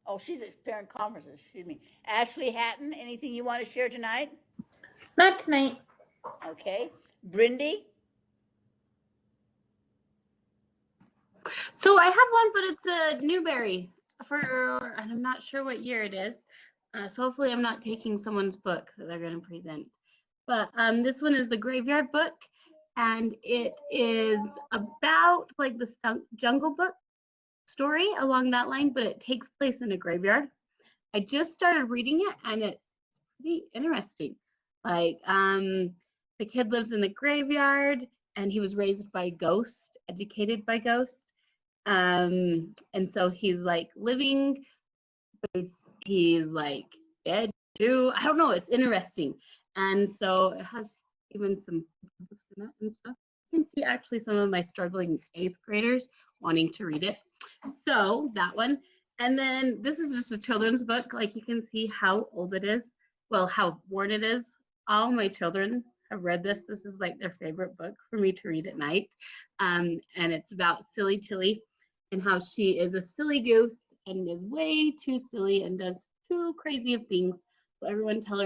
Oh, she's at parent conferences, excuse me. Ashley Hatton, anything you want to share tonight? Not tonight. Okay. Brindy? So I have one, but it's a Newberry and I'm not sure what year it is. So hopefully I'm not taking someone's book that they're going to present. But this one is the Graveyard Book, and it is about like the Jungle Book story along that line, but it takes place in a graveyard. I just started reading it, and it's pretty interesting. Like the kid lives in the graveyard, and he was raised by ghost, educated by ghost. And so he's like living, but he's like dead too. I don't know. It's interesting. And so it has even some books in it and stuff. You can see actually some of my struggling 8th graders wanting to read it. So that one. And then this is just a children's book. Like you can see how old it is. Well, how worn it is. All my children have read this. This is like their favorite book for me to read at night. And it's about Silly Tilly and how she is a silly goose and is way too silly and does too crazy of things. So everyone tells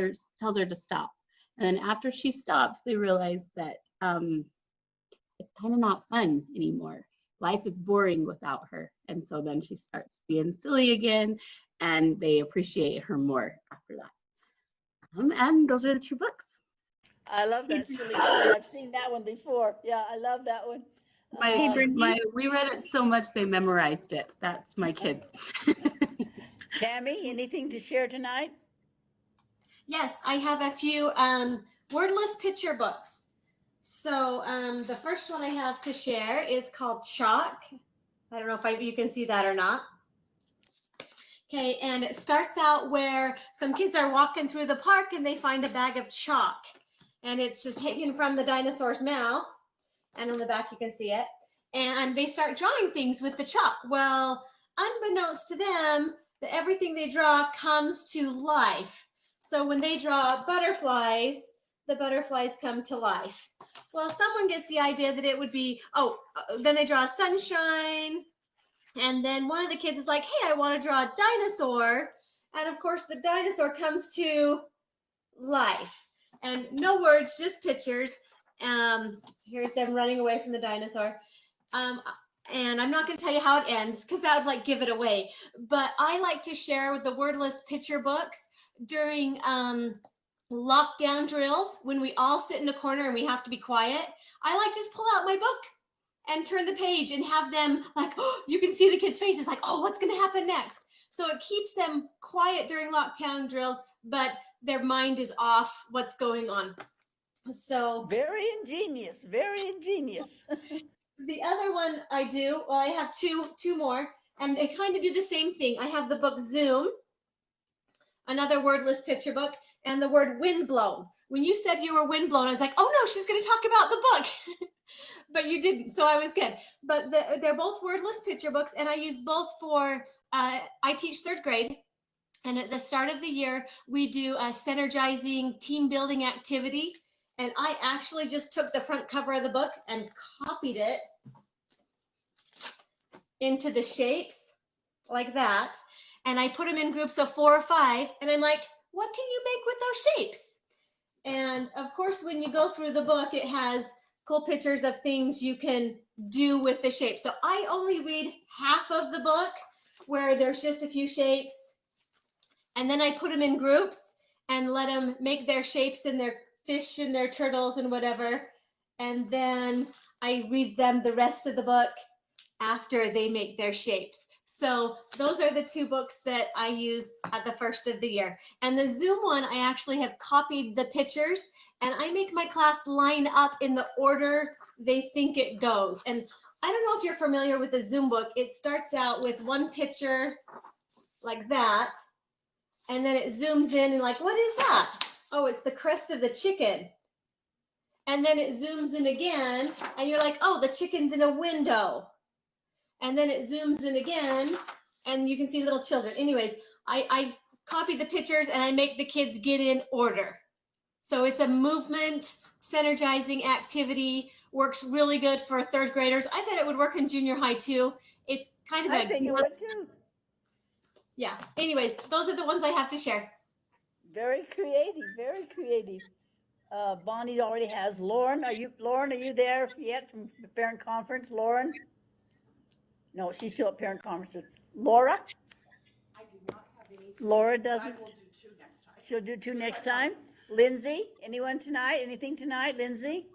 her to stop. And then after she stops, they realize that it's kind of not fun anymore. Life is boring without her. And so then she starts being silly again, and they appreciate her more after that. And those are the 2 books. I love that Silly Tilly. I've seen that one before. Yeah, I love that one. We read it so much they memorized it. That's my kids. Tammy, anything to share tonight? Yes, I have a few wordless picture books. So the first one I have to share is called Chalk. I don't know if you can see that or not. Okay, and it starts out where some kids are walking through the park and they find a bag of chalk. And it's just hanging from the dinosaur's mouth. And on the back you can see it. And they start drawing things with the chalk. Well, unbeknownst to them, everything they draw comes to life. So when they draw butterflies, the butterflies come to life. Well, someone gets the idea that it would be, then they draw sunshine. And then one of the kids is like, hey, I want to draw a dinosaur. And of course, the dinosaur comes to life. And no words, just pictures. Here's them running away from the dinosaur. And I'm not going to tell you how it ends because that would like give it away. But I like to share with the wordless picture books during lockdown drills when we all sit in a corner and we have to be quiet. I like just pull out my book and turn the page and have them like, oh, you can see the kids' faces like, oh, what's going to happen next? So it keeps them quiet during lockdown drills, but their mind is off what's going on. So very ingenious, very ingenious. the other one I do, well, I have two more, and they kind of do the same thing. I have the book Zoom, another wordless picture book, and the word windblown. When you said you were windblown, I was like, oh no, she's going to talk about the book. But you didn't, so I was good. But they're both wordless picture books, and I use both for, I teach third grade. And at the start of the year, we do a synergizing team building activity. And I actually just took the front cover of the book and copied it into the shapes like that. And I put them in groups of 4 or 5. And I'm like, what can you make with those shapes? And of course, when you go through the book, it has cool pictures of things you can do with the shapes. So I only read half of the book where there's just a few shapes. And then I put them in groups and let them make their shapes and their fish and their turtles and whatever. And then I read them the rest of the book after they make their shapes. So those are the 2 books that I use at the first of the year. And the Zoom one, I actually have copied the pictures, and I make my class line up in the order they think it goes. And I don't know if you're familiar with the Zoom book. It starts out with one picture like that, and then it zooms in and like, what is that? Oh, it's the crest of the chicken. And then it zooms in again, and you're like, oh, the chicken's in a window. And then it zooms in again, and you can see little children. Anyways, I copy the pictures, and I make the kids get in order. So it's a movement, synergizing activity, works really good for 3rd graders. I bet it would work in junior high too. It's kind of I think it would too. Yeah. Anyways, those are the ones I have to share. Very creative, very creative. Bonnie already has. Lauren, are you there yet from the parent conference? Lauren? No, she's still at parent conference. Laura? I do not have any. Laura doesn't. I will do 2 next time. She'll do 2 next time. Lindsay, anyone tonight? Anything tonight, Lindsay?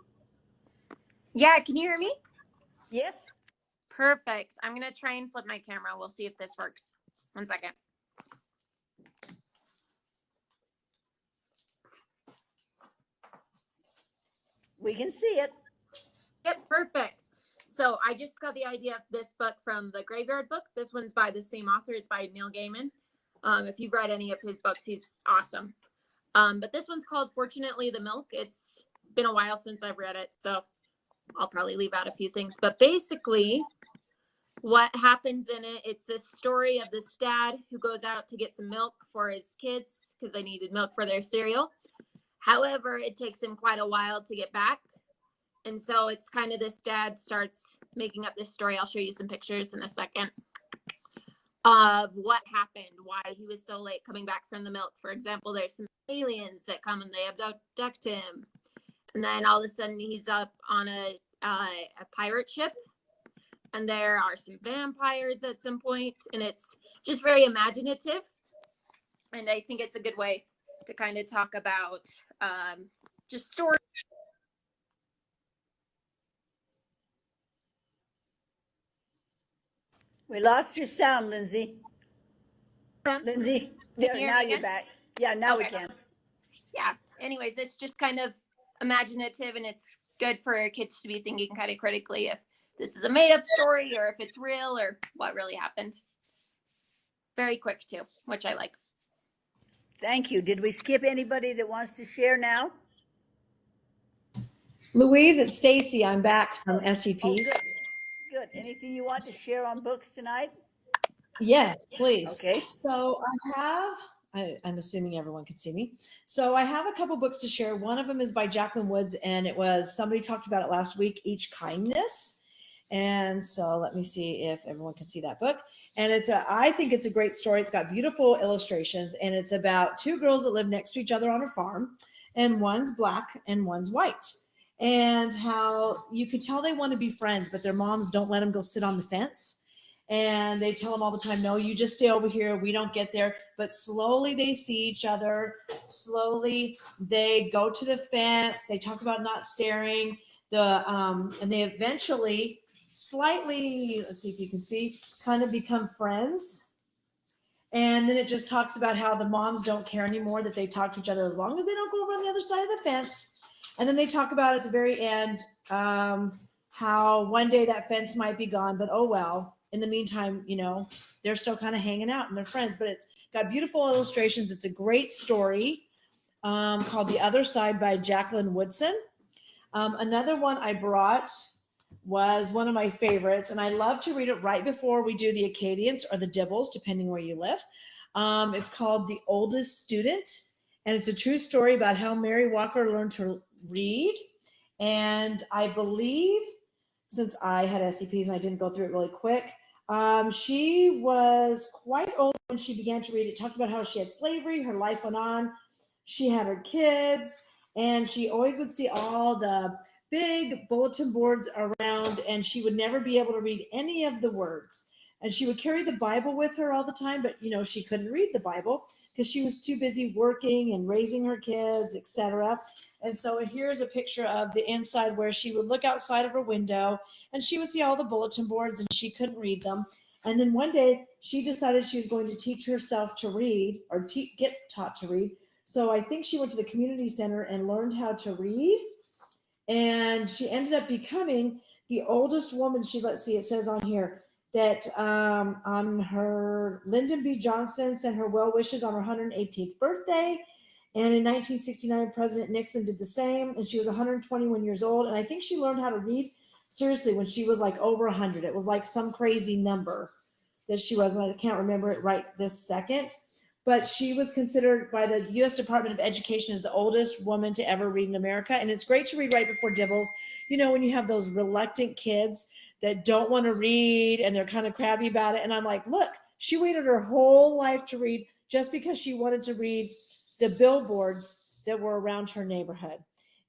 Yeah, can you hear me? Yes. Perfect. I'm going to try and flip my camera. We'll see if this works. 1 second. We can see it. Yep, perfect. So I just got the idea of this book from the Graveyard Book. This one's by the same author. It's by Neil Gaiman. If you've read any of his books, he's awesome. But this one's called Fortunately the Milk. It's been a while since I've read it, so I'll probably leave out a few things. But basically, what happens in it, it's a story of this dad who goes out to get some milk for his kids because they needed milk for their cereal. However, it takes him quite a while to get back. And so it's kind of this dad starts making up this story. I'll show you some pictures in a second of what happened, why he was so late coming back from the milk. For example, there's some aliens that come and they abduct him. And then all of a sudden he's up on a pirate ship. And there are some vampires at some point. And it's just very imaginative. And I think it's a good way to kind of talk about just story. We lost your sound, Lindsay. Lindsay, there, now you're back. Yeah, now we can. Yeah. Anyways, it's just kind of imaginative, and it's good for kids to be thinking kind of critically if this is a made-up story or if it's real or what really happened. Very quick too, which I like. Thank you. Did we skip anybody that wants to share now? Louise, it's Stacy. I'm back from SCPs. Oh, good. Good. Anything you want to share on books tonight? Yes, please. Okay. So I'm assuming everyone can see me. So I have a couple books to share. One of them is by Jacqueline Woods, and it was, somebody talked about it last week, Each Kindness. And so let me see if everyone can see that book. And I think it's a great story. It's got beautiful illustrations, and it's about 2 girls that live next to each other on a farm, and one's black and one's white. And how you could tell they want to be friends, but their moms don't let them go sit on the fence. And they tell them all the time, no, you just stay over here. We don't get there. But slowly they see each other. Slowly they go to the fence. They talk about not staring. And they eventually slightly, let's see if you can see, kind of become friends. And then it just talks about how the moms don't care anymore, that they talk to each other as long as they don't go over on the other side of the fence. And then they talk about at the very end how how one day that fence might be gone, but oh well. In the meantime, they're still kind of hanging out and they're friends, but it's got beautiful illustrations. It's a great story called The Other Side by Jacqueline Woodson. Another one I brought was one of my favorites, and I love to read it right before we do the Acadians or the Dibbles, depending where you live. It's called The Oldest Student, and it's a true story about how Mary Walker learned to read. And I believe, since I had SCPs and I didn't go through it really quick, she was quite old when she began to read. It talked about how she had slavery, her life went on, she had her kids, and she always would see all the big bulletin boards around, and she would never be able to read any of the words. And she would carry the Bible with her all the time, but she couldn't read the Bible because she was too busy working and raising her kids, etc. And so here's a picture of the inside where she would look outside of her window and she would see all the bulletin boards and she couldn't read them. And then one day she decided she was going to teach herself to read or get taught to read. So I think she went to the community center and learned how to read. And she ended up becoming the oldest woman. Let's see, it says on here that on her, Lyndon B. Johnson sent her well wishes on her 118th birthday. And in 1969, President Nixon did the same. And she was 121 years old. And I think she learned how to read seriously when she was like over 100. It was like some crazy number that she was. And I can't remember it right this second. But she was considered by the U.S. Department of Education as the oldest woman to ever read in America. And it's great to read right before Dibbles. When you have those reluctant kids that don't want to read and they're kind of crabby about it. And I'm like, look, she waited her whole life to read just because she wanted to read the billboards that were around her neighborhood.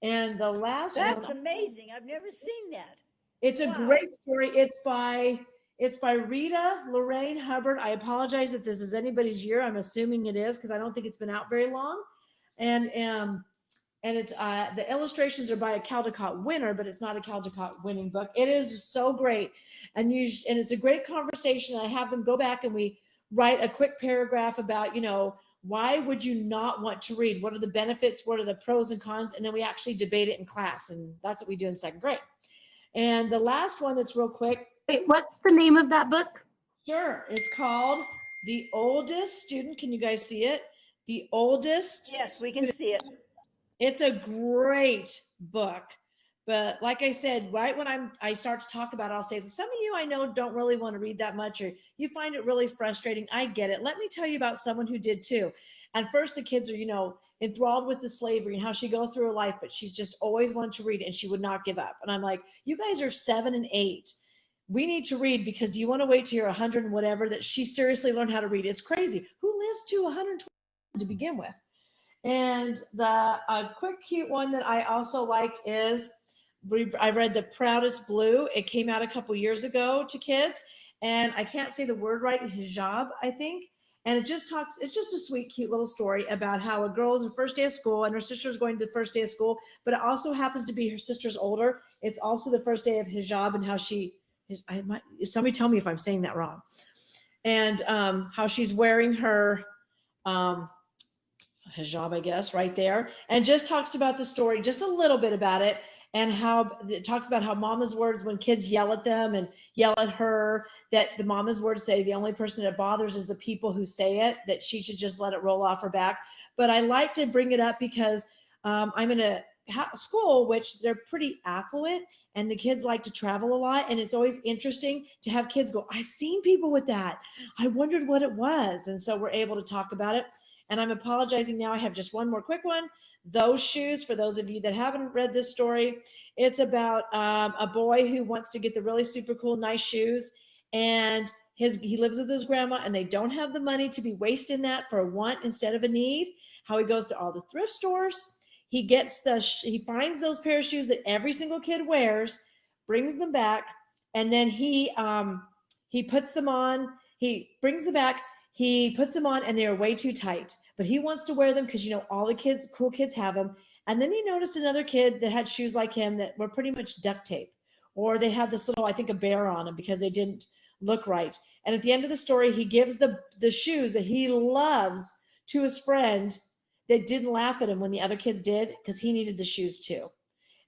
And the last That's amazing. I've never seen that. It's a great story. It's by Rita Lorraine Hubbard. I apologize if this is anybody's year. I'm assuming it is because I don't think it's been out very long. And it's the illustrations are by a Caldecott winner, but it's not a Caldecott winning book. It is so great, and it's a great conversation. I have them go back and we write a quick paragraph about why would you not want to read? What are the benefits? What are the pros and cons? And then we actually debate it in class, and that's what we do in second grade. And the last one that's real quick. Wait, what's the name of that book? Sure. It's called The Oldest Student. Can you guys see it? The Oldest. Yes, we can see it. It's a great book. But like I said, right when I start to talk about it, I'll say, some of you I know don't really want to read that much, or you find it really frustrating. I get it. Let me tell you about someone who did too. And first the kids are, enthralled with the slavery and how she goes through her life, but she's just always wanted to read it and she would not give up. And I'm like, you guys are 7 and 8. We need to read, because do you want to wait till you're 100 and whatever that she seriously learned how to read? It's crazy. Who lives to 120 to begin with? And the quick, cute one that I also liked is, I read The Proudest Blue. It came out a couple years ago to kids, and I can't say the word right, hijab, I think. And it's just a sweet, cute little story about how a girl is her first day of school and her sister's going to the first day of school, but it also happens to be her sister's older. It's also the first day of hijab, and how somebody tell me if I'm saying that wrong. And how she's wearing her hijab, I guess, right there. And just talks about the story, just a little bit about it. And how it talks about how mama's words, when kids yell at them and yell at her, that the mama's words say the only person that it bothers is the people who say it, that she should just let it roll off her back. But I like to bring it up because I'm in a school which they're pretty affluent, and the kids like to travel a lot. And it's always interesting to have kids go, I've seen people with that. I wondered what it was. And so we're able to talk about it. And I'm apologizing now. I have just one more quick one. Those Shoes, for those of you that haven't read this story, it's about a boy who wants to get the really super cool, nice shoes. And he lives with his grandma, and they don't have the money to be wasting that for a want instead of a need. How he goes to all the thrift stores. He finds those pair of shoes that every single kid wears, brings them back, and then he puts them on. He brings them back. He puts them on, and they are way too tight. But he wants to wear them because, all the cool kids have them. And then he noticed another kid that had shoes like him that were pretty much duct tape. Or they had this little, I think, a bear on them because they didn't look right. And at the end of the story, he gives the shoes that he loves to his friend that didn't laugh at him when the other kids did, because he needed the shoes too.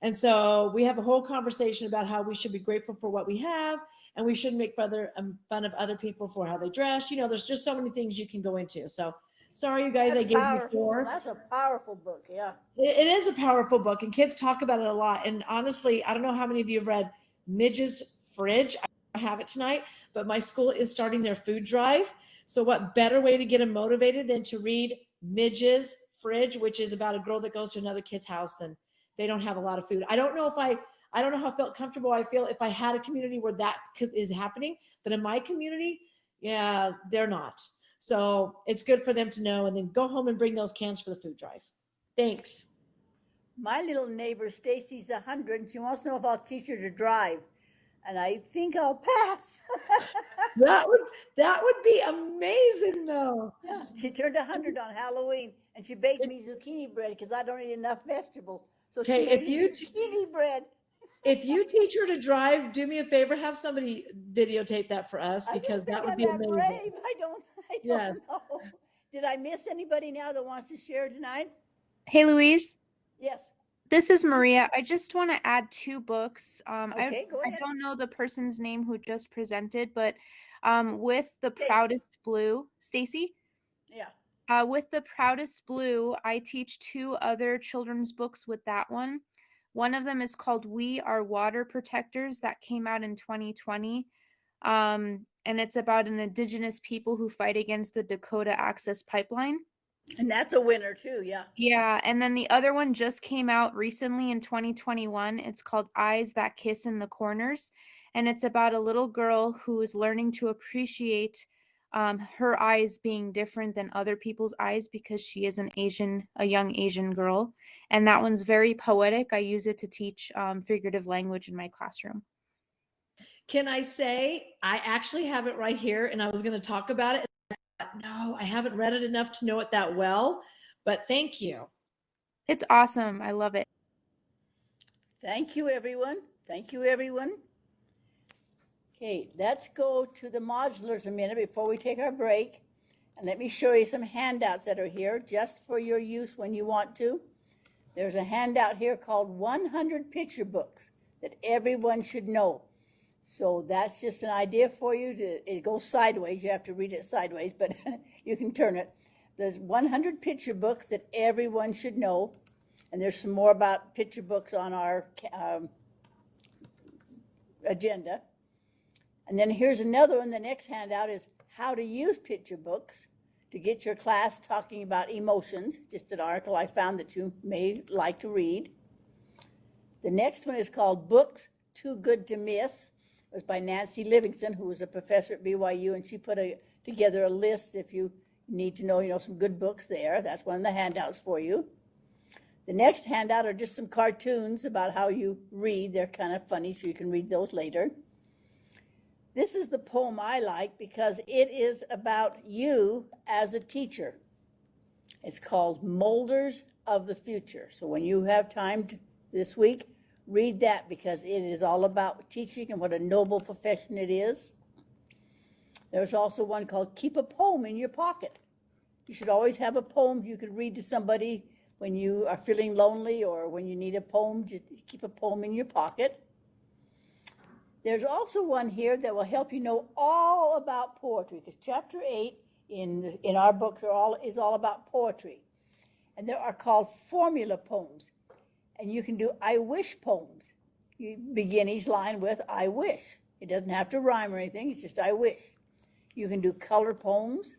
And so we have a whole conversation about how we should be grateful for what we have, and we shouldn't make fun of other people for how they dress. You know, there's just so many things you can go into. So sorry, you guys, I gave you 4. That's a powerful book, yeah. It is a powerful book, and kids talk about it a lot. And honestly, I don't know how many of you have read Midge's Fridge. I don't have it tonight, but my school is starting their food drive. So what better way to get them motivated than to read Midge's Fridge, which is about a girl that goes to another kid's house and they don't have a lot of food. I don't know how I felt comfortable I feel if I had a community where that is happening, but in my community, yeah, they're not. So it's good for them to know, and then go home and bring those cans for the food drive. Thanks. My little neighbor, Stacy's 100, and she wants to know if I'll teach her to drive. And I think I'll pass. That would be amazing, though. Yeah, she turned 100 on Halloween, and she baked me zucchini bread because I don't eat enough vegetables. So she Okay, made me zucchini bread. If you teach her to drive, do me a favor, have somebody videotape that for us, because that would be amazing. Brave. I don't Yes. know. Did I miss anybody now that wants to share tonight? Hey, Louise. Yes. This is Maria. I just want to add 2 books. Okay, go ahead. I don't know the person's name who just presented, but with The Proudest Blue, Stacy? Yeah. With The Proudest Blue, I teach 2 other children's books with that one. One of them is called We Are Water Protectors, that came out in 2020. And it's about an indigenous people who fight against the Dakota Access Pipeline. And that's a winner too, yeah. Yeah, and then the other one just came out recently in 2021. It's called Eyes That Kiss in the Corners, and it's about a little girl who is learning to appreciate her eyes being different than other people's eyes because she is a young Asian girl. And that one's very poetic. I use it to teach figurative language in my classroom. Can I say, I actually have it right here, and I was going to talk about it. No, I haven't read it enough to know it that well, but thank you. It's awesome. I love it. Thank you, everyone. Thank you, everyone. Okay, let's go to the modulars a minute before we take our break. And let me show you some handouts that are here just for your use when you want to. There's a handout here called 100 Picture Books that everyone should know. So that's just an idea for you. It goes sideways. You have to read it sideways, but you can turn it. There's 100 picture books that everyone should know. And there's some more about picture books on our agenda. And then here's another one. The next handout is how to use picture books to get your class talking about emotions. Just an article I found that you may like to read. The next one is called Books Too Good to Miss. It was by Nancy Livingston, who was a professor at BYU, and she put together a list if you need to know, some good books there. That's one of the handouts for you. The next handout are just some cartoons about how you read. They're kind of funny, so you can read those later. This is the poem I like because it is about you as a teacher. It's called Molders of the Future. So when you have time this week, read that because it is all about teaching and what a noble profession it is. There's also one called Keep a Poem in Your Pocket. You should always have a poem you could read to somebody when you are feeling lonely or when you need a poem. Just keep a poem in your pocket. There's also one here that will help you know all about poetry, because chapter 8 in our books is all about poetry. And there are called formula poems. And you can do I wish poems. You begin each line with I wish. It doesn't have to rhyme or anything, it's just I wish. You can do color poems,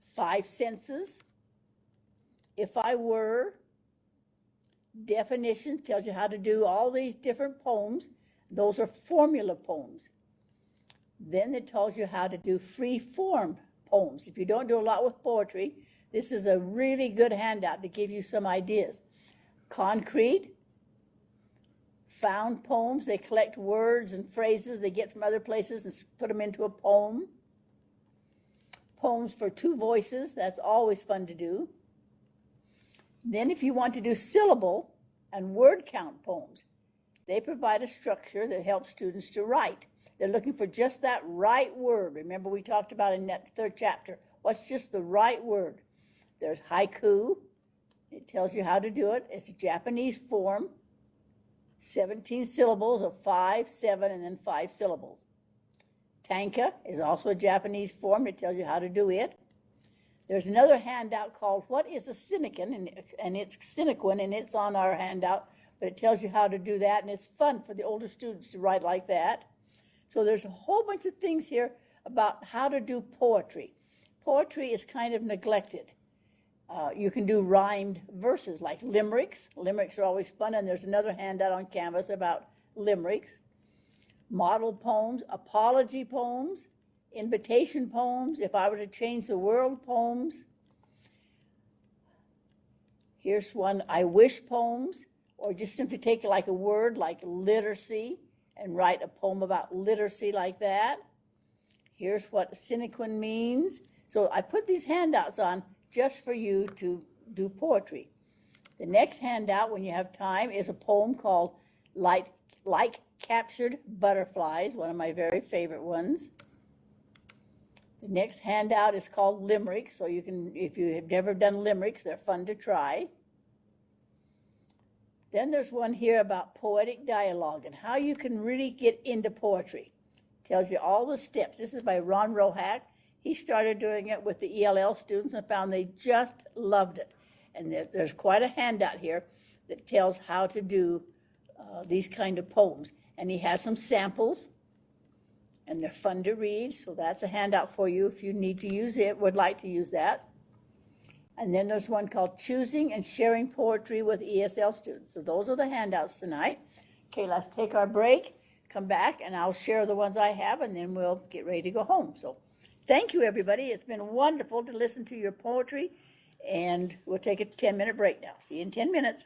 5 senses, if I were, definition, tells you how to do all these different poems. Those are formula poems. Then it tells you how to do free form poems. If you don't do a lot with poetry, this is a really good handout to give you some ideas. Concrete, found poems, they collect words and phrases they get from other places and put them into a poem. Poems for 2 voices, that's always fun to do. Then if you want to do syllable and word count poems, they provide a structure that helps students to write. They're looking for just that right word. Remember we talked about in that 3rd chapter, what's just the right word? There's haiku. It tells you how to do it. It's a Japanese form. 17 syllables of 5, 7, and then 5 syllables. Tanka is also a Japanese form that tells you how to do it. There's another handout called What is a Sinequin? And it's Sinequin, and it's on our handout, but it tells you how to do that, and it's fun for the older students to write like that. So there's a whole bunch of things here about how to do poetry. Poetry is kind of neglected. You can do rhymed verses like limericks. Limericks are always fun, and there's another handout on Canvas about limericks. Model poems, apology poems, invitation poems, if I were to change the world poems. Here's one, I wish poems, or just simply take like a word like literacy and write a poem about literacy like that. Here's what Sinequin means. So I put these handouts on just for you to do poetry. The next handout, when you have time, is a poem called Like Captured Butterflies, one of my very favorite ones. The next handout is called Limericks, so you can, if you have never done limericks, they're fun to try. Then there's one here about poetic dialogue and how you can really get into poetry. Tells you all the steps. This is by Ron Rohack. He started doing it with the ELL students and found they just loved it. And there's quite a handout here that tells how to do these kind of poems. And he has some samples, and they're fun to read. So that's a handout for you if you need to use it, would like to use that. And then there's one called Choosing and Sharing Poetry with ESL Students. So those are the handouts tonight. Okay, let's take our break, come back, and I'll share the ones I have, and then we'll get ready to go home. So thank you, everybody. It's been wonderful to listen to your poetry, and we'll take a 10-minute break now. See you in 10 minutes.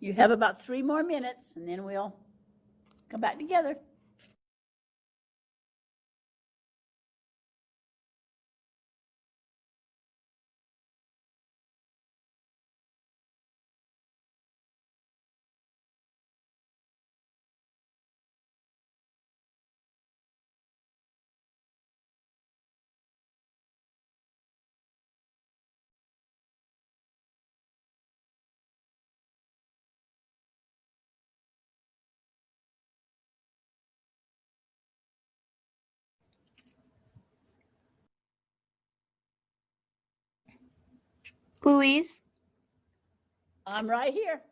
You have about 3 more minutes, and then we'll come back together. Louise, I'm right here.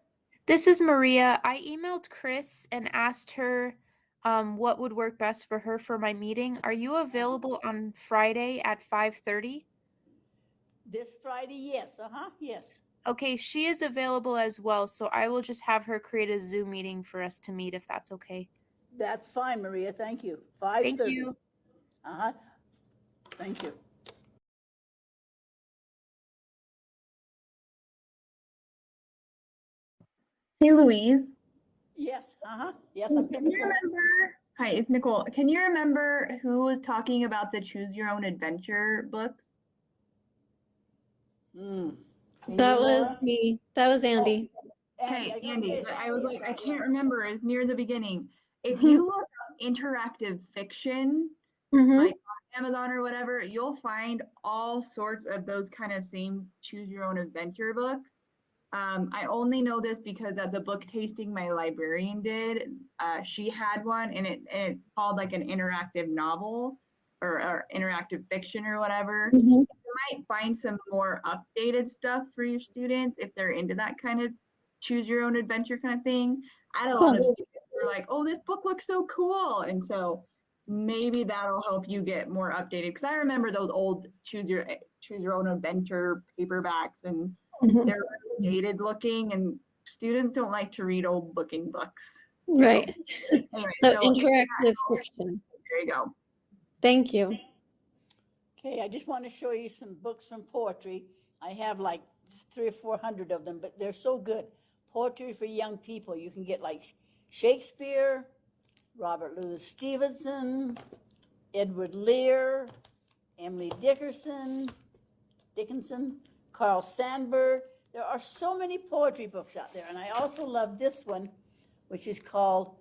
this is Maria. I emailed Chris and asked her what would work best for her for my meeting. Are you available on Friday at 5:30? This Friday, yes. Yes. Okay, she is available as well, so I will just have her create a Zoom meeting for us to meet if that's okay. That's fine, Maria. Thank you. 5:30. Thank you. Thank you. Hey, Louise. Yes. Yes, Can you remember? Hi, it's Nicole. Can you remember who was talking about the Choose Your Own Adventure books? That was me. That was Andy. Hey, Andy, I was like, I can't remember. It's near the beginning. If you look up interactive fiction, like on Amazon or whatever, you'll find all sorts of those kind of same choose your own adventure books. I only know this because at the book tasting my librarian did, she had one, and it's called like an interactive novel or interactive fiction or whatever. You might find some more updated stuff for your students if they're into that kind of choose your own adventure kind of thing. I had a lot of students who were like, oh, this book looks so cool. And so maybe that'll help you get more updated. Because I remember those old choose your own adventure paperbacks, and they're really dated looking, and students don't like to read old looking books. Right. Anyway, So interactive fiction. There you go. Thank you. Okay, I just want to show you some books from poetry. I have like 300 or 400 of them, but they're so good. Poetry for young people. You can get like Shakespeare, Robert Louis Stevenson, Edward Lear, Emily Dickinson, Carl Sandburg. There are so many poetry books out there. And I also love this one, which is called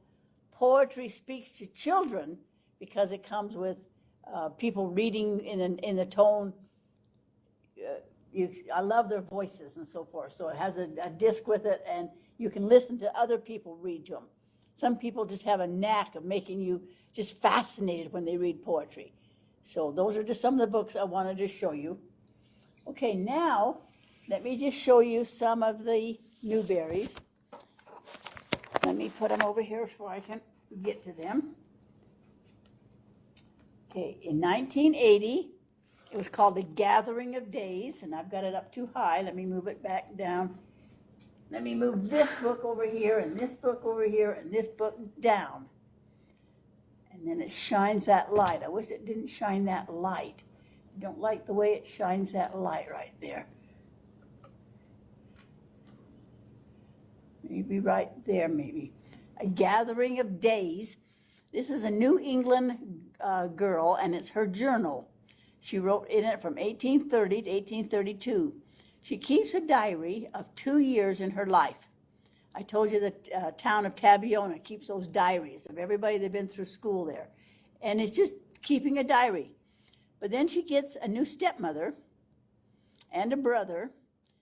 Poetry Speaks to Children, because it comes with people reading in the tone. I love their voices and so forth. So it has a disc with it, and you can listen to other people read to them. Some people just have a knack of making you just fascinated when they read poetry. So those are just some of the books I wanted to show you. Okay, now let me just show you some of the Newberries. Let me put them over here so I can get to them. Okay, in 1980, it was called The Gathering of Days, and I've got it up too high. Let me move it back down. Let me move this book over here, and this book over here, and this book down. And then it shines that light. I wish it didn't shine that light. I don't like the way it shines that light right there. Maybe right there, maybe. A Gathering of Days. This is a New England girl, and it's her journal. She wrote in it from 1830 to 1832. She keeps a diary of 2 years in her life. I told you the town of Tabiona keeps those diaries of everybody that's been through school there. And it's just keeping a diary. But then she gets a new stepmother and a brother,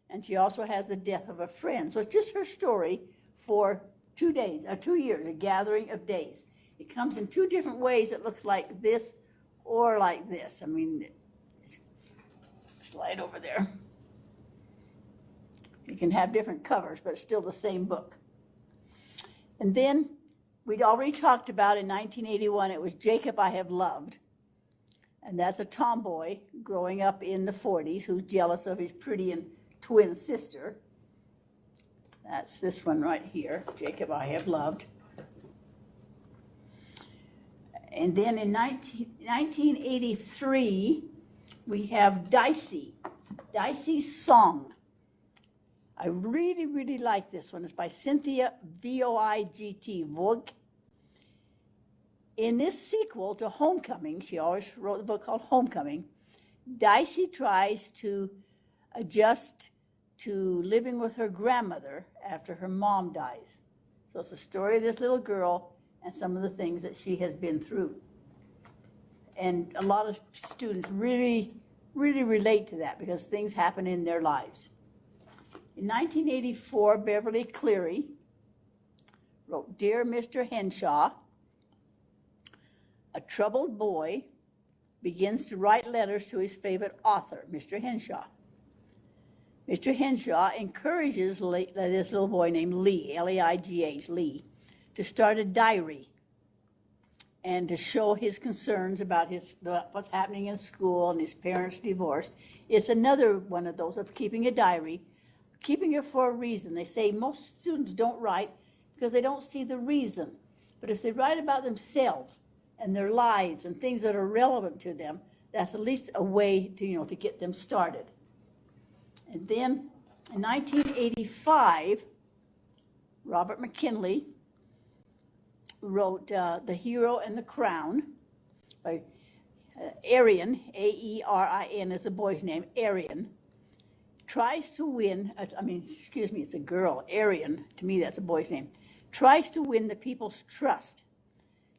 and she also has the death of a friend. So it's just her story for 2 days, 2 years, A Gathering of Days. It comes in 2 different ways. It looks like this or like this. I mean, slide over there. You can have different covers, but it's still the same book. And then we'd already talked about in 1981, it was Jacob I Have Loved. And that's a tomboy growing up in the 40s who's jealous of his pretty and twin sister. That's this one right here, Jacob I Have Loved. And then in 1983, we have Dicey's Song. I really, really like this one. It's by Cynthia Voigt. In this sequel to Homecoming, she always wrote the book called Homecoming, Dicey tries to adjust to living with her grandmother after her mom dies. So it's the story of this little girl and some of the things that she has been through. And a lot of students really, really relate to that because things happen in their lives. In 1984, Beverly Cleary wrote Dear Mr. Henshaw. A troubled boy begins to write letters to his favorite author, Mr. Henshaw. Mr. Henshaw encourages this little boy named Lee, L-E-I-G-H, Lee, to start a diary and to show his concerns about what's happening in school and his parents' divorce. It's another one of those of keeping a diary, keeping it for a reason. They say most students don't write because they don't see the reason. But if they write about themselves and their lives and things that are relevant to them, that's at least a way to get them started. And then in 1985, Robert McKinley wrote The Hero and the Crown by Arian, A-E-R-I-N is a boy's name, Arian, tries to win, it's a girl, Arian, to me that's a boy's name, tries to win the people's trust.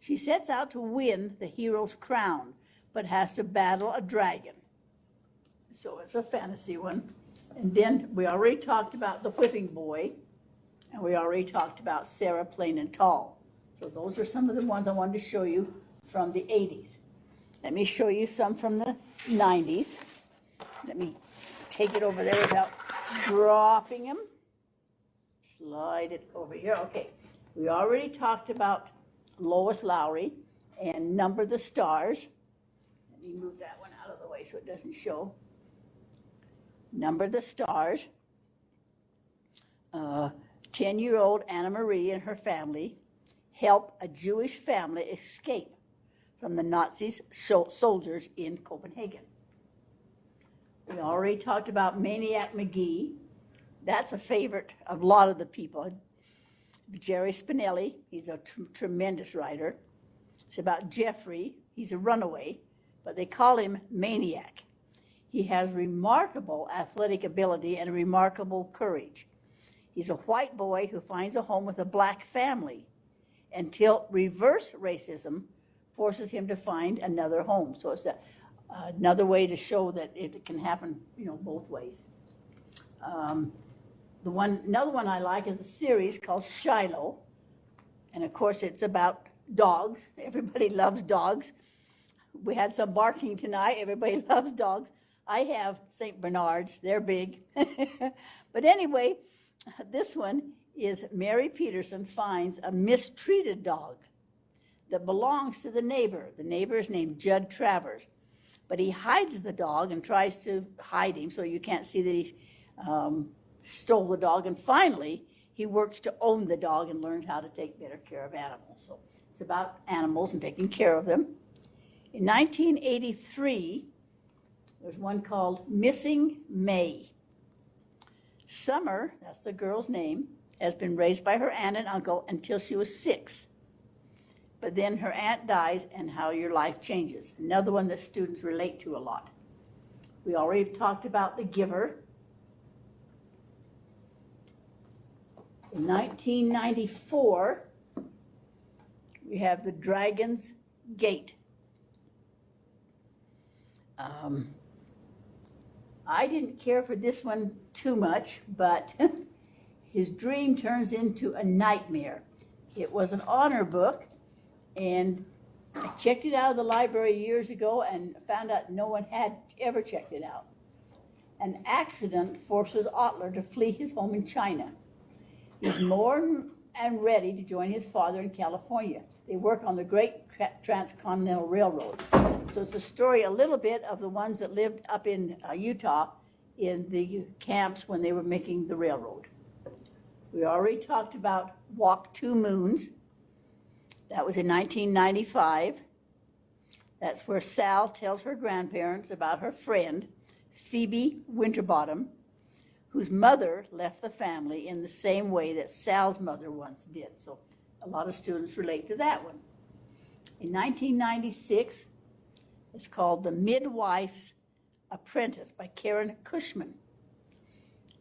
She sets out to win the hero's crown, but has to battle a dragon. So it's a fantasy one. And then we already talked about The Whipping Boy, and we already talked about Sarah Plain and Tall. So those are some of the ones I wanted to show you from the 80s. Let me show you some from the 90s. Let me take it over there without dropping them. Slide it over here. Okay, we already talked about Lois Lowry and Number the Stars. Let me move that one out of the way so it doesn't show. Number the Stars. 10-year-old Anna Marie and her family help a Jewish family escape from the Nazi soldiers in Copenhagen. We already talked about Maniac McGee. That's a favorite of a lot of the people. Jerry Spinelli, he's a tremendous writer. It's about Jeffrey. He's a runaway, but they call him Maniac. He has remarkable athletic ability and remarkable courage. He's a white boy who finds a home with a black family until reverse racism forces him to find another home. So it's another way to show that it can happen, both ways. Another one I like is a series called Shiloh. And of course, it's about dogs. Everybody loves dogs. We had some barking tonight. Everybody loves dogs. I have St. Bernards. They're big. But anyway, this one is Mary Peterson finds a mistreated dog that belongs to the neighbor. The neighbor is named Judd Travers. But he hides the dog and tries to hide him so you can't see that he stole the dog. And finally, he works to own the dog and learns how to take better care of animals. So it's about animals and taking care of them. In 1983, there's one called Missing May. Summer, that's the girl's name, has been raised by her aunt and uncle until she was 6. But then her aunt dies and how your life changes. Another one that students relate to a lot. We already talked about The Giver. In 1994, we have The Dragon's Gate. I didn't care for this one too much, but his dream turns into a nightmare. It was an honor book, and I checked it out of the library years ago and found out no one had ever checked it out. An accident forces Otler to flee his home in China. He's more and ready to join his father in California. They work on the Great Transcontinental Railroad. So it's a story a little bit of the ones that lived up in Utah in the camps when they were making the railroad. We already talked about Walk Two Moons. That was in 1995. That's where Sal tells her grandparents about her friend, Phoebe Winterbottom, whose mother left the family in the same way that Sal's mother once did. So a lot of students relate to that one. In 1996, it's called The Midwife's Apprentice by Karen Cushman.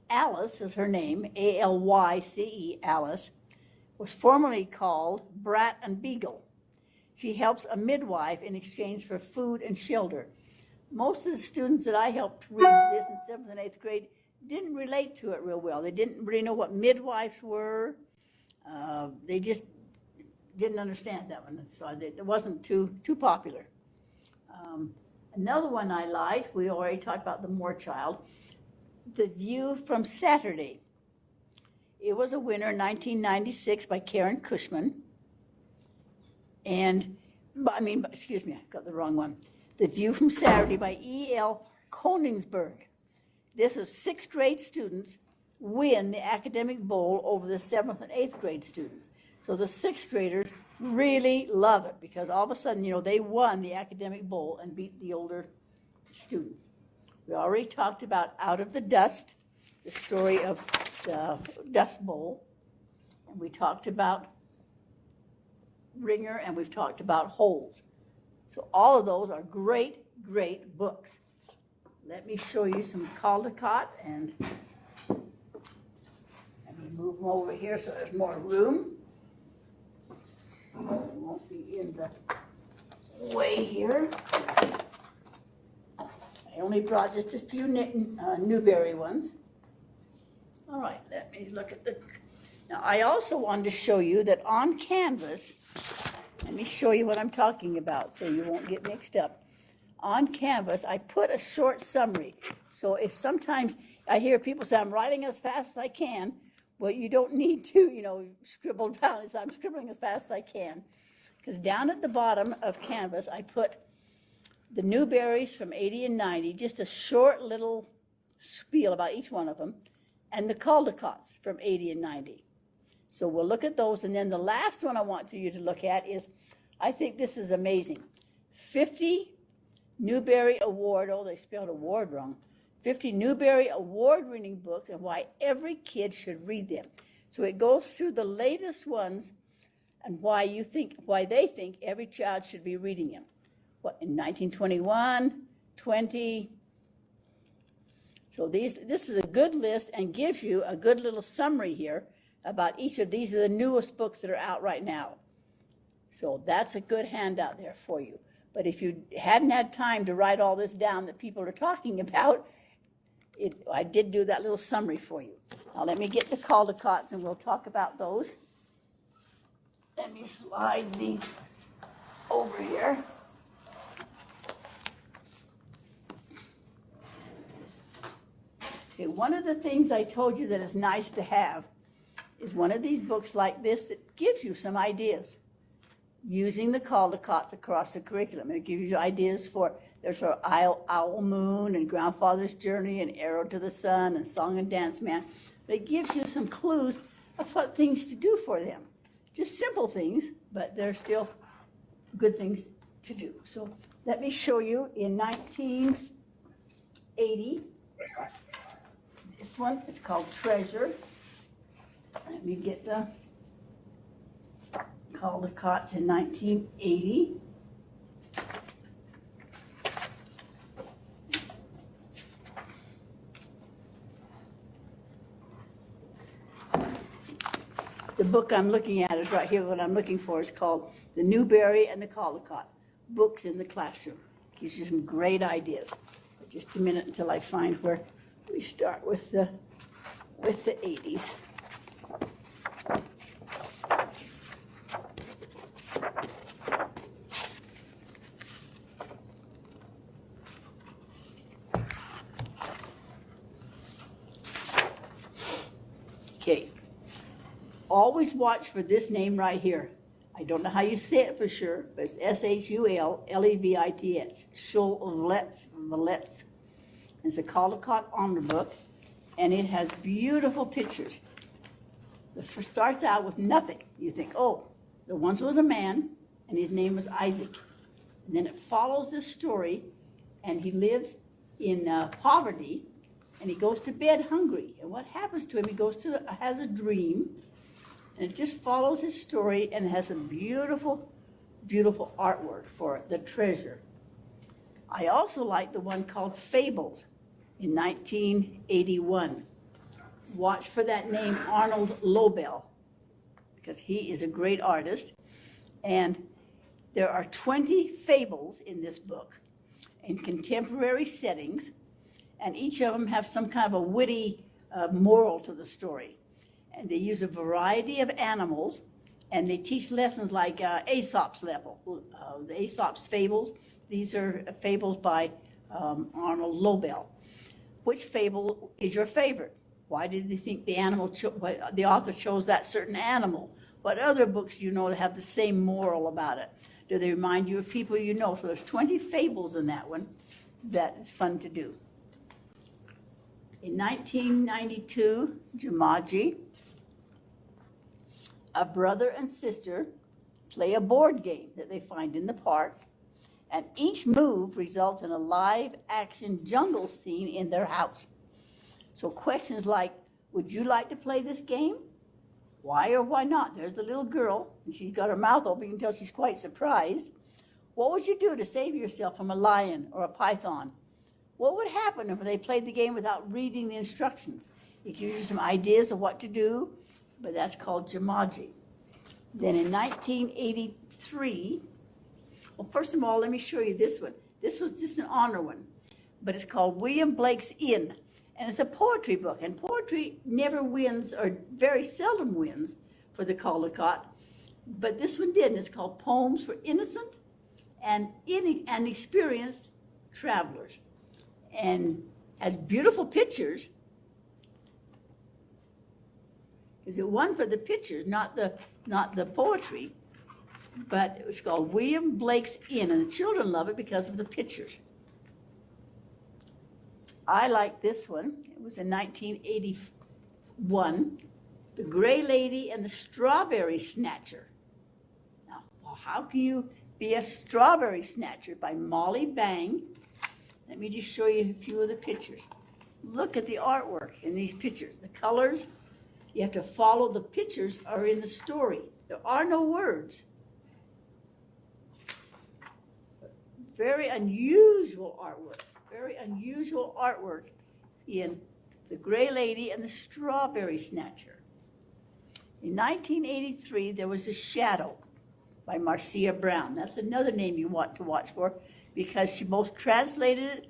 Alice is her name, A-L-Y-C-E, Alice, was formerly called Brat and Beagle. She helps a midwife in exchange for food and shelter. Most of the students that I helped read this in 7th and 8th grade didn't relate to it real well. They didn't really know what midwives were. They just didn't understand that one, so it wasn't too popular. Another one I liked, we already talked about the Moore Child, The View from Saturday. It was a winner in 1996 by Karen Cushman. Excuse me, I got the wrong one. The View from Saturday by E.L. Koningsberg. This is 6th grade students win the academic bowl over the 7th and 8th grade students. So the 6th graders really love it because all of a sudden, they won the academic bowl and beat the older students. We already talked about Out of the Dust, the story of the Dust Bowl. And we talked about Ringer, and we've talked about Holes. So all of those are great, great books. Let me show you some Caldecott, and let me move them over here so there's more room. It won't be in the way here. I only brought just a few Newbery ones. All right, let me look at the... Now, I also wanted to show you that on Canvas, let me show you what I'm talking about so you won't get mixed up. On Canvas, I put a short summary. So if sometimes I hear people say, I'm writing as fast as I can, well, you don't need to, scribble down. I'm scribbling as fast as I can. Because down at the bottom of Canvas, I put the Newberries from 80 and 90, just a short little spiel about each one of them, and the Caldecotts from 80 and 90. So we'll look at those. And then the last one I want you to look at is, I think this is amazing, 50 Newbery Award, they spelled award wrong, 50 Newbery Award-winning books and why every kid should read them. So it goes through the latest ones and why they think every child should be reading them. What, in 1921, 20. So this is a good list and gives you a good little summary here about each of these are the newest books that are out right now. So that's a good handout there for you. But if you hadn't had time to write all this down that people are talking about, I did do that little summary for you. Now let me get the Caldecotts and we'll talk about those. Let me slide these over here. Okay, one of the things I told you that is nice to have is one of these books like this that gives you some ideas using the Caldecotts across the curriculum. It gives you ideas there's for Owl Moon and Grandfather's Journey and Arrow to the Sun and Song and Dance Man. But it gives you some clues of what things to do for them. Just simple things, but they're still good things to do. So let me show you in 1980. This one is called Treasure. Let me get the Caldecotts in 1980. The book I'm looking at is right here. What I'm looking for is called The Newbery and the Caldecott, Books in the Classroom. Gives you some great ideas. But just a minute until I find where we start with the 80s. Okay. Always watch for this name right here. I don't know how you say it for sure, but it's Shulevits. Shulevits. It's a Caldecott honor book, and it has beautiful pictures. It starts out with nothing. You think, oh, there once was a man, and his name was Isaac. And then it follows this story, and he lives in poverty, and he goes to bed hungry. And what happens to him, has a dream, and it just follows his story, and it has a beautiful, beautiful artwork for it, The Treasure. I also like the one called Fables in 1981. Watch for that name, Arnold Lobel, because he is a great artist. And there are 20 fables in this book in contemporary settings, and each of them have some kind of a witty moral to the story. And they use a variety of animals, and they teach lessons like Aesop's the Aesop's fables. These are fables by Arnold Lobel. Which fable is your favorite? Why did they think the author chose that certain animal? What other books do you know that have the same moral about it? Do they remind you of people you know? So there's 20 fables in that one. That is fun to do. In 1992, Jumanji, a brother and sister play a board game that they find in the park, and each move results in a live-action jungle scene in their house. So questions like, would you like to play this game? Why or why not? There's the little girl, and she's got her mouth open. You can tell she's quite surprised. What would you do to save yourself from a lion or a python? What would happen if they played the game without reading the instructions? It gives you some ideas of what to do, but that's called Jumanji. Then in 1983, well, first of all, let me show you this one. This was just an honor one, but it's called William Blake's Inn. And it's a poetry book, and poetry never wins, or very seldom wins, for the Caldecott. But this one did, and it's called Poems for Innocent and Experienced Travelers. And has beautiful pictures, because it won for the pictures, not the poetry. But it was called William Blake's Inn, and the children love it because of the pictures. I like this one. It was in 1981, The Gray Lady and the Strawberry Snatcher. Now, how can you be a strawberry snatcher? By Molly Bang. Let me just show you a few of the pictures. Look at the artwork in these pictures. The colors, you have to follow the pictures are in the story. There are no words. Very unusual artwork. Very unusual artwork in The Gray Lady and the Strawberry Snatcher. In 1983, there was A Shadow by Marcia Brown. That's another name you want to watch for, because she both translated it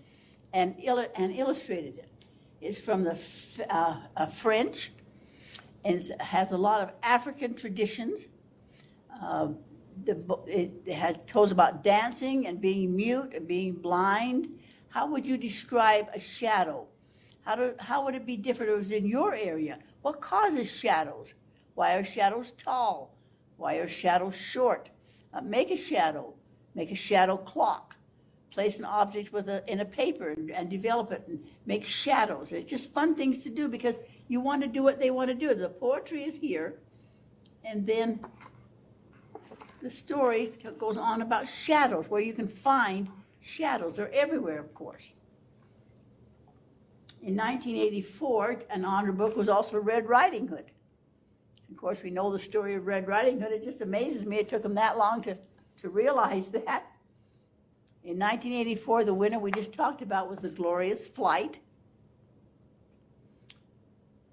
and illustrated it. It's from the French, and it has a lot of African traditions. It tells about dancing and being mute and being blind. How would you describe a shadow? How would it be different if it was in your area? What causes shadows? Why are shadows tall? Why are shadows short? Make a shadow clock. Place an object in a paper and develop it and make shadows. It's just fun things to do because you want to do what they want to do. The poetry is here, and then the story goes on about shadows, where you can find shadows. They're everywhere, of course. In 1984, an honor book was also Red Riding Hood. Of course, we know the story of Red Riding Hood. It just amazes me it took them that long to realize that. In 1984, the winner we just talked about was The Glorious Flight,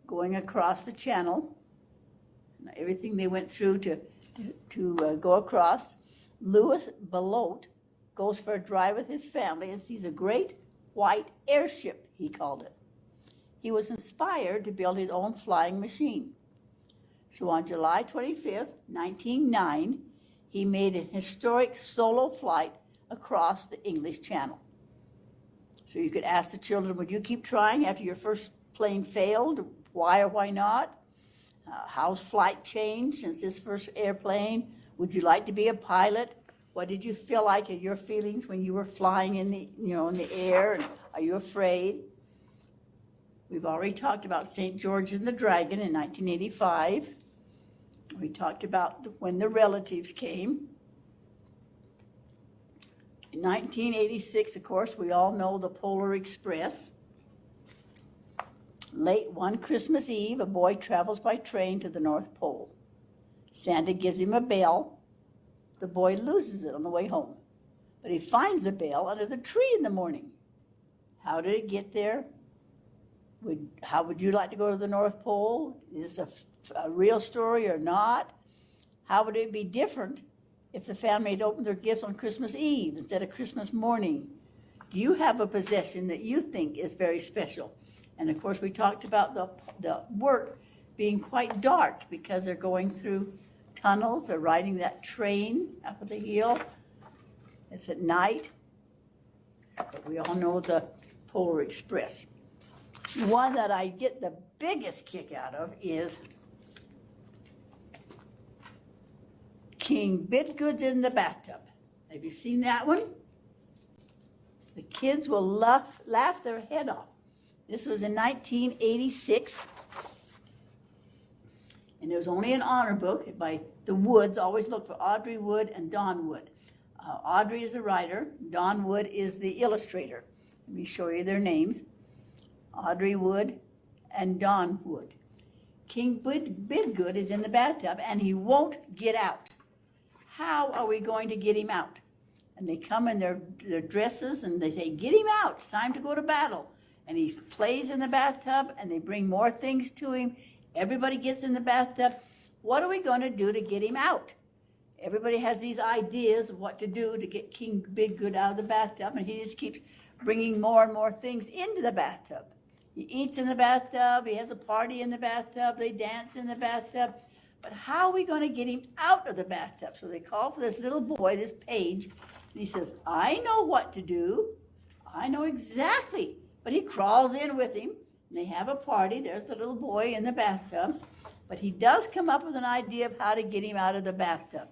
going across the channel. Everything they went through to go across. Louis Belote goes for a drive with his family and sees a great white airship, he called it. He was inspired to build his own flying machine. So on July 25th, 1909, he made an historic solo flight across the English Channel. So you could ask the children, would you keep trying after your first plane failed? Why or why not? How's flight changed since this first airplane? Would you like to be a pilot? What did you feel like in your feelings when you were flying in the air? And are you afraid? We've already talked about St. George and the Dragon in 1985. We talked about when the relatives came. In 1986, of course, we all know the Polar Express. Late one Christmas Eve, a boy travels by train to the North Pole. Santa gives him a bell. The boy loses it on the way home, but he finds the bell under the tree in the morning. How did it get there? How would you like to go to the North Pole? Is this a real story or not? How would it be different if the family had opened their gifts on Christmas Eve instead of Christmas morning? Do you have a possession that you think is very special? And of course, we talked about the work being quite dark because they're going through tunnels. They're riding that train up the hill. It's at night. But we all know the Polar Express. One that I get the biggest kick out of is King Bidgood's in the Bathtub. Have you seen that one? The kids will laugh their head off. This was in 1986. And it was only an honor book by the Woods. Always look for Audrey Wood and Don Wood. Audrey is the writer. Don Wood is the illustrator. Let me show you their names. Audrey Wood and Don Wood. King Bidgood is in the bathtub and he won't get out. How are we going to get him out? And they come in their dresses and they say, get him out. It's time to go to battle. And he plays in the bathtub and they bring more things to him. Everybody gets in the bathtub. What are we going to do to get him out? Everybody has these ideas of what to do to get King Bidgood out of the bathtub, and he just keeps bringing more and more things into the bathtub. He eats in the bathtub. He has a party in the bathtub. They dance in the bathtub. But how are we going to get him out of the bathtub? So they call for this little boy, this page, and he says, I know what to do. I know exactly. But he crawls in with him, and they have a party. There's the little boy in the bathtub. But he does come up with an idea of how to get him out of the bathtub.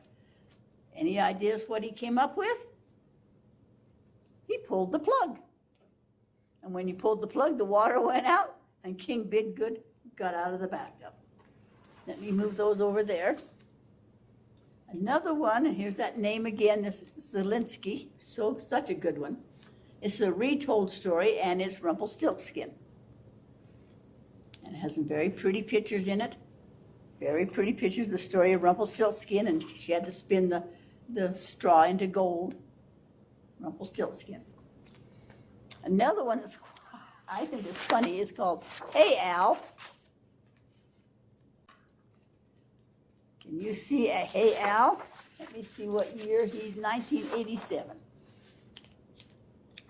Any ideas what he came up with? He pulled the plug. And when he pulled the plug, the water went out, and King Bidgood got out of the bathtub. Let me move those over there. Another one, and here's that name again, this Zelensky, such a good one. It's a retold story, and it's Rumpelstiltskin. And it has some very pretty pictures in it. Very pretty pictures, the story of Rumpelstiltskin, and she had to spin the straw into gold. Rumpelstiltskin. Another one that's, I think is funny, is called Hey Al. Can you see a Hey Al? Let me see what year. He's 1987.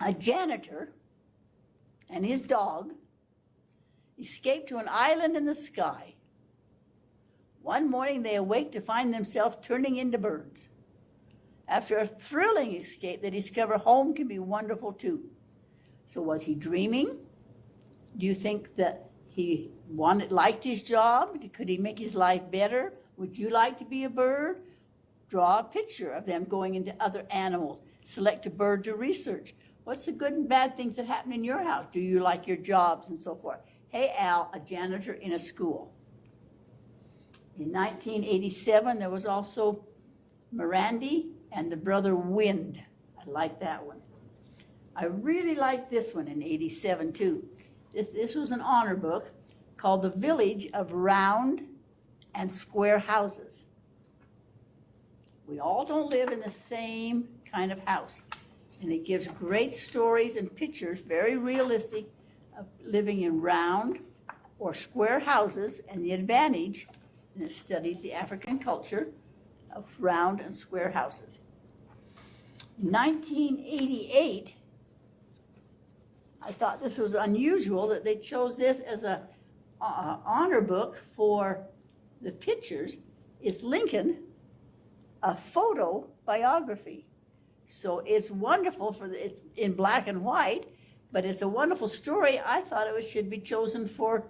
A janitor and his dog escaped to an island in the sky. One morning they awake to find themselves turning into birds. After a thrilling escape, they discover home can be wonderful too. So was he dreaming? Do you think that he liked his job? Could he make his life better? Would you like to be a bird? Draw a picture of them going into other animals. Select a bird to research. What's the good and bad things that happen in your house? Do you like your jobs and so forth? Hey Al, a janitor in a school. In 1987, there was also Mirandy and the brother Wind. I like that one. I really like this one in 87 too. This was an honor book called The Village of Round and Square Houses. We all don't live in the same kind of house. And it gives great stories and pictures, very realistic, of living in round or square houses and the advantage, and it studies the African culture of round and square houses. In 1988, I thought this was unusual that they chose this as a honor book for the pictures. It's Lincoln, a photo biography. So it's wonderful it's in black and white, but it's a wonderful story. I thought it should be chosen for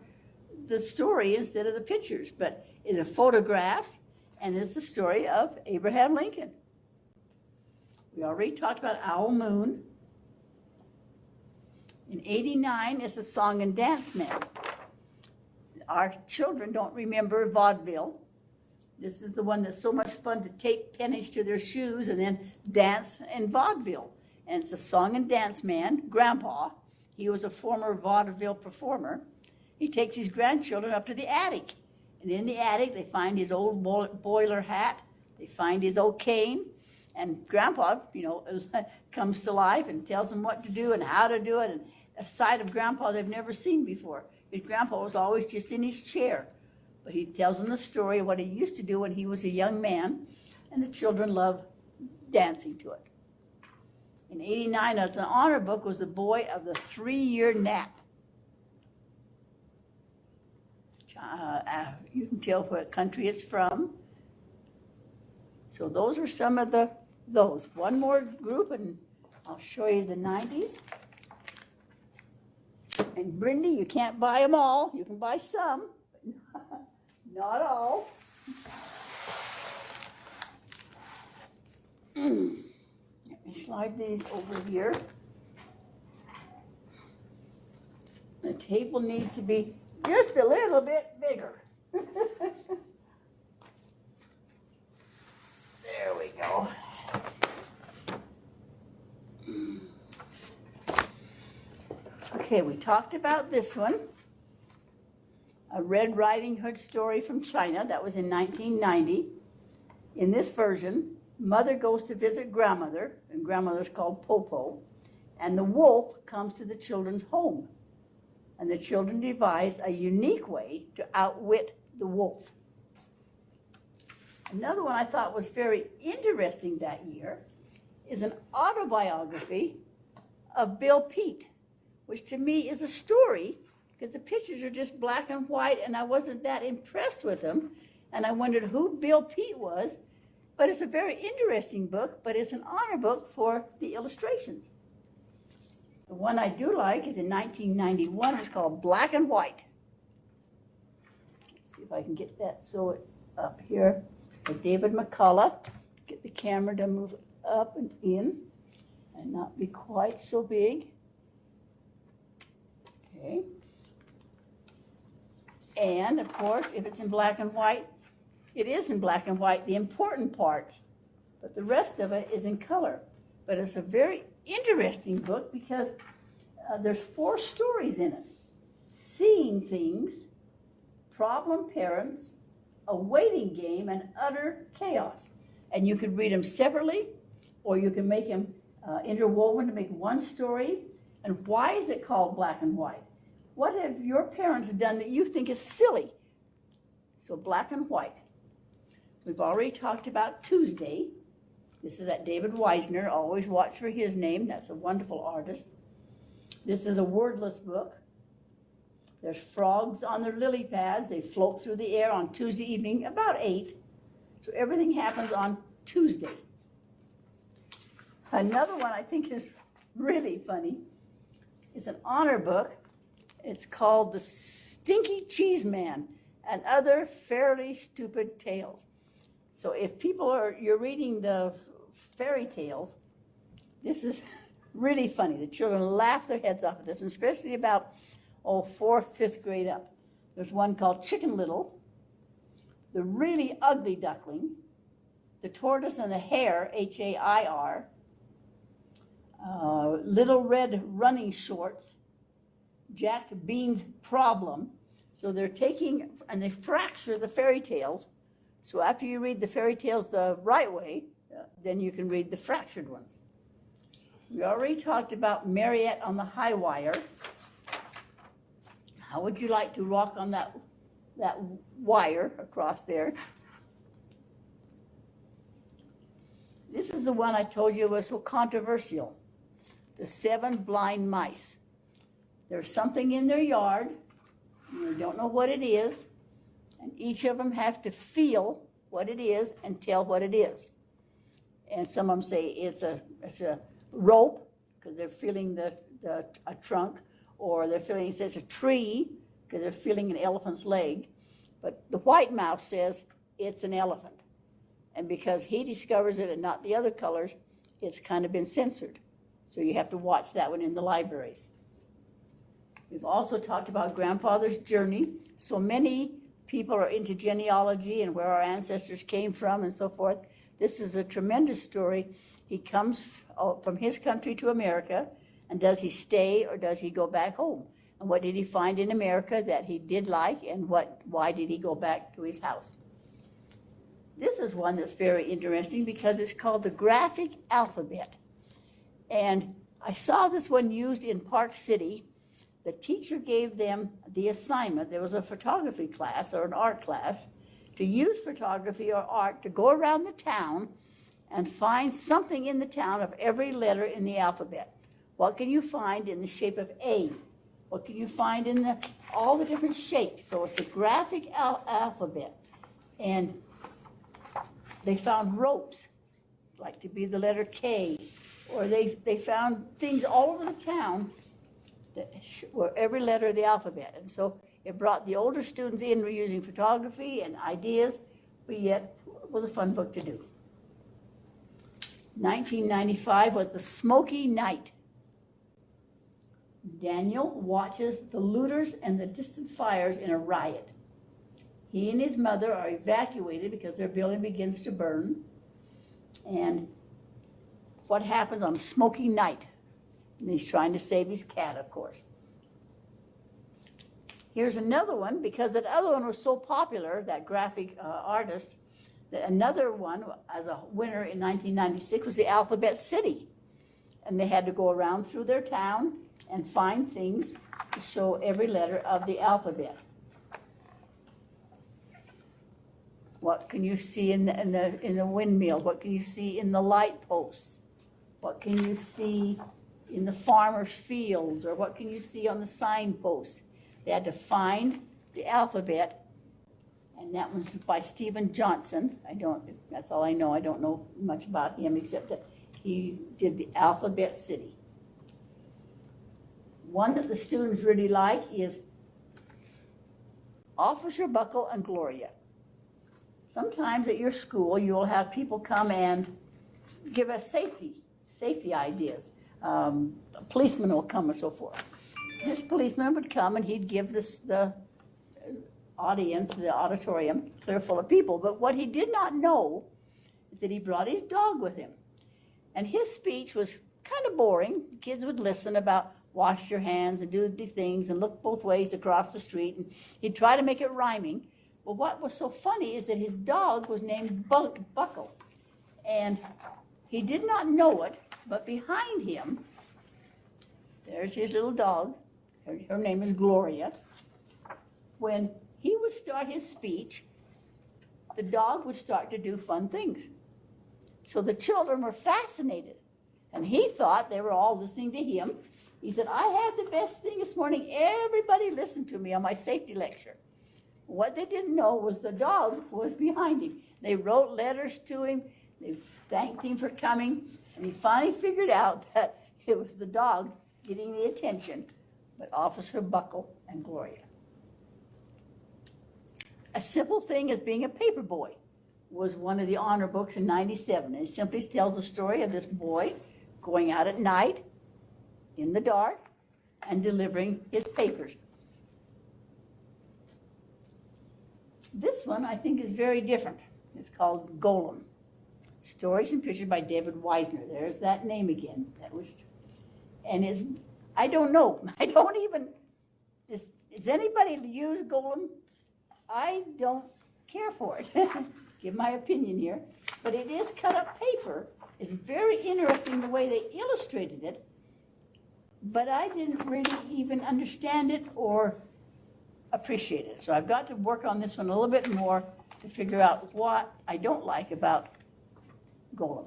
the story instead of the pictures, but it's a photographs, and it's the story of Abraham Lincoln. We already talked about Owl Moon. In 89, it's a Song and Dance Man. Our children don't remember vaudeville. This is the one that's so much fun to tape pennies to their shoes and then dance in vaudeville. And it's a Song and Dance Man, Grandpa. He was a former vaudeville performer. he takes his grandchildren up to the attic. And in the attic, they find his old boiler hat. They find his old cane. And Grandpa, comes to life and tells them what to do and how to do it. And a side of Grandpa they've never seen before. His Grandpa was always just in his chair. But he tells them the story of what he used to do when he was a young man. And the children love dancing to it. In 89, as an honor book, was The Boy of the 3-Year Nap. You can tell what country it's from. So those are some of those. One more group, and I'll show you the 90s. And Brindy, you can't buy them all. You can buy some, but not all. Let me slide these over here. The table needs to be just a little bit bigger. There we go. Okay, we talked about this one. A Red Riding Hood story from China. That was in 1990. In this version, mother goes to visit grandmother, and grandmother's called Popo, and the wolf comes to the children's home. And the children devise a unique way to outwit the wolf. Another one I thought was very interesting that year is an autobiography of Bill Pete, which to me is a story because the pictures are just black and white and I wasn't that impressed with them. And I wondered who Bill Pete was. But it's a very interesting book, but it's an honor book for the illustrations. The one I do like is in 1991. It's called Black and White. Let's see if I can get that so it's up here. By David McCullough. Get the camera to move up and in and not be quite so big. Okay. And, of course, if it's in black and white, it is in black and white, the important part, but the rest of it is in color. But it's a very interesting book because there's 4 stories in it. Seeing things, problem parents, a waiting game, and utter chaos. And you could read them separately, or you can make them interwoven to make one story. And why is it called black and white? What have your parents done that you think is silly? So black and white. We've already talked about Tuesday. This is that David Weisner. Always watch for his name. That's a wonderful artist. This is a wordless book. There's frogs on their lily pads. They float through the air on Tuesday evening about 8. So everything happens on Tuesday. Another one I think is really funny is an honor book. It's called The Stinky Cheese Man and Other Fairly Stupid Tales. So if you're reading the fairy tales, this is really funny. The children laugh their heads off at this, especially about 4th, 5th grade up. There's one called Chicken Little, The Really Ugly Duckling, The Tortoise and the Hare, Hair, Little Red Running Shorts, Jack Bean's Problem. So they're taking and they fracture the fairy tales. So after you read the fairy tales the right way, then you can read the fractured ones. We already talked about Mariette on the High Wire. How would you like to walk on that wire across there? This is the one I told you was so controversial. The 7 Blind Mice. There's something in their yard. You don't know what it is. And each of them have to feel what it is and tell what it is. And some of them say it's a rope because they're feeling a trunk, or they're feeling it says a tree because they're feeling an elephant's leg. But the white mouse says it's an elephant. And because he discovers it and not the other colors, it's kind of been censored. So you have to watch that one in the libraries. We've also talked about grandfather's journey. So many people are into genealogy and where our ancestors came from and so forth. This is a tremendous story. He comes from his country to America, and does he stay or does he go back home? And what did he find in America that he did like, and why did he go back to his house? This is one that's very interesting because it's called the graphic alphabet. And I saw this one used in Park City. The teacher gave them the assignment. There was a photography class or an art class to use photography or art to go around the town and find something in the town of every letter in the alphabet. What can you find in the shape of A? What can you find in all the different shapes? So it's a graphic alphabet. And they found ropes, like to be the letter K, or they found things all over the town that were every letter of the alphabet. And so it brought the older students in using photography and ideas, but yet it was a fun book to do. 1995 was The Smoky Night. Daniel watches the looters and the distant fires in a riot. He and his mother are evacuated because their building begins to burn. And what happens on a smoky night? And he's trying to save his cat, of course. Here's another one, because that other one was so popular, that graphic artist, that another one as a winner in 1996 was the Alphabet City. And they had to go around through their town and find things to show every letter of the alphabet. What can you see in the windmill? What can you see in the light posts? What can you see in the farmer's fields? Or what can you see on the signposts? They had to find the alphabet, and that was by Stephen Johnson. That's all I know. I don't know much about him except that he did the Alphabet City. One that the students really like is Officer Buckle and Gloria. Sometimes at your school, you will have people come and give us safety ideas. A policeman will come and so forth. This policeman would come and he'd give the audience, the auditorium, clear full of people. But what he did not know is that he brought his dog with him. And his speech was kind of boring. The kids would listen about wash your hands and do these things and look both ways across the street. And he'd try to make it rhyming. But what was so funny is that his dog was named Buckle. And he did not know it, but behind him, there's his little dog. Her name is Gloria. When he would start his speech, the dog would start to do fun things. So the children were fascinated. And he thought they were all listening to him. He said, I had the best thing this morning. Everybody listened to me on my safety lecture. What they didn't know was the dog was behind him. They wrote letters to him. They thanked him for coming. And he finally figured out that it was the dog getting the attention, but Officer Buckle and Gloria. A Simple Thing as Being a Paper Boy was one of the honor books in 97. And it simply tells the story of this boy going out at night in the dark and delivering his papers. This one I think is very different. It's called Golem. Stories and pictures by David Weisner. There's that name again. I don't know. I don't even, does anybody use Golem? I don't care for it. Give my opinion here. But it is cut up paper. It's very interesting the way they illustrated it. But I didn't really even understand it or appreciate it. So I've got to work on this one a little bit more to figure out what I don't like about Golem.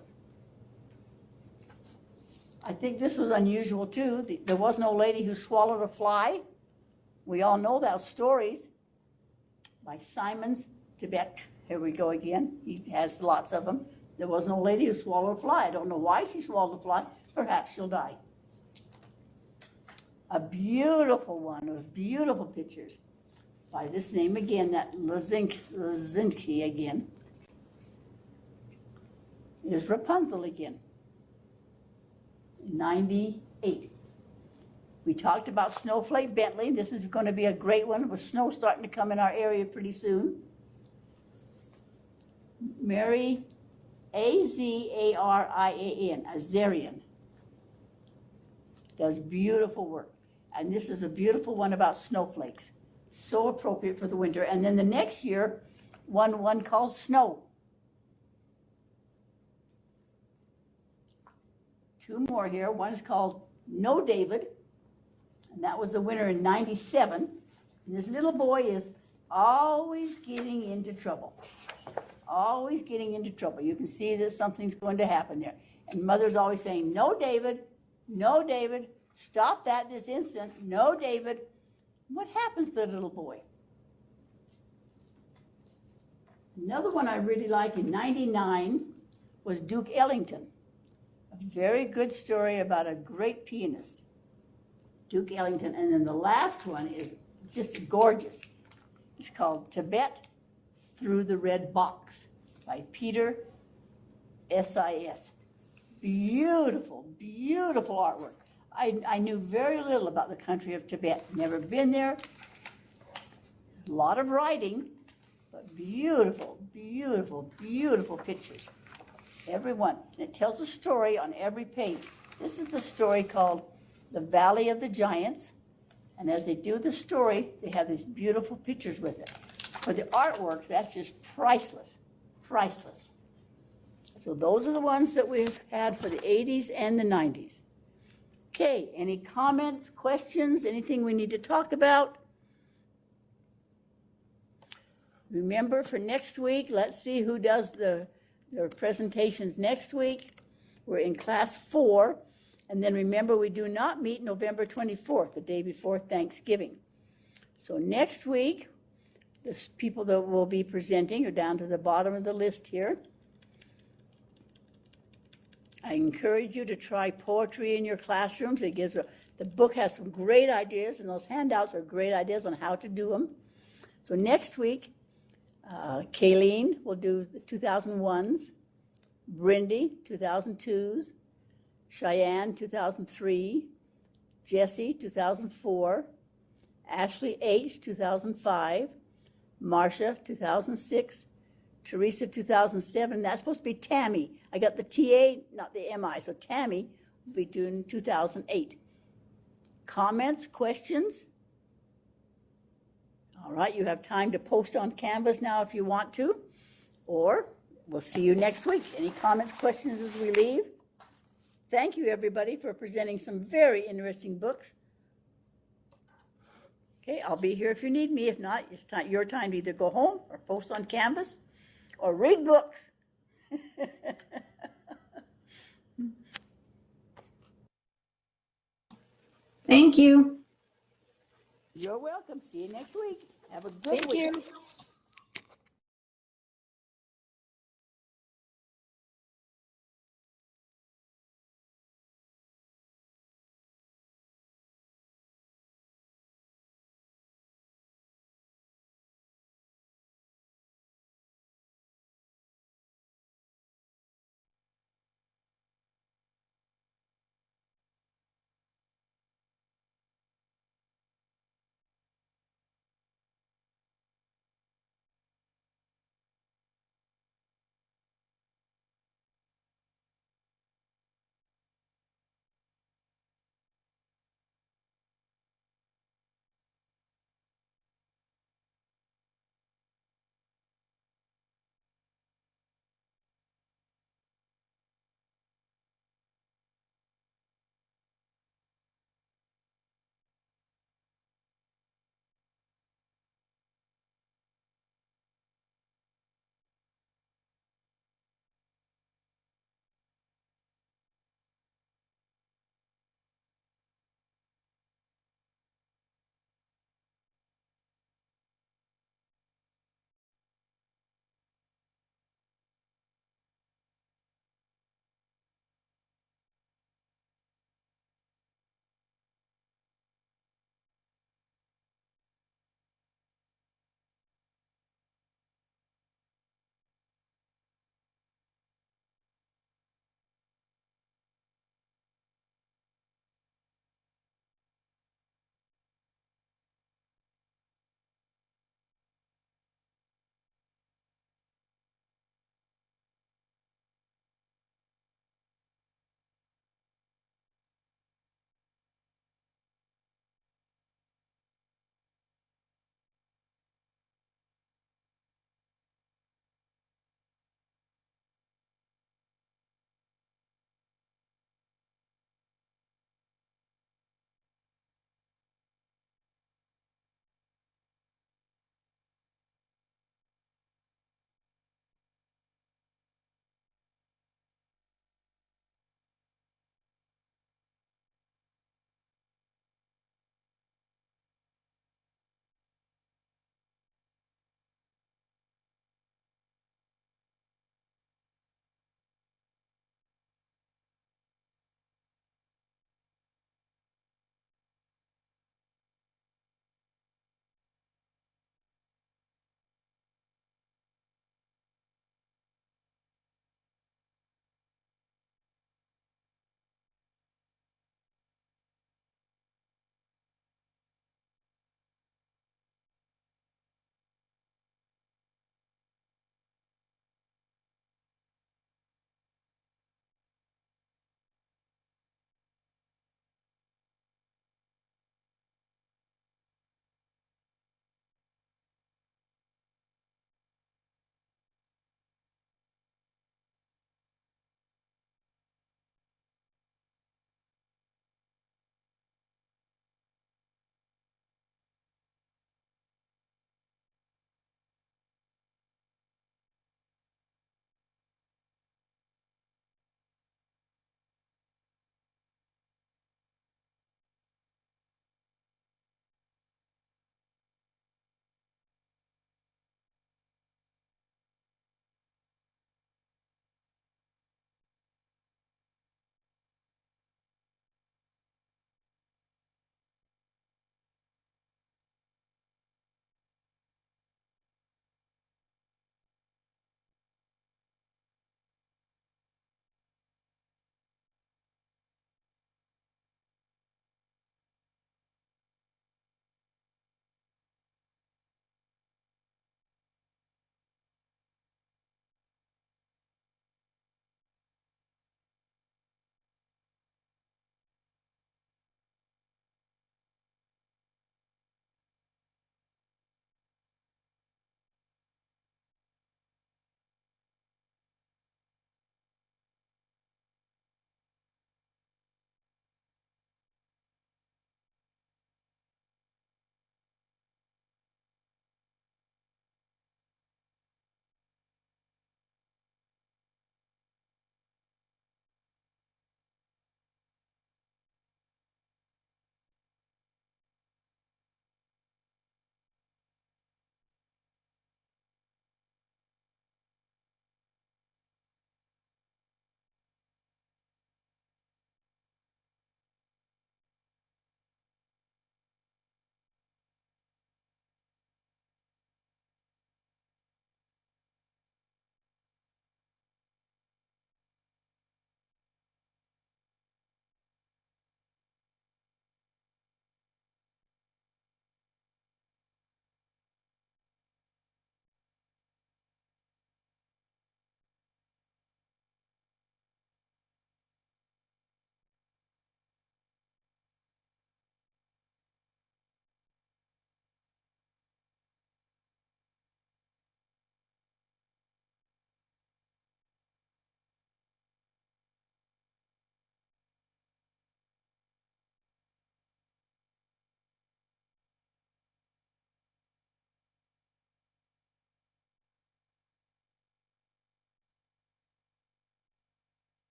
I think this was unusual too. There was no lady who swallowed a fly. We all know those stories by Simons Tibet. Here we go again. He has lots of them. There was no lady who swallowed a fly. I don't know why she swallowed a fly. Perhaps she'll die. A beautiful one with beautiful pictures by this name again, that Lazinski again. Here's Rapunzel again. 98. We talked about Snowflake Bentley. This is going to be a great one with snow starting to come in our area pretty soon. Mary Azarian, Azarian, does beautiful work. And this is a beautiful one about snowflakes. So appropriate for the winter. And then the next year, one called Snow. 2 more here. One is called No David, and that was the winner in '97. And this little boy is always getting into trouble. Always getting into trouble. You can see that something's going to happen there. And mother's always saying, no, David, stop that this instant. No, David. What happens to the little boy? Another one I really like in '99 was Duke Ellington. A very good story about a great pianist, Duke Ellington. And then the last one is just gorgeous. It's called Tibet Through the Red Box by Peter S.I.S. Beautiful, beautiful artwork. I knew very little about the country of Tibet. Never been there. A lot of writing, but beautiful, beautiful, beautiful pictures. Every one. And it tells a story on every page. This is the story called The Valley of the Giants. And as they do the story, they have these beautiful pictures with it. For the artwork, that's just priceless, priceless. So those are the ones that we've had for the 80s and the 90s. Okay, any comments, questions, anything we need to talk about? Remember for next week, let's see who does their presentations next week. We're in class 4. And then remember, we do not meet November 24th, the day before Thanksgiving. So next week, the people that will be presenting are down to the bottom of the list here. I encourage you to try poetry in your classrooms. The book has some great ideas, and those handouts are great ideas on how to do them. So next week, Kayleen will do the 2001s, Brindy, 2002s, Cheyenne, 2003, Jessie, 2004, Ashley H., 2005, Marcia, 2006, Teresa, 2007. That's supposed to be Tammy. I got the TA, not the MI, so Tammy will be doing 2008. Comments, questions? All right, you have time to post on Canvas now if you want to, or we'll see you next week. Any comments, questions as we leave? Thank you, everybody, for presenting some very interesting books. Okay, I'll be here if you need me. If not, it's your time to either go home or post on Canvas or read books. Thank you. You're welcome. See you next week. Have a good week. Thank you.